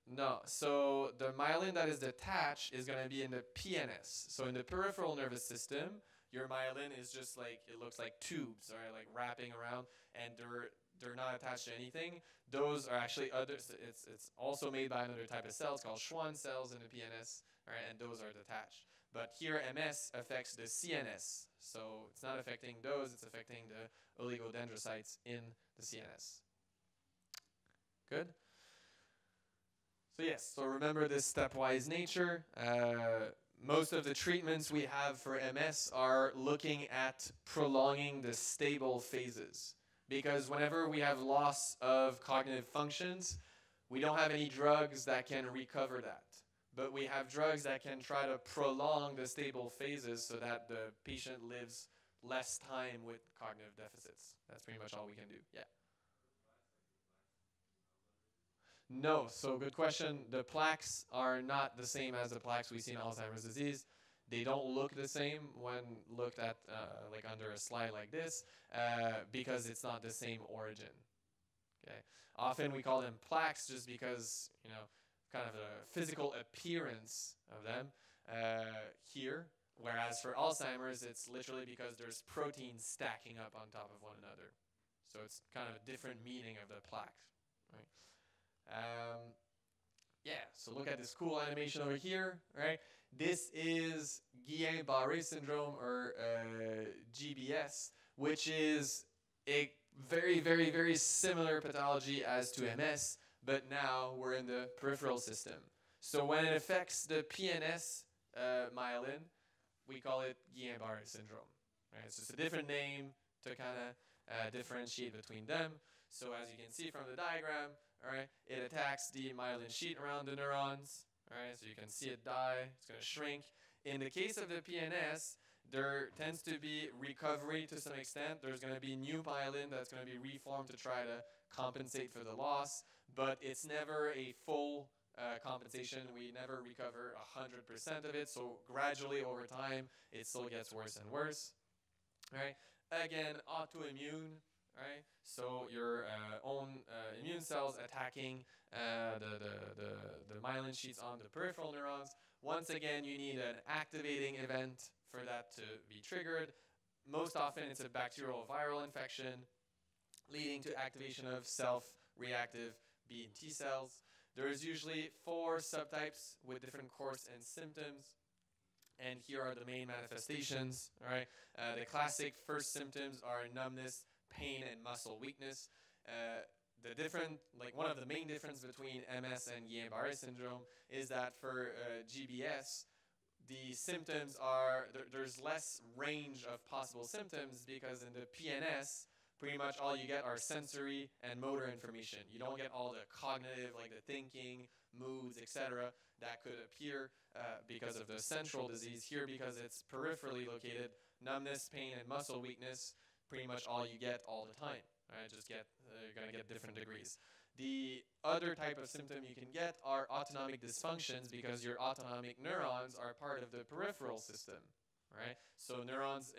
no. So the myelin that is detached is going to be in the PNS. So in the peripheral nervous system, your myelin is just like, it looks like tubes, right? Like wrapping around, and they're not attached to anything. Those are actually others. It's also made by another type of cells called Schwann cells in the PNS, right? And those are detached. But here MS affects the CNS. So it's not affecting those, it's affecting the oligodendrocytes in the CNS. Good? So yes, so remember this stepwise nature. Most of the treatments we have for MS are looking at prolonging the stable phases. Because whenever we have loss of cognitive functions, we don't have any drugs that can recover that. But we have drugs that can try to prolong the stable phases so that the patient lives less time with cognitive deficits. That's pretty much all we can do. Yeah. No, so good question. The plaques are not the same as the plaques we see in Alzheimer's disease. They don't look the same when looked at like under a slide like this because it's not the same origin. Okay. Often we call them plaques just because, kind of a physical appearance of them here. Whereas for Alzheimer's, it's literally because there's proteins stacking up on top of one another. So it's kind of a different meaning of the plaque, right? Yeah, so look at this cool animation over here, right? This is Guillain-Barré syndrome, or GBS, which is a very, very, very similar pathology as to MS, but now we're in the peripheral system. So when it affects the PNS myelin, we call it Guillain-Barré syndrome. Right? It's just a different name to kind of differentiate between them. So as you can see from the diagram, all right, it attacks the myelin sheet around the neurons. All right, so you can see it die. It's going to shrink. In the case of the PNS, there tends to be recovery to some extent. There's going to be new myelin that's going to be reformed to try to compensate for the loss, but it's never a full compensation. We never recover 100% of it, so gradually over time, it still gets worse and worse. All right. Again, autoimmune, right? So your own immune cells attacking the myelin sheets on the peripheral neurons. Once again, you need an activating event for that to be triggered. Most often, it's a bacterial viral infection leading to activation of self-reactive B and T cells. There's usually 4 subtypes with different course and symptoms. And here are the main manifestations. All right, the classic first symptoms are numbness, pain, and muscle weakness. One of the main differences between MS and Guillain-Barré syndrome is that for GBS, the symptoms are there's less range of possible symptoms because in the PNS, pretty much all you get are sensory and motor information. You don't get all the cognitive, like the thinking, moods, etc., that could appear because of the central disease. Here, because it's peripherally located, numbness, pain, and muscle weakness, pretty much all you get all the time. Right? You're going to get different degrees. The other type of symptom you can get are autonomic dysfunctions because your autonomic neurons are part of the peripheral system. Right? So neurons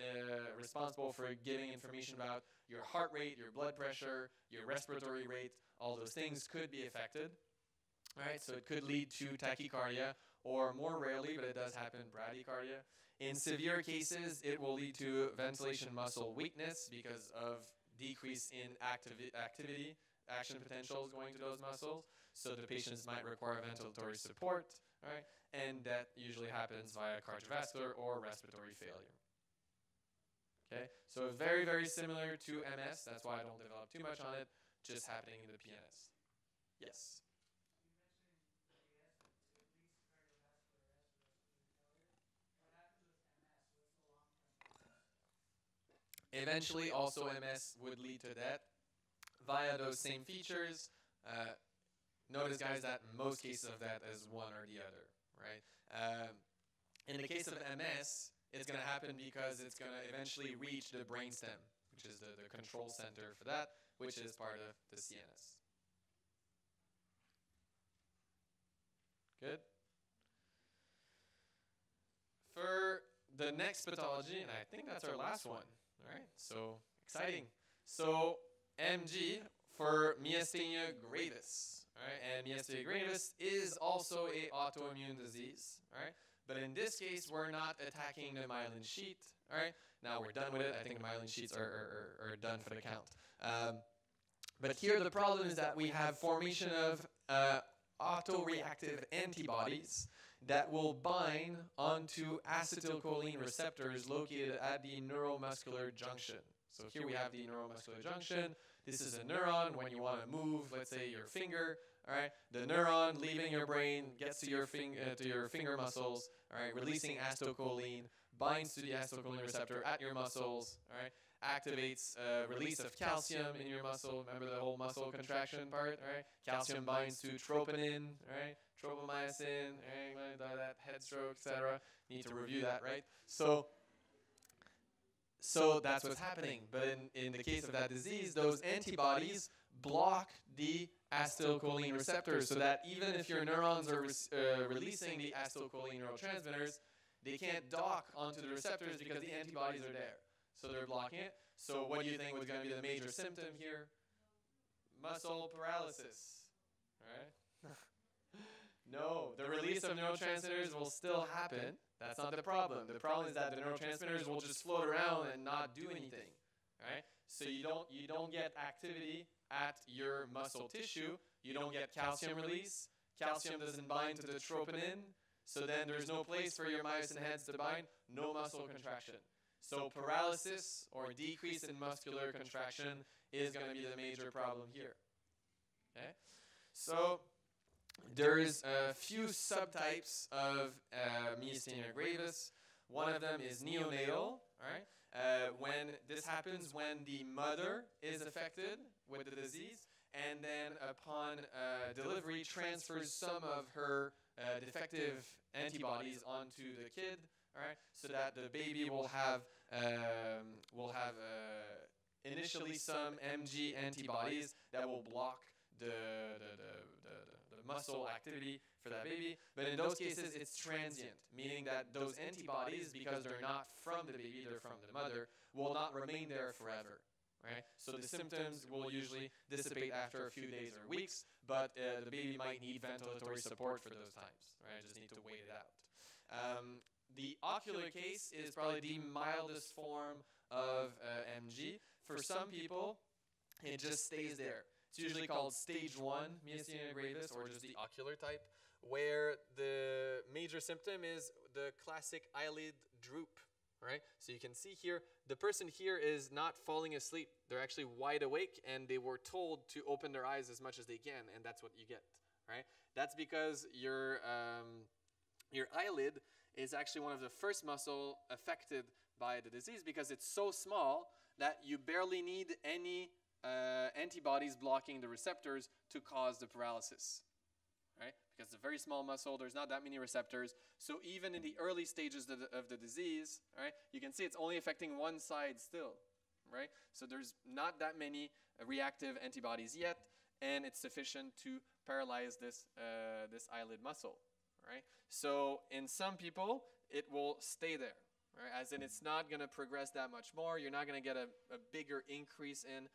responsible for giving information about your heart rate, your blood pressure, your respiratory rate, all those things could be affected. Right? So it could lead to tachycardia, or more rarely, but it does happen, bradycardia. In severe cases, it will lead to ventilation muscle weakness because of decrease in activity, action potentials going to those muscles. So the patients might require ventilatory support, right? And that usually happens via cardiovascular or respiratory failure. Okay, so very, very similar to MS. That's why I don't develop too much on it, just happening in the PNS. Yes? Eventually, also MS would lead to that via those same features. Notice, guys, that in most cases of that is one or the other, right? In the case of MS, it's going to happen because it's going to eventually reach the brainstem, which is the control center for that, which is part of the CNS. Good? For the next pathology, and I think that's our last one, all right? So, exciting. So, MG for myasthenia gravis. All right, and myasthenia gravis is also a autoimmune disease. All right, but in this case, we're not attacking the myelin sheet. All right, now we're done with it. I think the myelin sheets are done for the count. But here the problem is that we have formation of autoreactive antibodies that will bind onto acetylcholine receptors located at the neuromuscular junction. So here we have the neuromuscular junction. This is a neuron. When you want to move, let's say your finger, all right, the neuron leaving your brain gets to your finger muscles, all right, releasing acetylcholine, binds to the acetylcholine receptor at your muscles, all right, activates release of calcium in your muscle. Remember the whole muscle contraction part, all right? Calcium binds to troponin, all right, tropomyosin, all right, that head stroke, etc. Need to review that, right? So that's what's happening. But in the case of that disease, those antibodies block the acetylcholine receptors so that even if your neurons are releasing the acetylcholine neurotransmitters, they can't dock onto the receptors because the antibodies are there. So they're blocking it. So what do you think was going to be the major symptom here? Muscle paralysis. All right? No, the release of neurotransmitters will still happen. That's not the problem. The problem is that the neurotransmitters will just float around and not do anything. Right? So you don't get activity at your muscle tissue. You don't get calcium release. Calcium doesn't bind to the troponin. So then there's no place for your myosin heads to bind. No muscle contraction. So paralysis or decrease in muscular contraction is going to be the major problem here. Okay? So there's a few subtypes of myasthenia gravis. One of them is neonatal. All right? When this happens when the mother is affected with the disease, and then upon delivery transfers some of her defective antibodies onto the kid. All right, so that the baby will have initially some MG antibodies that will block the muscle activity for that baby. But in those cases, it's transient, meaning that those antibodies, because they're not from the baby, they're from the mother, will not remain there forever. Right? So the symptoms will usually dissipate after a few days or weeks, but the baby might need ventilatory support for those times. Right? Just need to wait it out. The ocular case is probably the mildest form of MG. For some people, it just stays there. It's usually called stage 1 myasthenia gravis, or just the ocular type, where the major symptom is the classic eyelid droop. Right? So you can see here, the person here is not falling asleep. They're actually wide awake, and they were told to open their eyes as much as they can, and that's what you get. Right? That's because your eyelid is actually one of the first muscle affected by the disease, because it's so small that you barely need any antibodies blocking the receptors to cause the paralysis. Right? Because it's a very small muscle, there's not that many receptors. So even in the early stages of the disease, right, you can see it's only affecting one side still. Right? So there's not that many reactive antibodies yet, and it's sufficient to paralyze this eyelid muscle. Right? So in some people, it will stay there. Right? As in, it's not going to progress that much more. You're not going to get a bigger increase in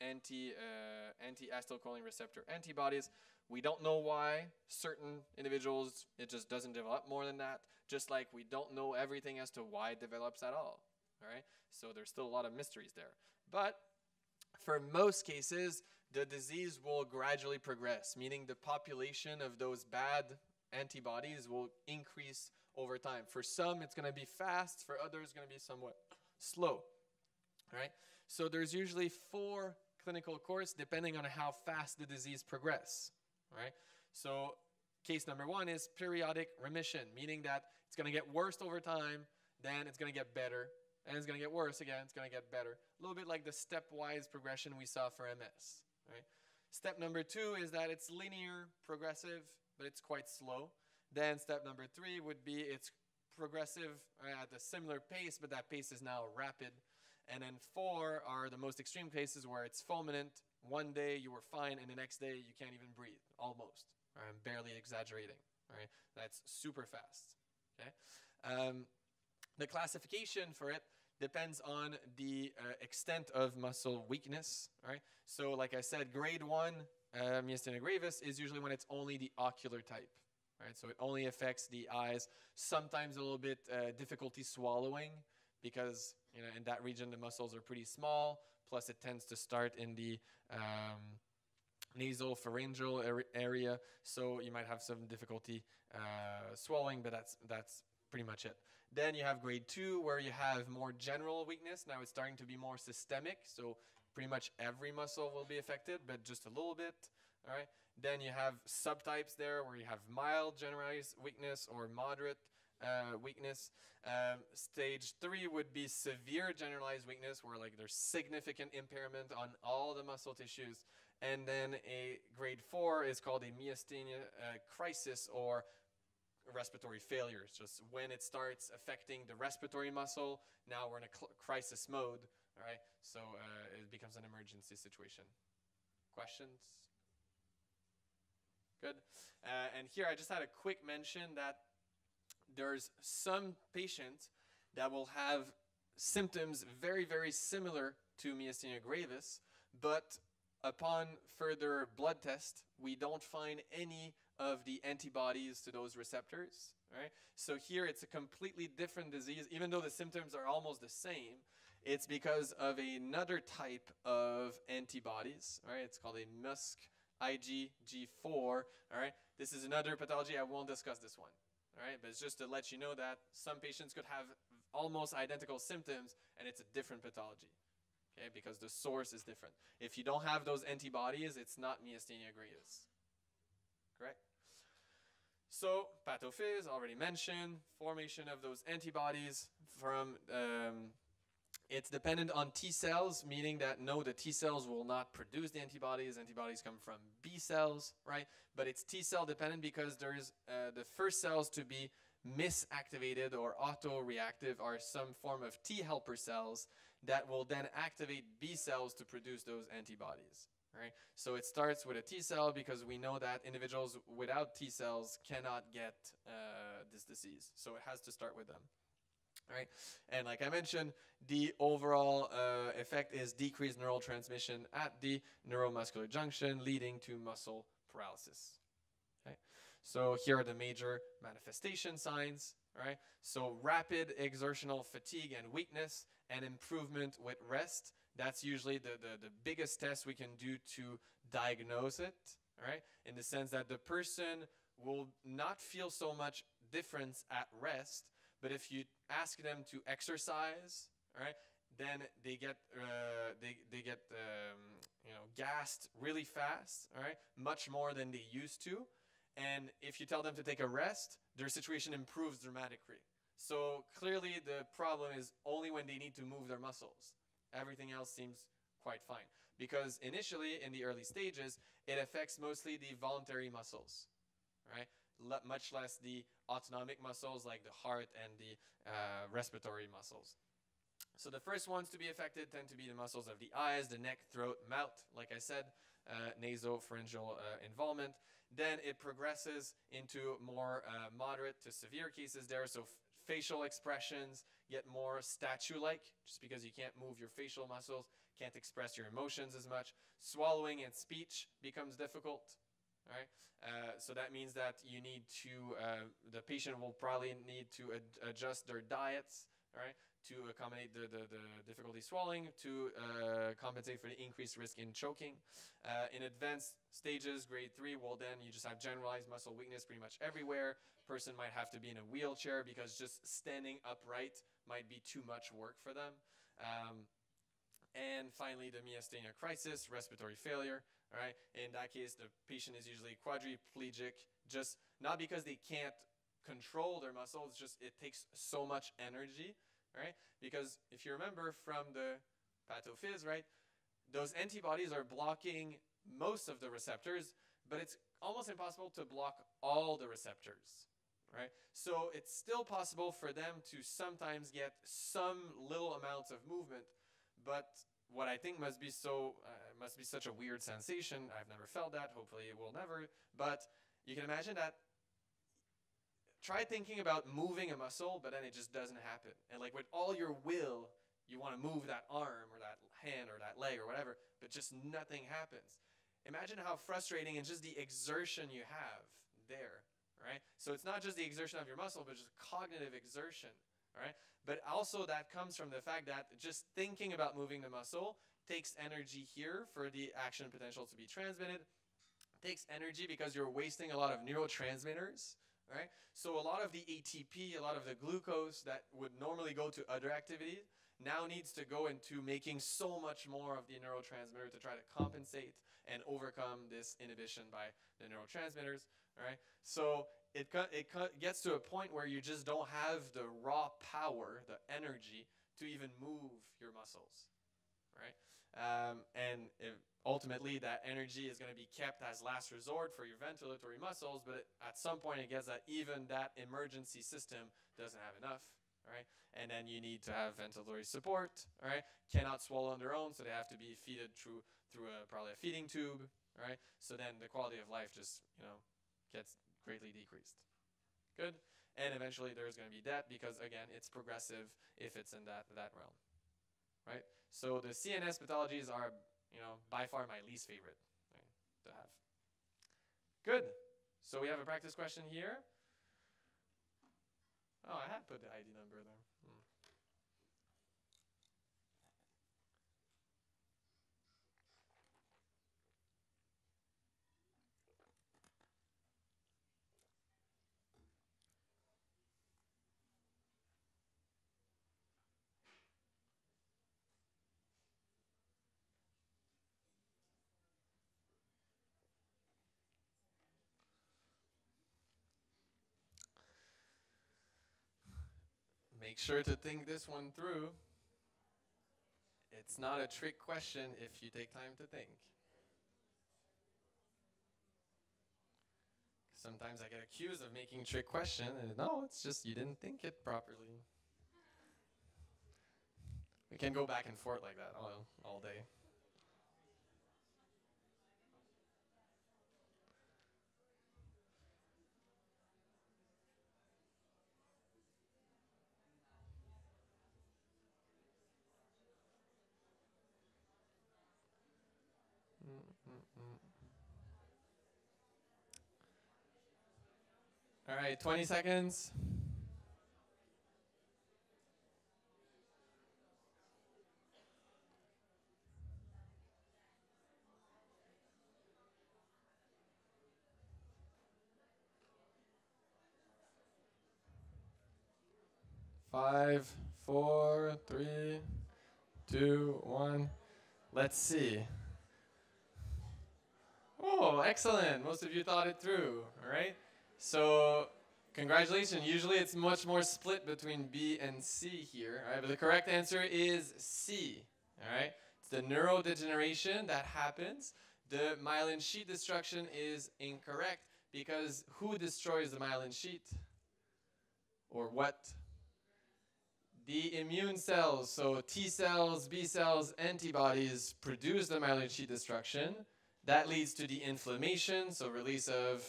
anti-acetylcholine receptor antibodies. We don't know why certain individuals, it just doesn't develop more than that, just like we don't know everything as to why it develops at all. All right? So there's still a lot of mysteries there. But for most cases, the disease will gradually progress, meaning the population of those bad antibodies will increase over time. For some, it's going to be fast. For others, it's going to be somewhat slow. All right? So there's usually 4 clinical courses depending on how fast the disease progresses. Right? So case number 1 is periodic remission, meaning that it's going to get worse over time, then it's going to get better, and it's going to get worse again, it's going to get better. A little bit like the stepwise progression we saw for MS. Right? Step number 2 is that it's linear, progressive, but it's quite slow. Then step number 3 would be it's progressive at a similar pace, but that pace is now rapid. And then 4 are the most extreme cases where it's fulminant. One day you were fine, and the next day you can't even breathe, almost. I'm barely exaggerating. Right? That's super fast. Okay? The classification for it depends on the extent of muscle weakness. Right? So like I said, grade 1 myasthenia gravis is usually when it's only the ocular type. Right? So it only affects the eyes, sometimes a little bit difficulty swallowing, because in that region the muscles are pretty small, plus it tends to start in the nasal pharyngeal area, so you might have some difficulty swallowing, but that's pretty much it. Then you have grade 2, where you have more general weakness. Now it's starting to be more systemic, so pretty much every muscle will be affected, but just a little bit. All right. Then you have subtypes there, where you have mild generalized weakness or moderate weakness. Stage 3 would be severe generalized weakness, where like there's significant impairment on all the muscle tissues. And then a grade 4 is called a myasthenia crisis, or respiratory failure. It's just when it starts affecting the respiratory muscle, now we're in a crisis mode. All right, so it becomes an emergency situation. Questions? Good. And here I just had a quick mention that there's some patients that will have symptoms very, very similar to myasthenia gravis, but upon further blood test, we don't find any of the antibodies to those receptors. Right? So here it's a completely different disease, even though the symptoms are almost the same. It's because of another type of antibodies. Right? It's called a MuSK IgG4. All right? This is another pathology. I won't discuss this one. All right? But it's just to let you know that some patients could have almost identical symptoms, and it's a different pathology. Okay? Because the source is different. If you don't have those antibodies, it's not myasthenia gravis. Correct? So, pathophys, already mentioned, formation of those antibodies from, it's dependent on T cells, meaning that no, the T cells will not produce the antibodies. Antibodies come from B cells, right? But it's T cell dependent because there's the first cells to be misactivated or autoreactive are some form of T helper cells that will then activate B cells to produce those antibodies, right? So it starts with a T cell because we know that individuals without T cells cannot get this disease. So it has to start with them. Right, and like I mentioned, the overall effect is decreased neural transmission at the neuromuscular junction, leading to muscle paralysis. Okay, so here are the major manifestation signs. Right, so rapid exertional fatigue and weakness, and improvement with rest. That's usually the biggest test we can do to diagnose it. Right, in the sense that the person will not feel so much difference at rest, but if you ask them to exercise, right, then they get gassed really fast, all right, much more than they used to. And if you tell them to take a rest, their situation improves dramatically. So clearly the problem is only when they need to move their muscles. Everything else seems quite fine. Because initially, in the early stages, it affects mostly the voluntary muscles, right? Much less the autonomic muscles like the heart and the respiratory muscles. So the first ones to be affected tend to be the muscles of the eyes, the neck, throat, mouth, like I said, nasopharyngeal involvement. Then it progresses into more moderate to severe cases there. So facial expressions get more statue-like, just because you can't move your facial muscles, can't express your emotions as much. Swallowing and speech becomes difficult. Right? So that means that you need to, the patient will probably need to adjust their diets, right, to accommodate the difficulty swallowing, to compensate for the increased risk in choking. In advanced stages, grade 3, well then you just have generalized muscle weakness pretty much everywhere. Person might have to be in a wheelchair because just standing upright might be too much work for them. And finally, the myasthenia crisis, respiratory failure. All right. In that case, the patient is usually quadriplegic, just not because they can't control their muscles, just it takes so much energy, right? Because if you remember from the pathophys, right, those antibodies are blocking most of the receptors, but it's almost impossible to block all the receptors, right? So it's still possible for them to sometimes get some little amounts of movement, but what I think must be such a weird sensation. I've never felt that. Hopefully it will never. But you can imagine that. Try thinking about moving a muscle, but then it just doesn't happen. And like with all your will, you want to move that arm or that hand or that leg or whatever, but just nothing happens. Imagine how frustrating and just the exertion you have there, right? So it's not just the exertion of your muscle, but just cognitive exertion. Right? But also that comes from the fact that just thinking about moving the muscle takes energy here for the action potential to be transmitted. Takes energy because you're wasting a lot of neurotransmitters, right? So a lot of the ATP, a lot of the glucose that would normally go to other activities now needs to go into making so much more of the neurotransmitter to try to compensate and overcome this inhibition by the neurotransmitters, right? So it gets to a point where you just don't have the raw power, the energy, to even move your muscles, right? And ultimately, that energy is going to be kept as last resort for your ventilatory muscles, but at some point it gets that even that emergency system doesn't have enough, right? And then you need to have ventilatory support, right? Cannot swallow on their own, so they have to be fed through probably a feeding tube, right? So then the quality of life just, gets greatly decreased. Good. And eventually there's going to be death because, again, it's progressive if it's in that realm, right? So the CNS pathologies are, by far my least favorite, right, to have. Good. So we have a practice question here. Oh, I had put the ID number there. Make sure to think this one through. It's not a trick question if you take time to think. Sometimes I get accused of making trick question, and no, it's just you didn't think it properly. We can go back and forth like that all day. All right, 20 seconds. Five, four, three, two, one. Let's see. Oh, excellent. Most of you thought it through, all right? So, congratulations. Usually it's much more split between B and C here, all right? But the correct answer is C, all right? It's the neurodegeneration that happens. The myelin sheath destruction is incorrect because who destroys the myelin sheath? Or what? The immune cells, so T cells, B cells, antibodies produce the myelin sheath destruction. That leads to the inflammation, so release of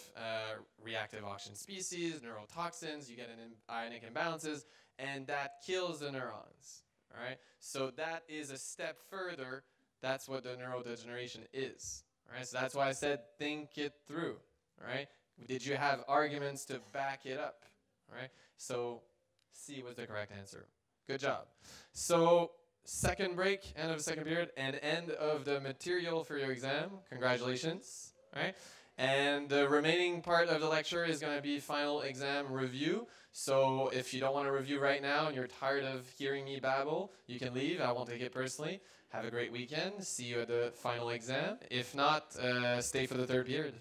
reactive oxygen species, neurotoxins, you get an ionic imbalances, and that kills the neurons. All right? So that is a step further. That's what the neurodegeneration is. All right? So that's why I said think it through. All right? Did you have arguments to back it up? All right? So C was the correct answer. Good job. So second break, end of the second period, and end of the material for your exam. Congratulations. All right? And the remaining part of the lecture is going to be final exam review. So if you don't want to review right now and you're tired of hearing me babble, you can leave. I won't take it personally. Have a great weekend. See you at the final exam. If not, stay for the third period.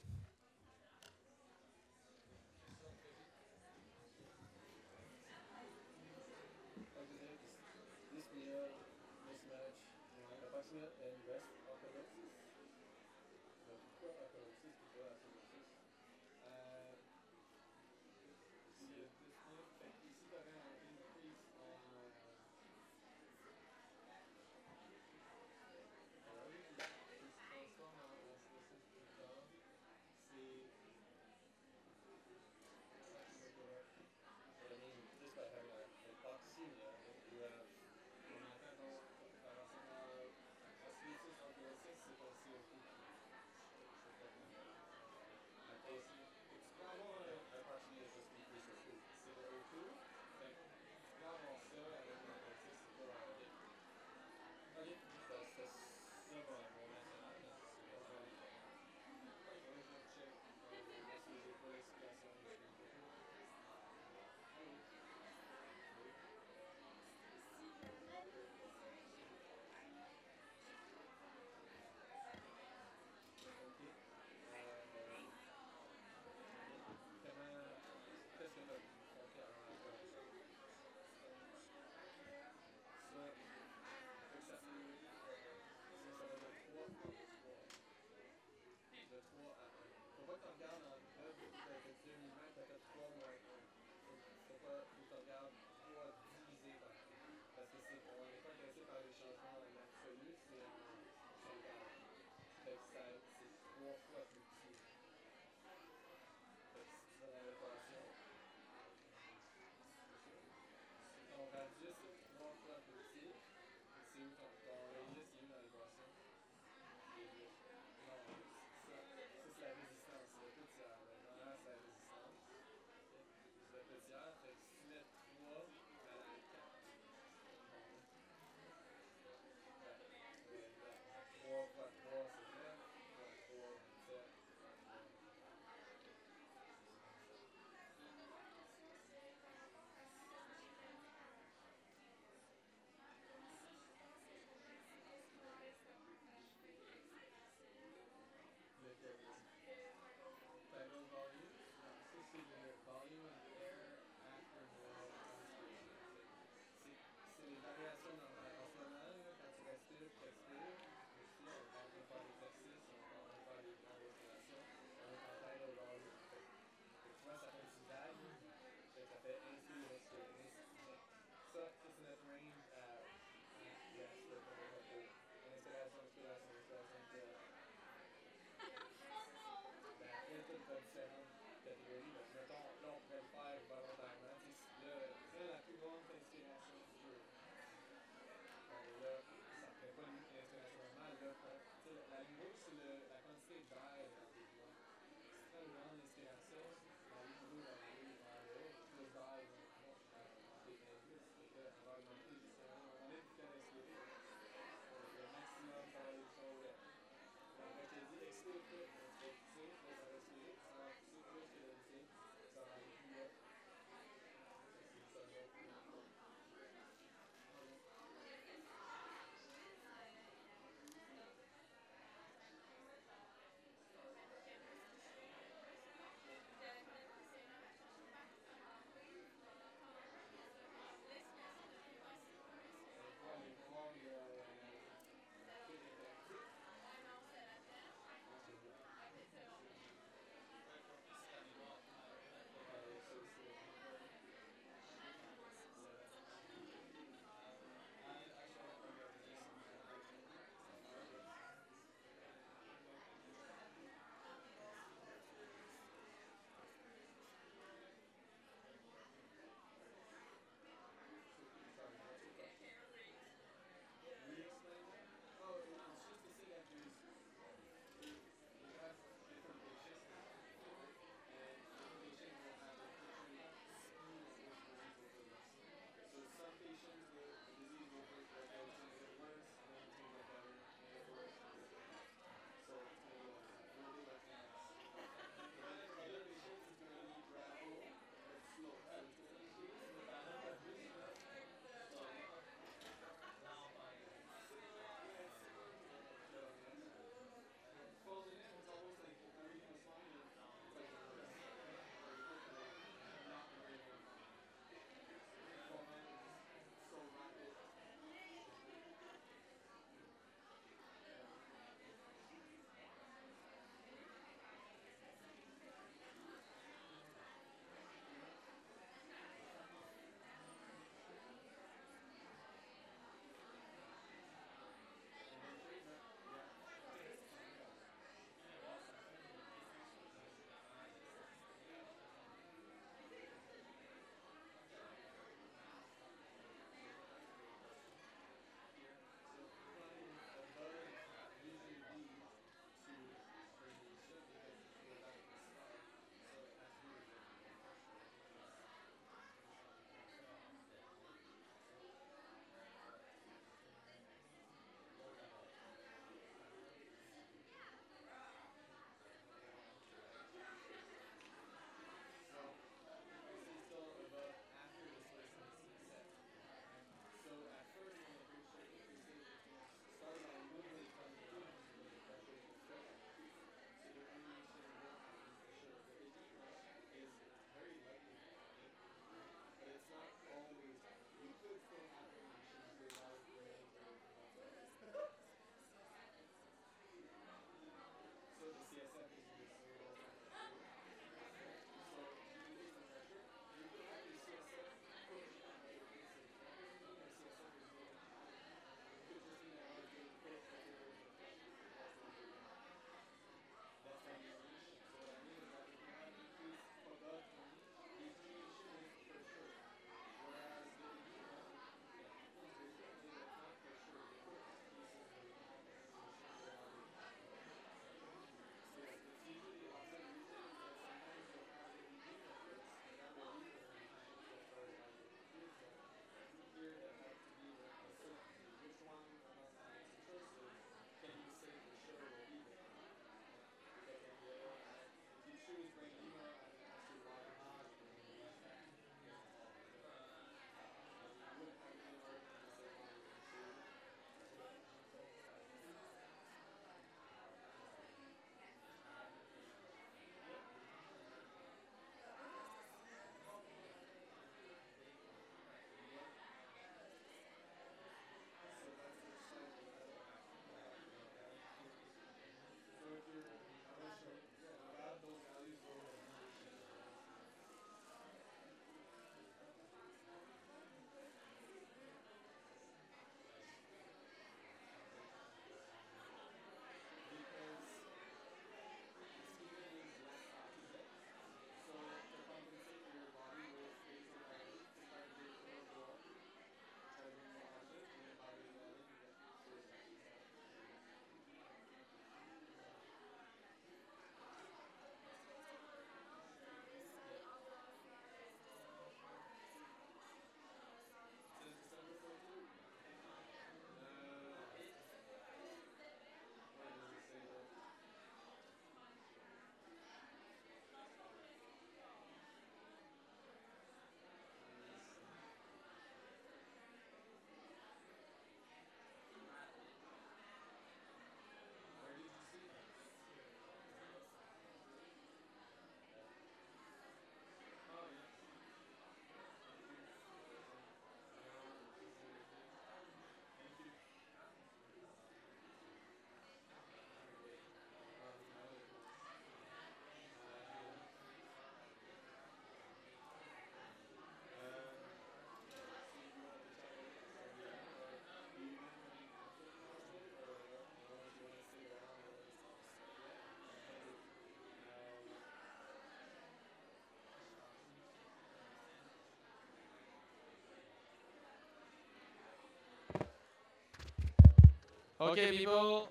Okay, people,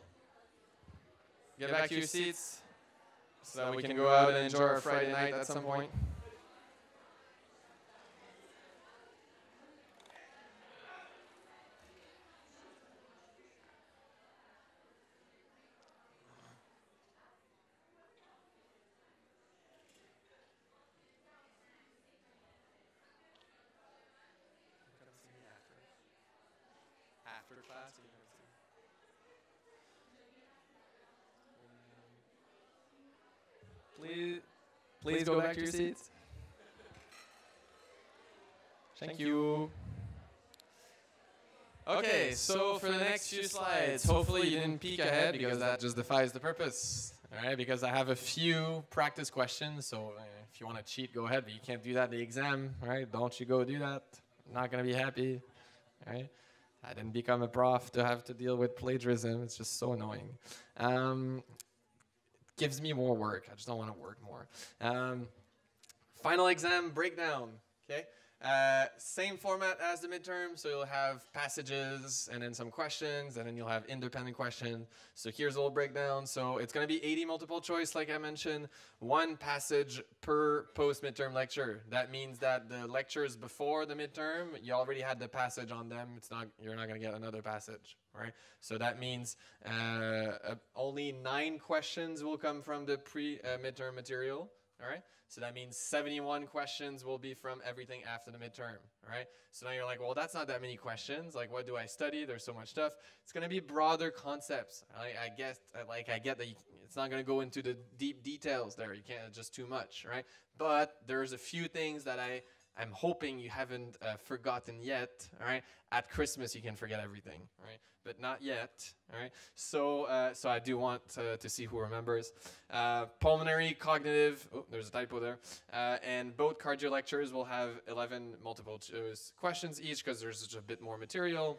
get back to your seats so that we can go out and enjoy our Friday night at some point. After class, please go back to your seats. Thank you. Okay, so for the next few slides, hopefully you didn't peek ahead because that just defies the purpose. All right, because I have a few practice questions, so if you want to cheat, go ahead, but you can't do that in the exam, all right? Don't you go do that. I'm not going to be happy, all right? I didn't become a prof to have to deal with plagiarism. It's just so annoying. Gives me more work. I just don't want to work more. Final exam breakdown, okay? Same format as the midterm, so you'll have passages and then some questions, and then you'll have independent questions. So here's a little breakdown. So it's going to be 80 multiple choice, like I mentioned, one passage per post-midterm lecture. That means that the lectures before the midterm, you already had the passage on them. You're not going to get another passage, right? So that means only 9 questions will come from the pre-midterm material, all right? So that means 71 questions will be from everything after the midterm, all right? So now you're like, well, that's not that many questions. Like, what do I study? There's so much stuff. It's going to be broader concepts. I get that it's not going to go into the deep details there. You can't, just too much, right? But there's a few things that I'm hoping you haven't forgotten yet, all right? At Christmas, you can forget everything, all right? But not yet, all right? So I do want to see who remembers. Pulmonary, cognitive, oh, there's a typo there. And both cardio lectures will have 11 multiple choice questions each because there's just a bit more material.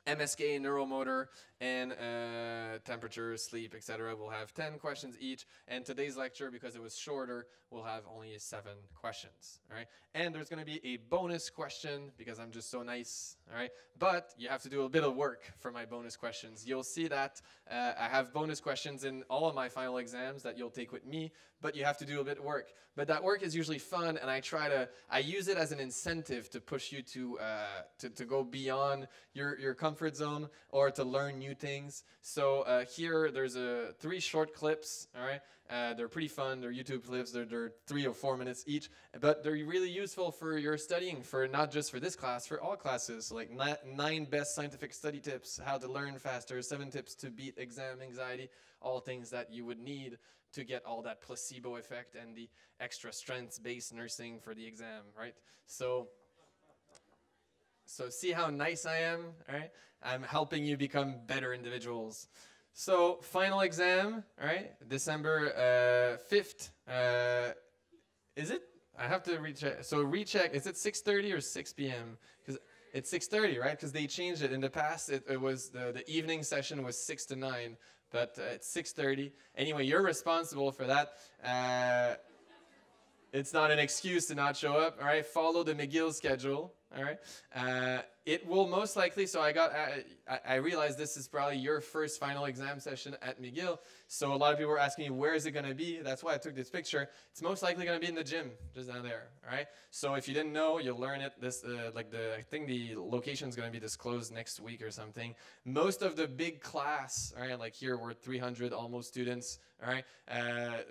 MSK, neuromotor, and temperature, sleep, etc. will have 10 questions each. And today's lecture, because it was shorter, will have only 7 questions. All right. And there's going to be a bonus question because I'm just so nice. All right. But you have to do a bit of work for my bonus questions. You'll see that I have bonus questions in all of my final exams that you'll take with me, but you have to do a bit of work. But that work is usually fun, and I use it as an incentive to push you to go beyond your comfort zone or to learn new things. So here there's 3 short clips, all right? They're pretty fun. They're YouTube clips. They're 3 or 4 minutes each, but they're really useful for your studying, for not just for this class, for all classes. Like 9 best scientific study tips, how to learn faster, 7 tips to beat exam anxiety, all things that you would need to get all that placebo effect and the extra strength-based nursing for the exam, right? So see how nice I am, all right? I'm helping you become better individuals. So final exam, all right, December 5th. Is it? I have to recheck. So recheck, is it 6:30 or 6 p.m.? Because it's 6:30, right? Because they changed it. In the past, it was the evening session was 6 to 9. But it's 6:30. Anyway, you're responsible for that. It's not an excuse to not show up. All right, follow the McGill schedule. All right, it will most likely. So I realized this is probably your first final exam session at McGill. So a lot of people were asking me, where is it going to be? That's why I took this picture. It's most likely going to be in the gym, just down there. All right. So if you didn't know, you'll learn it. I think the location is going to be disclosed next week or something. Most of the big class, all right, like here we're 300 almost students. All right.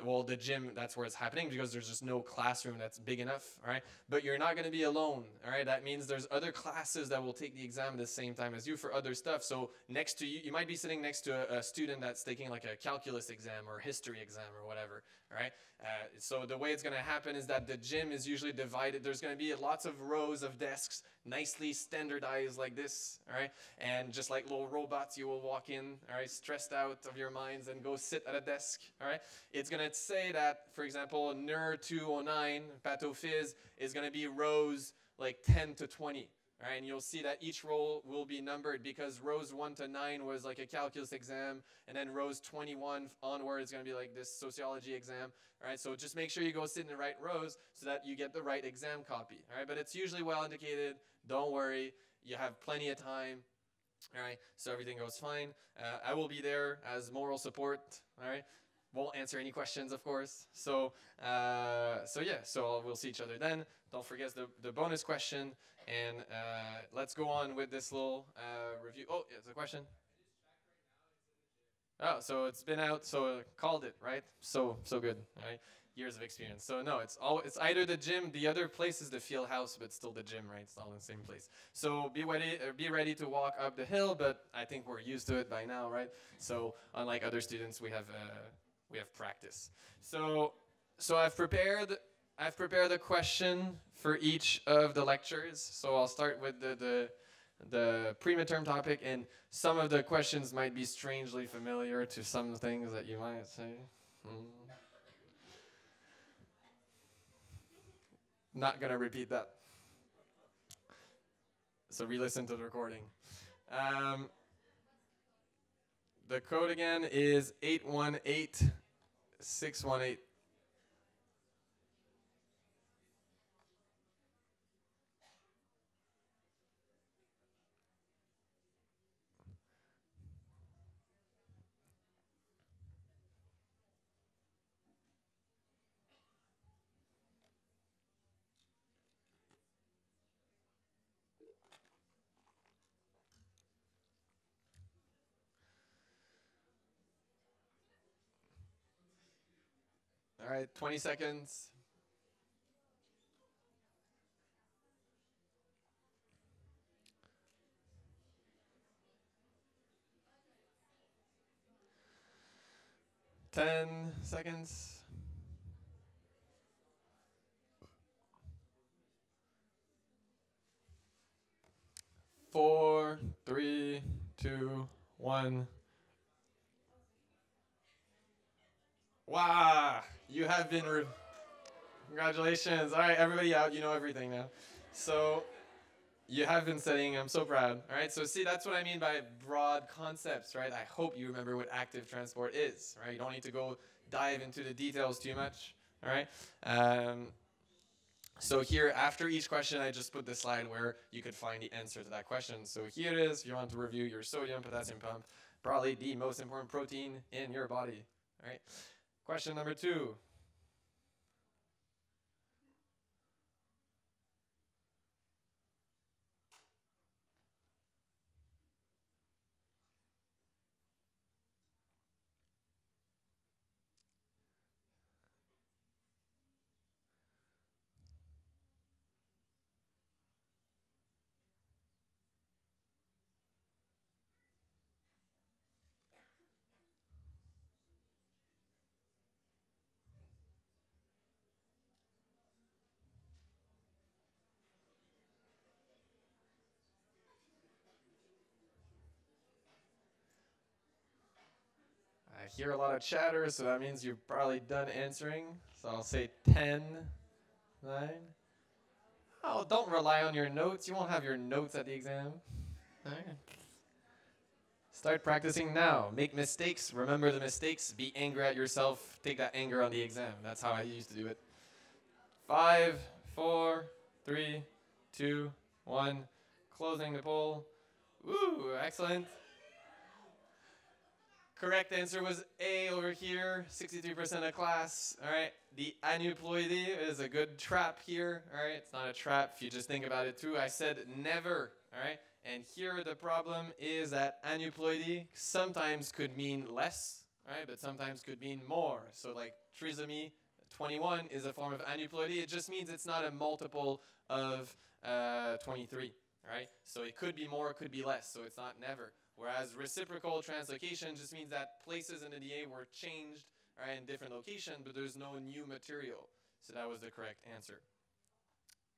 Well, the gym, that's where it's happening because there's just no classroom that's big enough. All right. But you're not going to be alone. All right. That means there's other classes that will take the exam at the same time as you for other stuff. So next to you, you might be sitting next to a student that's taking like a calculus exam or history exam or whatever. All right. So the way it's going to happen is that the gym is usually divided. There's going to be lots of rows of desks, nicely standardized like this. All right. And just like little robots, you will walk in, all right, stressed out of your minds and go sit at a desk. All right. It's going to say that, for example, NUR1 pathophys is going to be rows like 10 to 20. All right, and you'll see that each row will be numbered because rows 1 to 9 was like a calculus exam, and then rows 21 onward is going to be like this sociology exam. All right, so just make sure you go sit in the right rows so that you get the right exam copy. All right, but it's usually well indicated. Don't worry, you have plenty of time. All right, so everything goes fine. I will be there as moral support. All right, won't answer any questions, of course. So yeah, so we'll see each other then. Don't forget the bonus question, and let's go on with this little review. Oh, it's a question. Oh, so it's been out, so called it, right? So good, right? Years of experience. So no, it's either the gym, the other place is the field house, but still the gym, right? It's all in the same place. So be ready to walk up the hill, but I think we're used to it by now, right? So unlike other students, we have practice. So so I've prepared a question for each of the lectures. So I'll start with the pre-midterm topic, and some of the questions might be strangely familiar to some things that you might say. Hmm. Not gonna repeat that. So re-listen to the recording. Um, the code again is 818618. All right, 20 seconds. Ten seconds. 4, 3, 2, 1. Wow, you have been. Congratulations. All right, everybody out. You know everything now. So you have been studying. I'm so proud. All right. So see, that's what I mean by broad concepts, right? I hope you remember what active transport is, right? You don't need to go dive into the details too much. All right. So here, after each question, I just put the slide where you could find the answer to that question. So here it is. If you want to review your sodium potassium pump, probably the most important protein in your body. All right. Question number 2. I hear a lot of chatter, so that means you're probably done answering. So I'll say 10, 9. Oh, don't rely on your notes. You won't have your notes at the exam. All right. Start practicing now. Make mistakes. Remember the mistakes. Be angry at yourself. Take that anger on the exam. That's how I used to do it. 5, 4, 3, 2, 1. Closing the poll. Woo, excellent. Correct answer was A over here, 63% of class. All right, the aneuploidy is a good trap here. All right, it's not a trap if you just think about it too. I said never. All right, and here the problem is that aneuploidy sometimes could mean less, right, but sometimes could mean more. So like trisomy 21 is a form of aneuploidy. It just means it's not a multiple of 23, right? So it could be more, it could be less. So it's not never. Whereas reciprocal translocation just means that places in the DNA were changed, right, in different locations, but there's no new material. So that was the correct answer.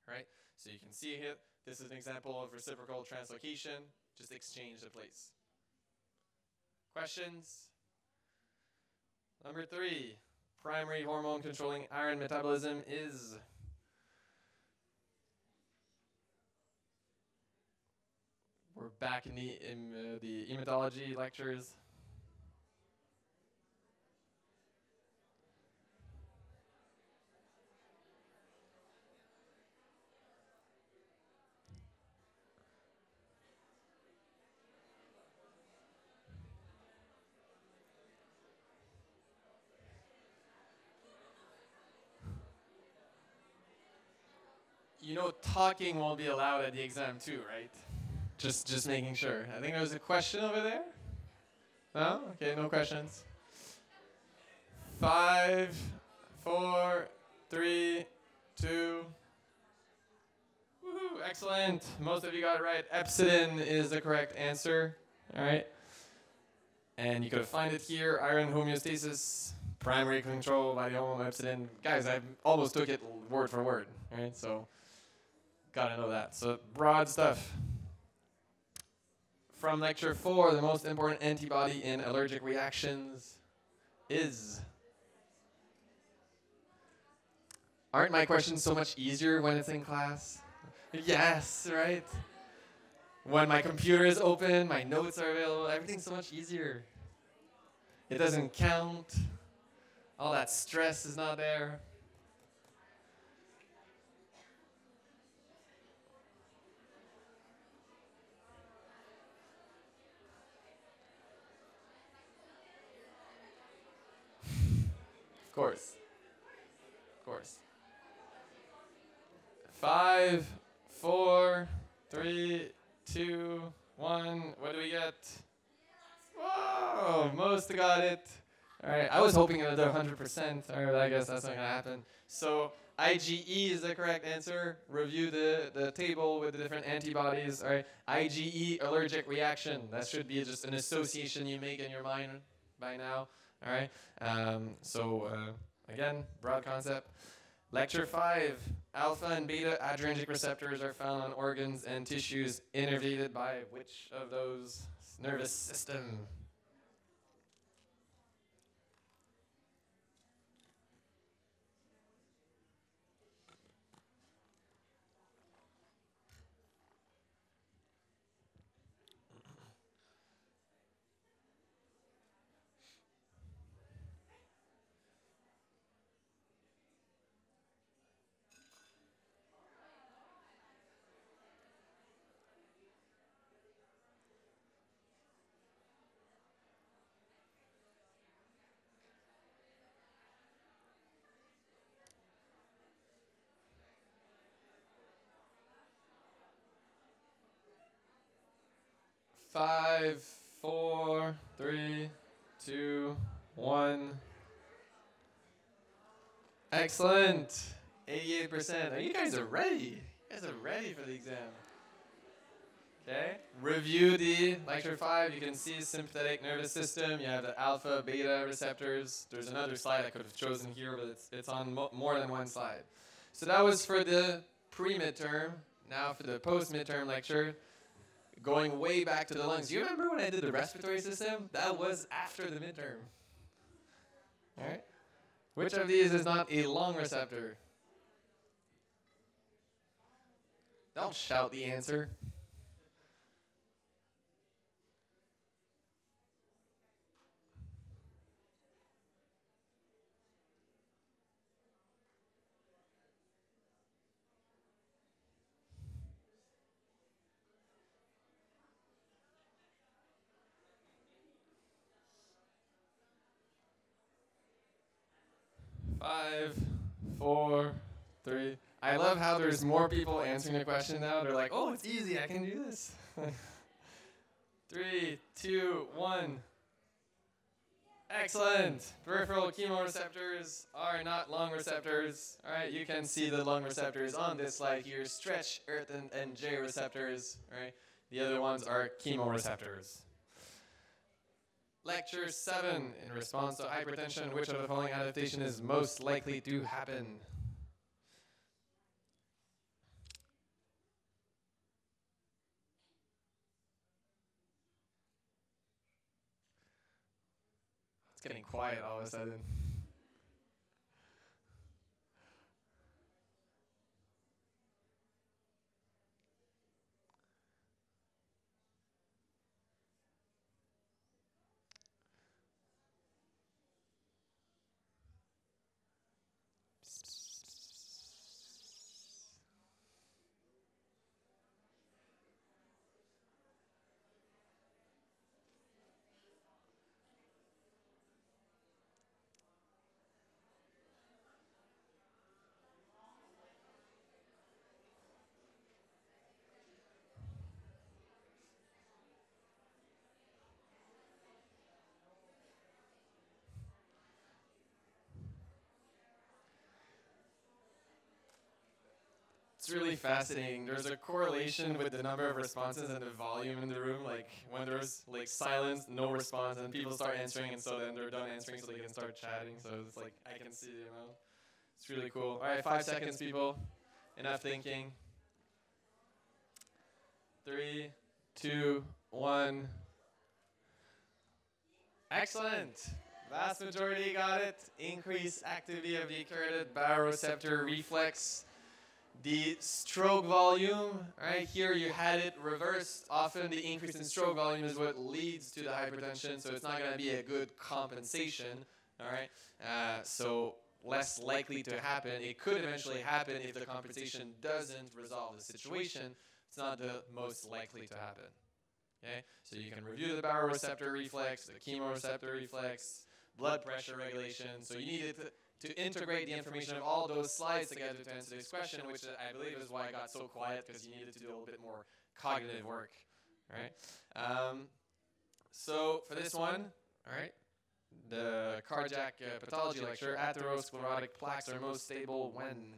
Right? So you can see here, this is an example of reciprocal translocation. Just exchange the place. Questions? Number 3, primary hormone controlling iron metabolism is... We're back in the hematology lectures. You know, talking won't be allowed at the exam too, right? Just making sure. I think there was a question over there. No? Okay, no questions. 5, 4, 3, 2. Woohoo! Excellent. Most of you got it right. Epsilon is the correct answer. All right. And you could find it here. Iron homeostasis, primary control by the hormone epsilon. Guys, I almost took it word for word. All right. So gotta know that. So broad stuff. From lecture 4, the most important antibody in allergic reactions is. Aren't my questions so much easier when it's in class? Yes, right? When my computer is open, my notes are available, everything's so much easier. It doesn't count. All that stress is not there. Of course. Of course. 5, 4, 3, 2, 1. What do we get? Whoa! Most got it. All right. I was hoping another 100%. All right, I guess that's not gonna happen. So IgE is the correct answer. Review the table with the different antibodies. All right. IgE allergic reaction. That should be just an association you make in your mind by now. All right. Again, broad concept. Lecture 5, alpha and beta adrenergic receptors are found on organs and tissues innervated by which of those nervous system? Five, 4, 3, 2, 1. Excellent. 88%. Oh, you guys are ready. You guys are ready for the exam. Okay. Review the lecture 5. You can see sympathetic nervous system. You have the alpha, beta receptors. There's another slide I could have chosen here, but it's on more than one slide. So that was for the pre-midterm. Now for the post-midterm lecture. Going way back to the lungs. Do you remember when I did the respiratory system? That was after the midterm. All right. Which of these is not a lung receptor? Don't shout the answer. Five, 4, 3. I love how there's more people answering the question now. They're like, oh, it's easy. I can do this. 3, 2, 1. Excellent. Peripheral chemoreceptors are not lung receptors. All right, you can see the lung receptors on this slide here. Stretch, earth, and J receptors. All right, the other ones are chemoreceptors. Lecture 7, in response to hypertension, which of the following adaptation is most likely to happen? It's getting quiet all of a sudden. It's really fascinating. There's a correlation with the number of responses and the volume in the room. Like when there's like silence, no response, and people start answering, and so then they're done answering, so they can start chatting. So it's like I can see, you know, it's really cool. All right, 5 seconds, people. Enough thinking. 3, 2, 1. Excellent. Vast majority got it. Increased activity of the carotid baroreceptor reflex. The stroke volume, right here you had it reversed. Often the increase in stroke volume is what leads to the hypertension, so it's not going to be a good compensation. All right, so less likely to happen. It could eventually happen if the compensation doesn't resolve the situation. It's not the most likely to happen. Okay, so you can review the baroreceptor reflex, the chemoreceptor reflex, blood pressure regulation. So you needed to integrate the information of all those slides together to answer this question, which I believe is why I got so quiet, because you needed to do a little bit more cognitive work, right? So for this one, all right, the cardiac pathology lecture, atherosclerotic plaques are most stable when?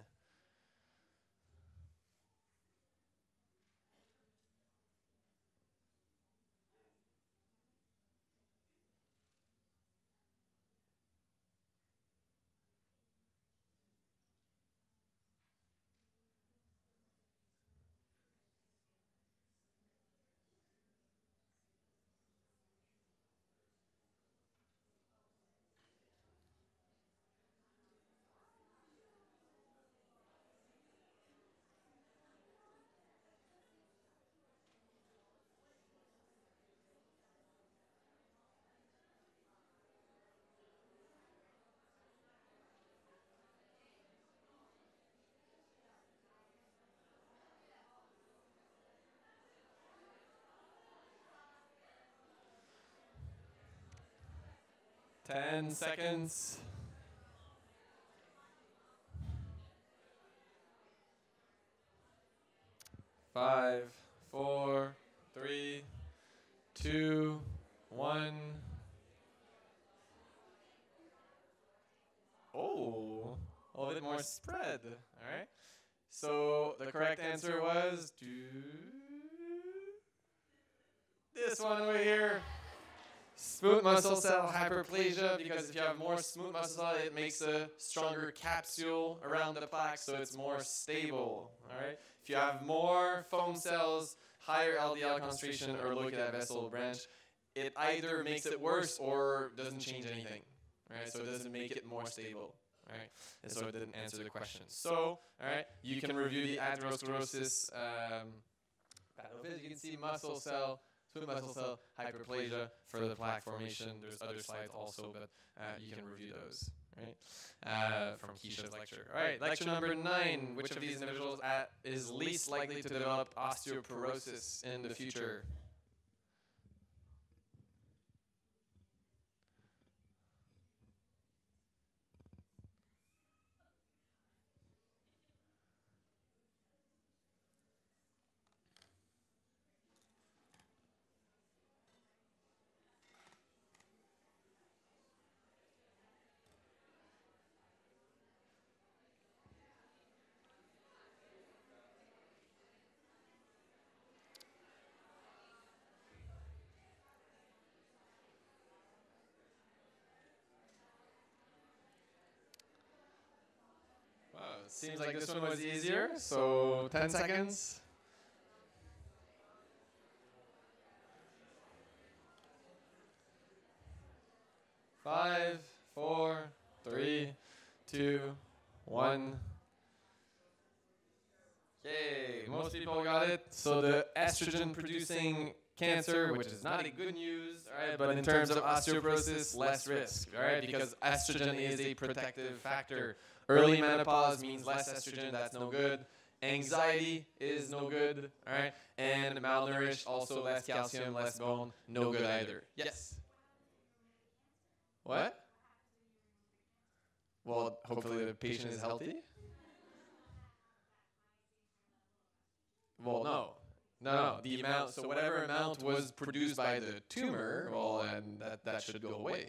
Ten seconds. 5, 4, 3, 2, 1. Oh, a little bit more spread. All right. So the correct answer was this one over here. Smooth muscle cell hyperplasia, because if you have more smooth muscle cell, it makes a stronger capsule around the plaque, so it's more stable. All right. If you have more foam cells, higher LDL concentration, or look at that vessel branch, it either makes it worse or doesn't change anything. Right. So it doesn't make it more stable. Right. And so it didn't answer the question. So, all right, you can review the atherosclerosis pathophysiology. You can see muscle cell, smooth muscle cell hyperplasia for the plaque formation. There's other slides also, but you can review those, right? From Keisha's lecture. All right, lecture number 9. Which of these individuals is least likely to develop osteoporosis in the future? Seems like this one was easier, so 10 seconds. 5, 4, 3, 2, 1. Okay, most people got it. So the estrogen-producing cancer, which is not a good news, all right, but in terms of osteoporosis, less risk, all right, because estrogen is a protective factor. Early menopause means less estrogen, that's no good. Anxiety is no good, all right, and malnourished, also less calcium, less bone, no good either. Yes? What? Well, hopefully the patient is healthy. Well, no. The amount, so whatever amount was produced by the tumor, well, and that should go away.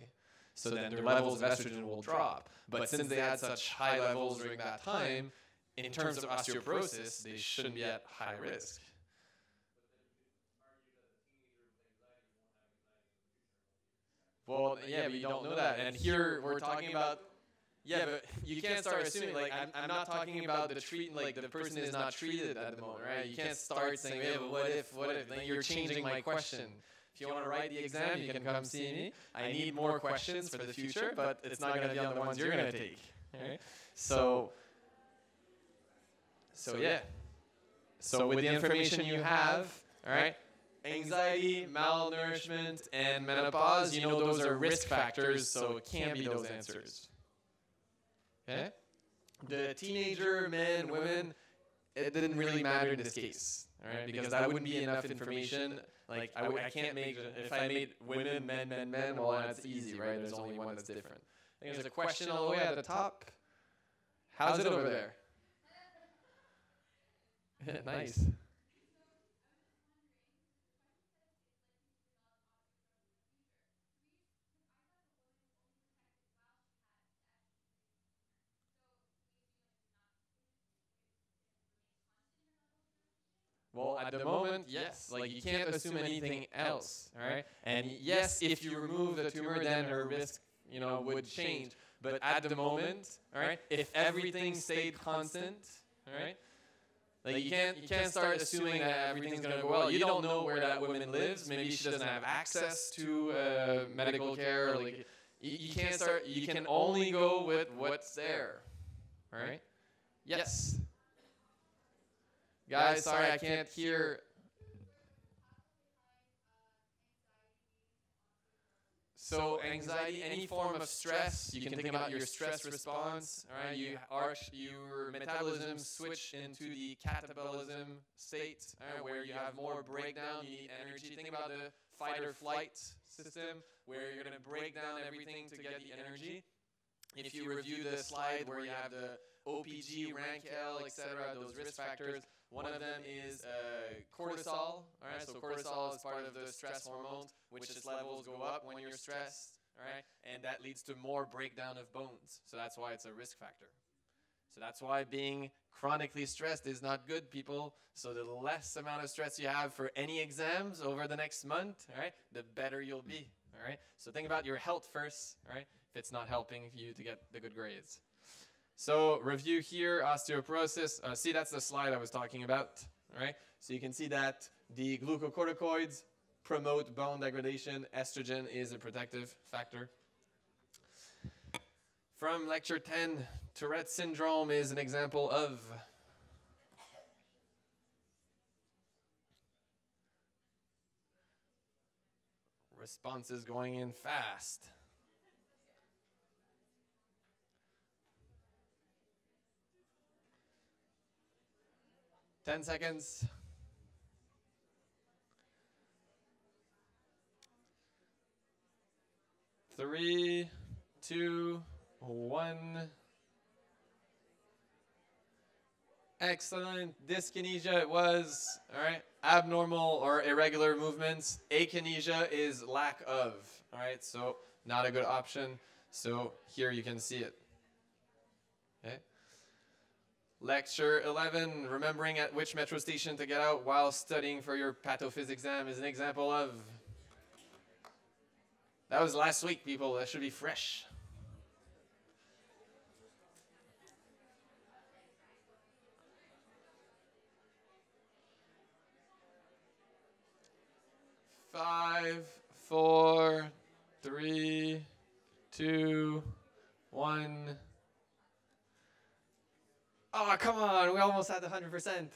So then their levels of estrogen will drop. But since they had such high levels during that time, in terms of osteoporosis, they shouldn't be at high risk. Well, yeah, but you don't know that. And here we're talking about, yeah, but you can't start assuming, like, I'm not talking about the the person is not treated at the moment, right? You can't start saying, yeah, but what if, like, you're changing my question. If you want to write the exam, you can come see me. I need more questions for the future, but it's not going to be on the ones you're going to take, right? So yeah. So with the information you have, all right, anxiety, malnourishment, and menopause, you know those are risk factors, so it can't be those answers. Okay? The teenager, men, women, it didn't really matter in this case, all right? Because that wouldn't be enough information. Like, I can't make, if I made women, men, well, that's easy, right? There's only one that's different. I think there's a question all the way at the top. How's it over there? Nice. Well, at the moment, yes. Like, you can't assume anything else, all right? And yes, if you remove the tumor, then her risk, would change. But at the moment, all right, if everything stayed constant, all right, like, you can't start assuming that everything's gonna go well. You don't know where that woman lives. Maybe she doesn't have access to medical care. Or, like, you can't start. You can only go with what's there, all right? Yes. Guys, sorry, I can't hear. So anxiety, any form of stress, you can think about your stress response. All right, your metabolism switch into the catabolism state, where you have more breakdown, you need energy. Think about the fight or flight system, where you're going to break down everything to get the energy. If you review the slide where you have the OPG, RANK-L, etc., those risk factors, one of them is cortisol. All right, so cortisol is part of the stress hormones, which its levels go up when you're stressed. All right, and that leads to more breakdown of bones. So that's why it's a risk factor. So that's why being chronically stressed is not good, people. So the less amount of stress you have for any exams over the next month, all right, the better you'll be. All right, so think about your health first. All right, if it's not helping you to get the good grades. So review here, osteoporosis. See, that's the slide I was talking about, all right? So you can see that the glucocorticoids promote bone degradation. Estrogen is a protective factor. From lecture 10, Tourette syndrome is an example of responses going in fast. 10 seconds. 3, 2, 1. Excellent. Dyskinesia it was. All right. Abnormal or irregular movements. Akinesia is lack of. All right. So not a good option. So here you can see it. Okay. Lecture 11, remembering at which metro station to get out while studying for your pathophys exam is an example of. That was last week, people. That should be fresh. Five, 4, 3, 2, 1. Oh, come on. We almost had the 100%.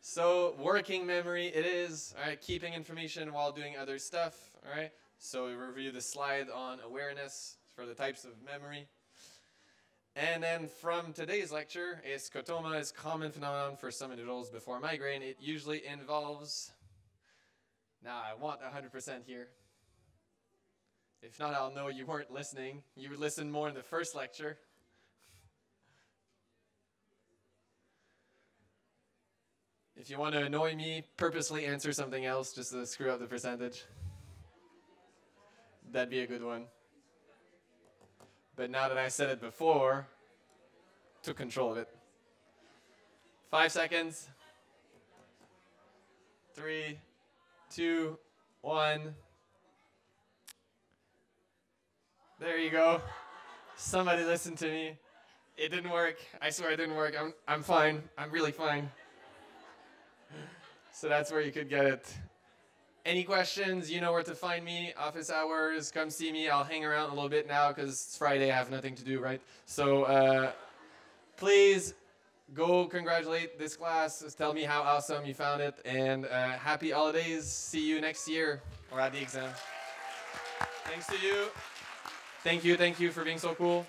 So working memory, it is. All right, keeping information while doing other stuff. All right. So we review the slide on awareness for the types of memory. And then from today's lecture, scotoma is a common phenomenon for some individuals before migraine. It usually involves. Now I want 100% here. If not, I'll know you weren't listening. You listened more in the first lecture. If you want to annoy me, purposely answer something else just to screw up the percentage. That'd be a good one. But now that I said it before, took control of it. 5 seconds. 3, 2, 1. There you go. Somebody listen to me. It didn't work. I swear it didn't work. I'm fine. I'm really fine. So that's where you could get it. Any questions? You know where to find me. Office hours. Come see me. I'll hang around a little bit now because it's Friday. I have nothing to do, right? So please go congratulate this class. Just tell me how awesome you found it. And happy holidays. See you next year or at the exam. Thanks to you. Thank you for being so cool.